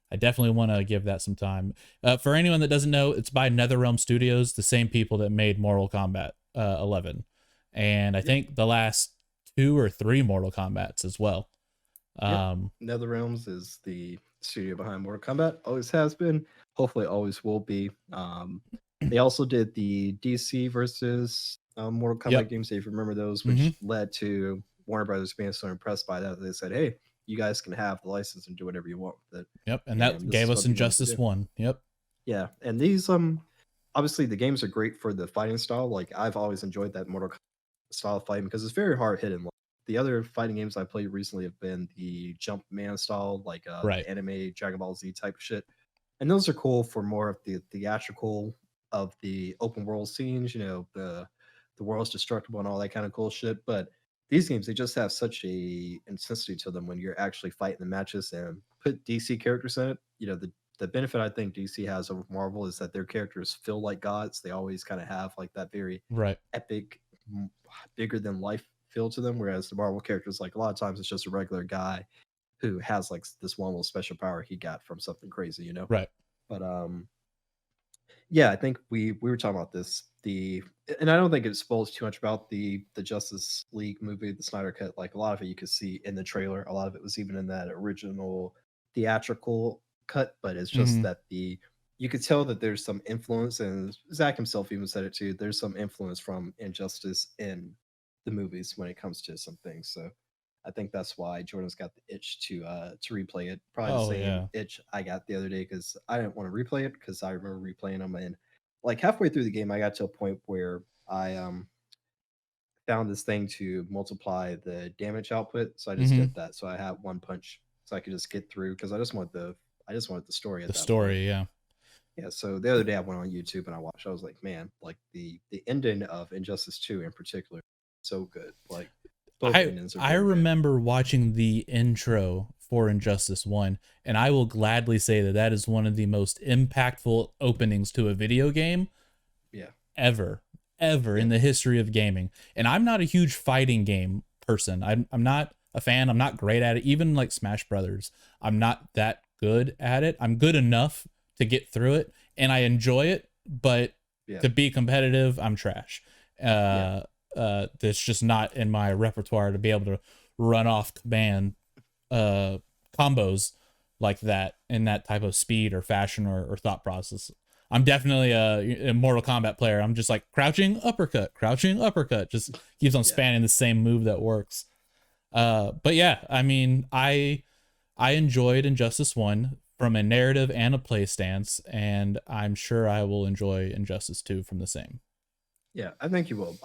[SPEAKER 1] I definitely want to give that some time. For anyone that doesn't know, it's by NetherRealm Studios, the same people that made Mortal Kombat 11, and I think the last 2 or 3 Mortal Kombats as well.
[SPEAKER 2] NetherRealms is the studio behind Mortal Kombat. Always has been. Hopefully, always will be. They also did the DC versus Mortal Kombat games, if you remember those, which led to Warner Brothers being so impressed by that they said, "Hey, you guys can have the license and do whatever you want with it."
[SPEAKER 1] Yep, and that gave us Injustice 1. Yep.
[SPEAKER 2] Yeah, and these obviously the games are great for the fighting style. Like I've always enjoyed that Mortal Kombat style of fighting because it's very hard hitting. The other fighting games I played recently have been the Jump Man style, like the anime Dragon Ball Z type of shit, and those are cool for more of the theatrical of the open world scenes. The world's destructible and all that kind of cool shit, but these games, they just have such a intensity to them when you're actually fighting the matches and put DC characters in it. The benefit I think DC has over Marvel is that their characters feel like gods. They always kind of have like that very epic, bigger than life feel to them. Whereas the Marvel characters, like a lot of times it's just a regular guy who has like this one little special power he got from something crazy,
[SPEAKER 1] Right.
[SPEAKER 2] But yeah, I think we were talking about this. And I don't think it spoils too much about the Justice League movie, the Snyder Cut. Like a lot of it you could see in the trailer. A lot of it was even in that original theatrical cut, but it's just that you could tell that there's some influence, and Zach himself even said it too. There's some influence from Injustice in the movies when it comes to some things. So I think that's why Jordan's got the itch to replay it. Probably the same itch I got the other day because I didn't want to replay it because I remember replaying them, and like halfway through the game, I got to a point where I found this thing to multiply the damage output. So I just did that. So I had one punch, so I could just get through because I just wanted the story.
[SPEAKER 1] The story,
[SPEAKER 2] point. Yeah. So the other day I went on YouTube and I watched. I was like, man, like the ending of Injustice 2 in particular, so good. Like
[SPEAKER 1] I remember watching the intro for Injustice 1, and I will gladly say that is one of the most impactful openings to a video game ever in the history of gaming. And I'm not a huge fighting game person. I'm not a fan. I'm not great at it. Even like Smash Brothers, I'm not that good at it. I'm good enough to get through it, and I enjoy it, but to be competitive, I'm trash. That's just not in my repertoire to be able to run off command combos like that in that type of speed or fashion or thought process. I'm definitely a Mortal Kombat player. I'm just like crouching uppercut, just keeps on spanning the same move that works. But yeah, I mean, I enjoyed Injustice 1 from a narrative and a play stance, and I'm sure I will enjoy Injustice 2 from the same.
[SPEAKER 2] Yeah, I think you will.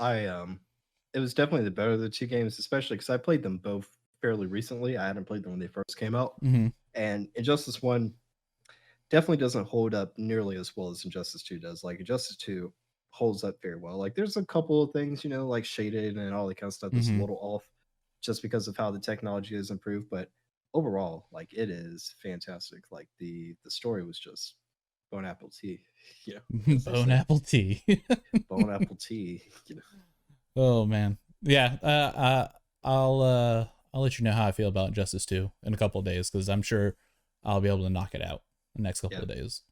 [SPEAKER 2] It was definitely the better of the two games, especially because I played them both fairly recently. I hadn't played them when they first came out, and Injustice 1 definitely doesn't hold up nearly as well as Injustice 2 does. Like Injustice 2 holds up very well. Like there's a couple of things, like shaded and all that kind of stuff that's a little off just because of how the technology has improved, but overall, like it is fantastic. Like the story was just bone apple tea,
[SPEAKER 1] Bone apple tea.
[SPEAKER 2] Bone apple tea,
[SPEAKER 1] Oh man. Yeah, I'll let you know how I feel about Injustice 2 in a couple of days, because I'm sure I'll be able to knock it out the next couple of days.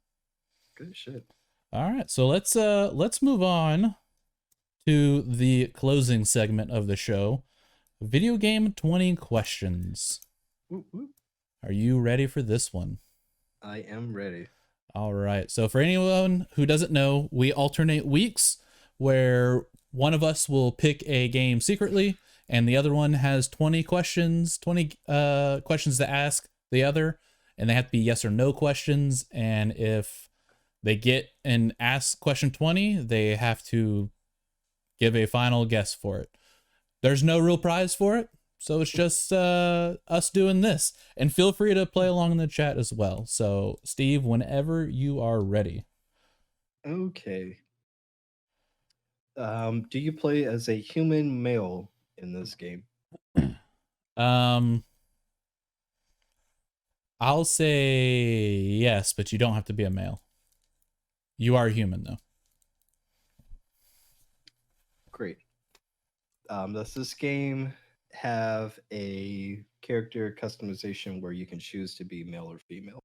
[SPEAKER 2] Good shit.
[SPEAKER 1] All right, so let's move on to the closing segment of the show. Video game 20 questions. Are you ready for this one?
[SPEAKER 2] I am ready.
[SPEAKER 1] All right. So for anyone who doesn't know, we alternate weeks where one of us will pick a game secretly and the other one has 20 questions to ask the other, and they have to be yes or no questions. And if they get and ask question 20, they have to give a final guess for it. There's no real prize for it, so it's just us doing this. And feel free to play along in the chat as well. So, Steve, whenever you are ready.
[SPEAKER 2] Okay. Do you play as a human male in this game?
[SPEAKER 1] I'll say yes, but you don't have to be a male. You are human, though.
[SPEAKER 2] Great. Does this game have a character customization where you can choose to be male or female?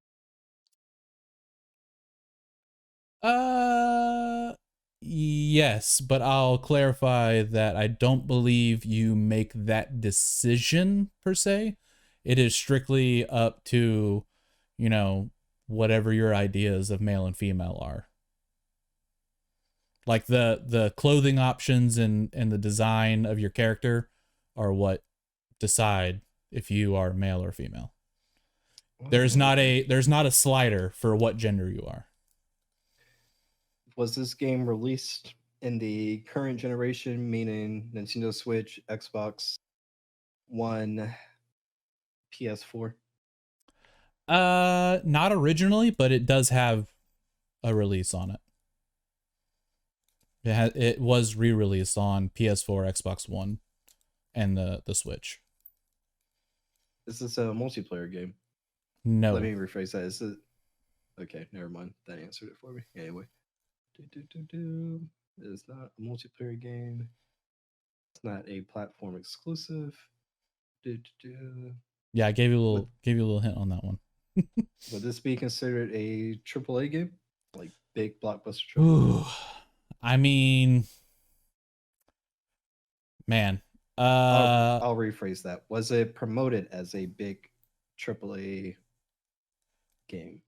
[SPEAKER 1] Yes, but I'll clarify that I don't believe you make that decision per se. It is strictly up to, whatever your ideas of male and female are. Like the clothing options and the design of your character are what decide if you are male or female. There's not a slider for what gender you are.
[SPEAKER 2] Was this game released in the current generation, meaning Nintendo Switch, Xbox One, PS4?
[SPEAKER 1] Not originally, but it does have a release on it. It was re-released on PS4, Xbox One, and the Switch.
[SPEAKER 2] Is this a multiplayer game?
[SPEAKER 1] No.
[SPEAKER 2] Let me rephrase that. Is it? Okay, never mind. That answered it for me. Anyway. It is not a multiplayer game. It's not a platform exclusive.
[SPEAKER 1] Yeah, I gave you a little hint on that one.
[SPEAKER 2] Would this be considered a AAA game? Like big blockbuster AAA?
[SPEAKER 1] Ooh. I mean, man.
[SPEAKER 2] I'll rephrase that. Was it promoted as a big AAA game?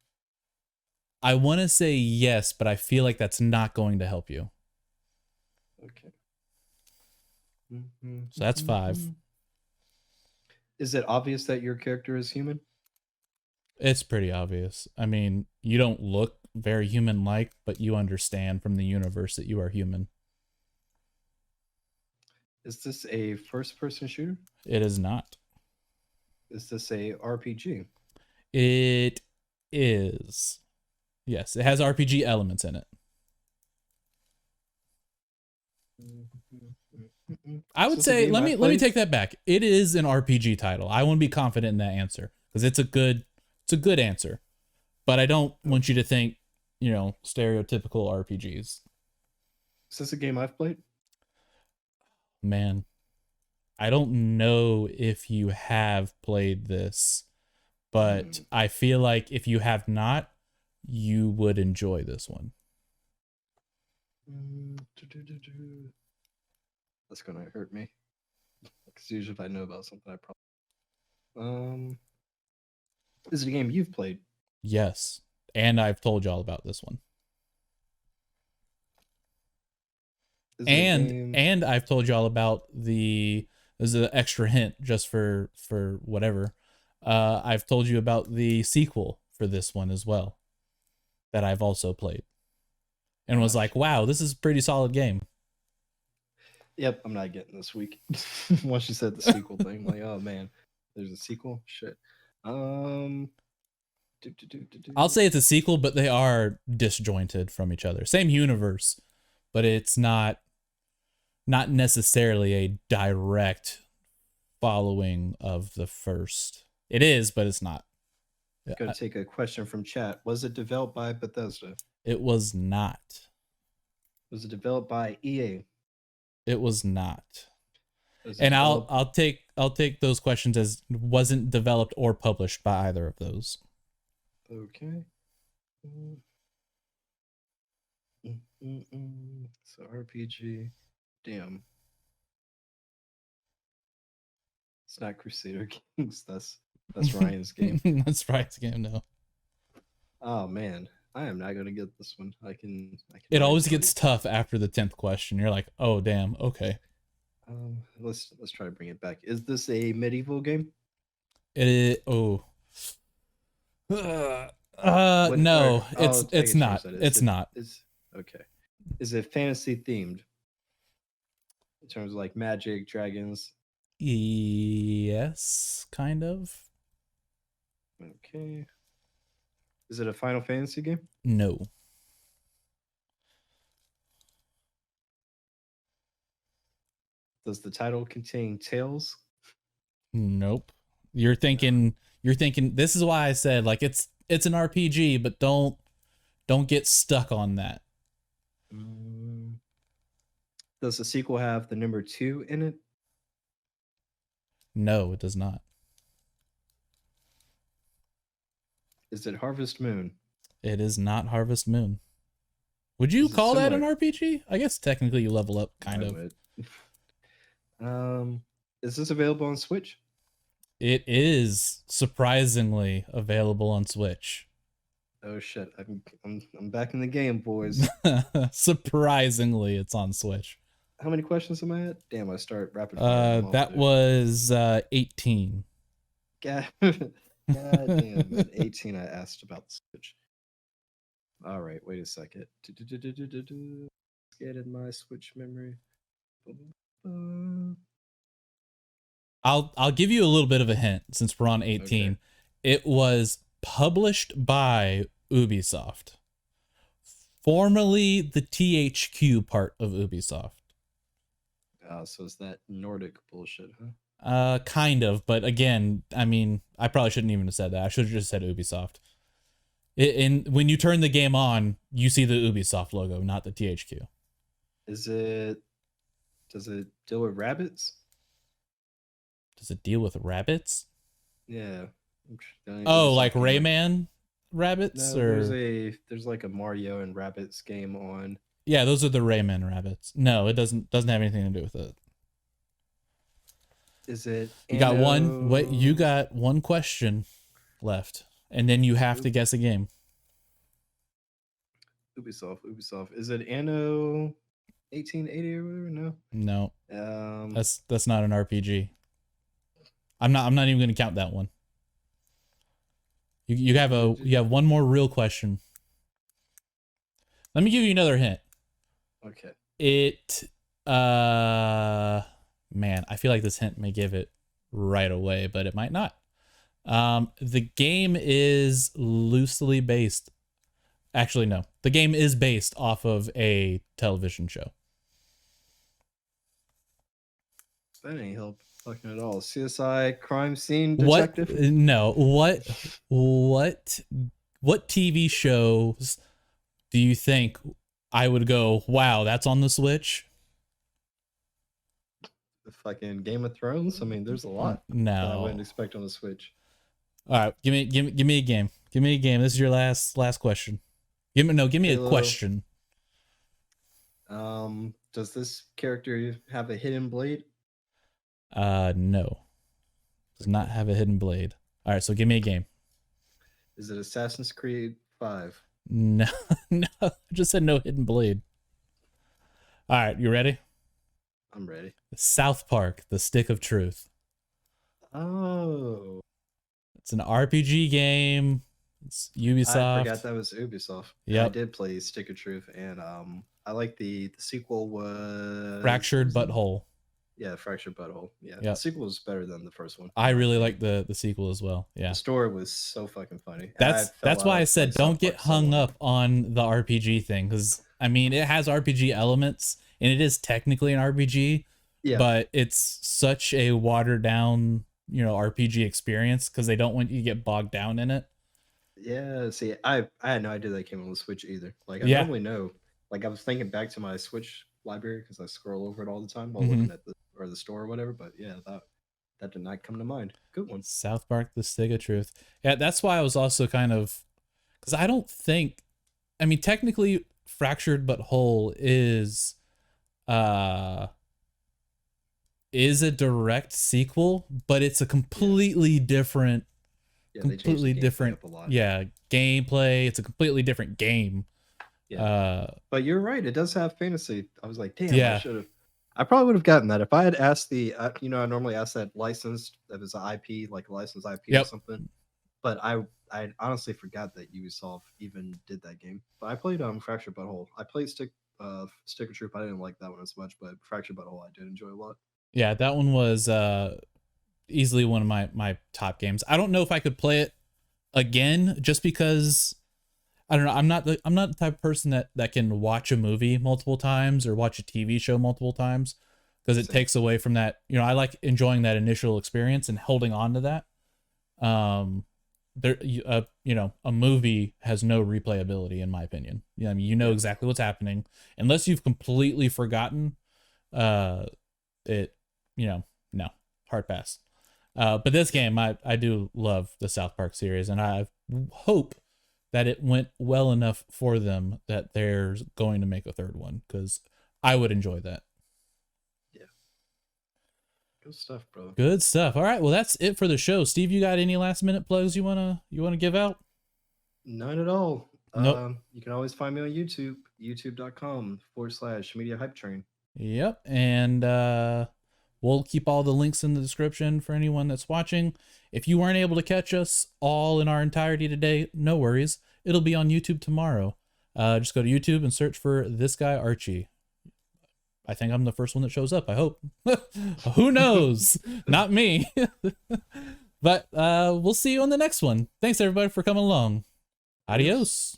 [SPEAKER 1] I want to say yes, but I feel like that's not going to help you.
[SPEAKER 2] Okay.
[SPEAKER 1] So that's 5.
[SPEAKER 2] Is it obvious that your character is human?
[SPEAKER 1] It's pretty obvious. I mean, you don't look very human-like, but you understand from the universe that you are human.
[SPEAKER 2] Is this a first-person shooter?
[SPEAKER 1] It is not.
[SPEAKER 2] Is this a RPG?
[SPEAKER 1] It is. Yes, it has RPG elements in it. I would say let me take that back. It is an RPG title. I want to be confident in that answer because it's a good answer. But I don't want you to think, stereotypical RPGs.
[SPEAKER 2] Is this a game I've played?
[SPEAKER 1] Man, I don't know if you have played this, but I feel like if you have not, you would enjoy this one.
[SPEAKER 2] That's gonna hurt me. Because usually if I know about something, I probably. Is it a game you've played?
[SPEAKER 1] Yes, and I've told y'all about this one. And I've told y'all about this is an extra hint just for whatever. I've told you about the sequel for this one as well that I've also played and was like, wow, this is a pretty solid game.
[SPEAKER 2] Yep, I'm not getting this week. Once you said the sequel thing, I'm like, oh man, there's a sequel? Shit.
[SPEAKER 1] I'll say it's a sequel, but they are disjointed from each other. Same universe, but it's not necessarily a direct following of the first. It is, but it's not.
[SPEAKER 2] Gonna take a question from chat. Was it developed by Bethesda?
[SPEAKER 1] It was not.
[SPEAKER 2] Was it developed by EA?
[SPEAKER 1] It was not. And I'll take those questions as wasn't developed or published by either of those.
[SPEAKER 2] Okay. So RPG. Damn. It's not Crusader Kings. That's Ryan's game.
[SPEAKER 1] That's Ryan's game, no.
[SPEAKER 2] Oh man, I am not gonna get this one. I can.
[SPEAKER 1] It always gets tough after the 10th question. You're like, oh damn, okay.
[SPEAKER 2] Let's try to bring it back. Is this a medieval game?
[SPEAKER 1] It is. Oh. No, it's not. It's not.
[SPEAKER 2] Okay. Is it fantasy themed? In terms of like magic, dragons?
[SPEAKER 1] Yes, kind of.
[SPEAKER 2] Okay. Is it a Final Fantasy game?
[SPEAKER 1] No.
[SPEAKER 2] Does the title contain tales?
[SPEAKER 1] Nope. You're thinking this is why I said like it's an RPG, but don't get stuck on that.
[SPEAKER 2] Does the sequel have the number 2 in it?
[SPEAKER 1] No, it does not.
[SPEAKER 2] Is it Harvest Moon?
[SPEAKER 1] It is not Harvest Moon. Would you call that an RPG? I guess technically you level up, kind of.
[SPEAKER 2] Is this available on Switch?
[SPEAKER 1] It is surprisingly available on Switch.
[SPEAKER 2] Oh shit! I'm back in the game, boys.
[SPEAKER 1] Surprisingly, it's on Switch.
[SPEAKER 2] How many questions am I at? Damn, I start rapid fire.
[SPEAKER 1] That was 18.
[SPEAKER 2] God damn, at 18 I asked about the Switch. All right, wait a second. Let's get in my Switch memory.
[SPEAKER 1] I'll give you a little bit of a hint since we're on 18. Okay. It was published by Ubisoft, formerly the THQ part of Ubisoft.
[SPEAKER 2] So is that Nordic bullshit,
[SPEAKER 1] huh? Kind of, but again, I mean, I probably shouldn't even have said that. I should have just said Ubisoft. When you turn the game on, you see the Ubisoft logo, not the THQ.
[SPEAKER 2] Does it deal with rabbits?
[SPEAKER 1] Does it deal with rabbits?
[SPEAKER 2] Yeah.
[SPEAKER 1] Oh, like Rayman rabbits?
[SPEAKER 2] No, or there's like a Mario and Rabbits game on.
[SPEAKER 1] Yeah, those are the Rayman rabbits. No, it doesn't have anything to do with it.
[SPEAKER 2] Is it?
[SPEAKER 1] You got one. Wait, you got one question left, and then you have to guess a game.
[SPEAKER 2] Ubisoft. Is it Anno 1880 or whatever?
[SPEAKER 1] No. That's not an RPG. I'm not even going to count that one. You have one more real question. Let me give you another hint.
[SPEAKER 2] Okay.
[SPEAKER 1] Man, I feel like this hint may give it right away, but it might not. The game is loosely based. Actually, no. The game is based off of a television show.
[SPEAKER 2] That ain't help fucking at all. CSI crime scene detective?
[SPEAKER 1] What? No. What TV shows do you think I would go, wow, that's on the Switch?
[SPEAKER 2] The fucking Game of Thrones? I mean, there's a lot.
[SPEAKER 1] No.
[SPEAKER 2] That I wouldn't expect on the Switch.
[SPEAKER 1] All right, give me a game. Give me a game. This is your last question. Give me a question.
[SPEAKER 2] Does this character have a hidden blade?
[SPEAKER 1] No. Does not have a hidden blade. All right, so give me a game.
[SPEAKER 2] Is it Assassin's Creed 5?
[SPEAKER 1] No, no. I just said no hidden blade. All right, you ready?
[SPEAKER 2] I'm ready.
[SPEAKER 1] South Park: The Stick of Truth.
[SPEAKER 2] Oh.
[SPEAKER 1] It's an RPG game. It's
[SPEAKER 2] I
[SPEAKER 1] Ubisoft.
[SPEAKER 2] forgot that was Ubisoft. And I
[SPEAKER 1] Yep.
[SPEAKER 2] did play Stick of Truth, and I like the sequel was what
[SPEAKER 1] Fractured
[SPEAKER 2] was it?
[SPEAKER 1] Butthole.
[SPEAKER 2] Yeah, Fractured Butthole. Yeah, the
[SPEAKER 1] Yep.
[SPEAKER 2] sequel was better than the first one, in
[SPEAKER 1] I
[SPEAKER 2] my
[SPEAKER 1] really
[SPEAKER 2] opinion.
[SPEAKER 1] like the sequel as well.
[SPEAKER 2] The
[SPEAKER 1] Yeah.
[SPEAKER 2] story was so fucking funny, and I fell
[SPEAKER 1] That's
[SPEAKER 2] out
[SPEAKER 1] why I
[SPEAKER 2] of like
[SPEAKER 1] said don't
[SPEAKER 2] South
[SPEAKER 1] get
[SPEAKER 2] Park so
[SPEAKER 1] hung
[SPEAKER 2] long.
[SPEAKER 1] up on the RPG thing, because I mean it has RPG elements and it is technically an RPG,
[SPEAKER 2] Yeah,
[SPEAKER 1] but it's such a watered down, RPG experience because they don't want you to get bogged down in it.
[SPEAKER 2] yeah. See, I had no idea that came on the Switch either. Like I
[SPEAKER 1] Yeah.
[SPEAKER 2] normally know. Like I was thinking back to my Switch library because I scroll over it all the time while
[SPEAKER 1] Hmm.
[SPEAKER 2] looking at the store or whatever. But yeah, that did not come to mind. Good one.
[SPEAKER 1] South Park: The Stick of Truth. Yeah, that's why I was also kind of, because I don't think, I mean, technically, Fractured But Whole uh is a direct sequel, but it's a
[SPEAKER 2] Yeah, yeah. They changed the
[SPEAKER 1] completely
[SPEAKER 2] gameplay
[SPEAKER 1] different,
[SPEAKER 2] up a lot.
[SPEAKER 1] yeah, gameplay. It's a completely different game.
[SPEAKER 2] Yeah.
[SPEAKER 1] Uh,
[SPEAKER 2] But you're right. It does have fantasy. I was like, damn, I
[SPEAKER 1] yeah,
[SPEAKER 2] should have. I probably would have gotten that if I had asked I normally ask that licensed, that was an IP, like a licensed IP or
[SPEAKER 1] yep,
[SPEAKER 2] something. But I honestly forgot that Ubisoft even did that game. But I played Fractured Butthole. I played Stick of Truth. I didn't like that one as much, but Fractured Butthole I did enjoy a lot.
[SPEAKER 1] yeah. That one was easily one of my top games. I don't know if I could play it again, just because I don't know. I'm not the type of person that can watch a movie multiple times or watch a TV show multiple times, because it
[SPEAKER 2] Same.
[SPEAKER 1] takes away from that. I like enjoying that initial experience and holding on to that. A movie has no replayability in my opinion. Yeah, I mean,
[SPEAKER 2] Yeah.
[SPEAKER 1] exactly what's happening unless you've completely forgotten. Uh, it, no, hard pass. But this
[SPEAKER 2] Yeah.
[SPEAKER 1] game, I do love the South Park series, and I hope that it went well enough for them that they're going to make a third one, because I would enjoy that.
[SPEAKER 2] Yeah. Good stuff, brother.
[SPEAKER 1] Good stuff. All right, well that's it for the show. Steve, you got any last minute plugs you wanna give out?
[SPEAKER 2] None at all.
[SPEAKER 1] Nope.
[SPEAKER 2] You can always find me on YouTube, youtube.com/media hype train.
[SPEAKER 1] Yep. And we'll keep all the links in the description for anyone that's watching. If you weren't able to catch us all in our entirety today, no worries. It'll be on YouTube tomorrow. Just go to YouTube and search for This Guy Archie. I think I'm the first one that shows up, I hope. Who knows? Not me. But we'll see you on the next one. Thanks everybody for coming along. Adios.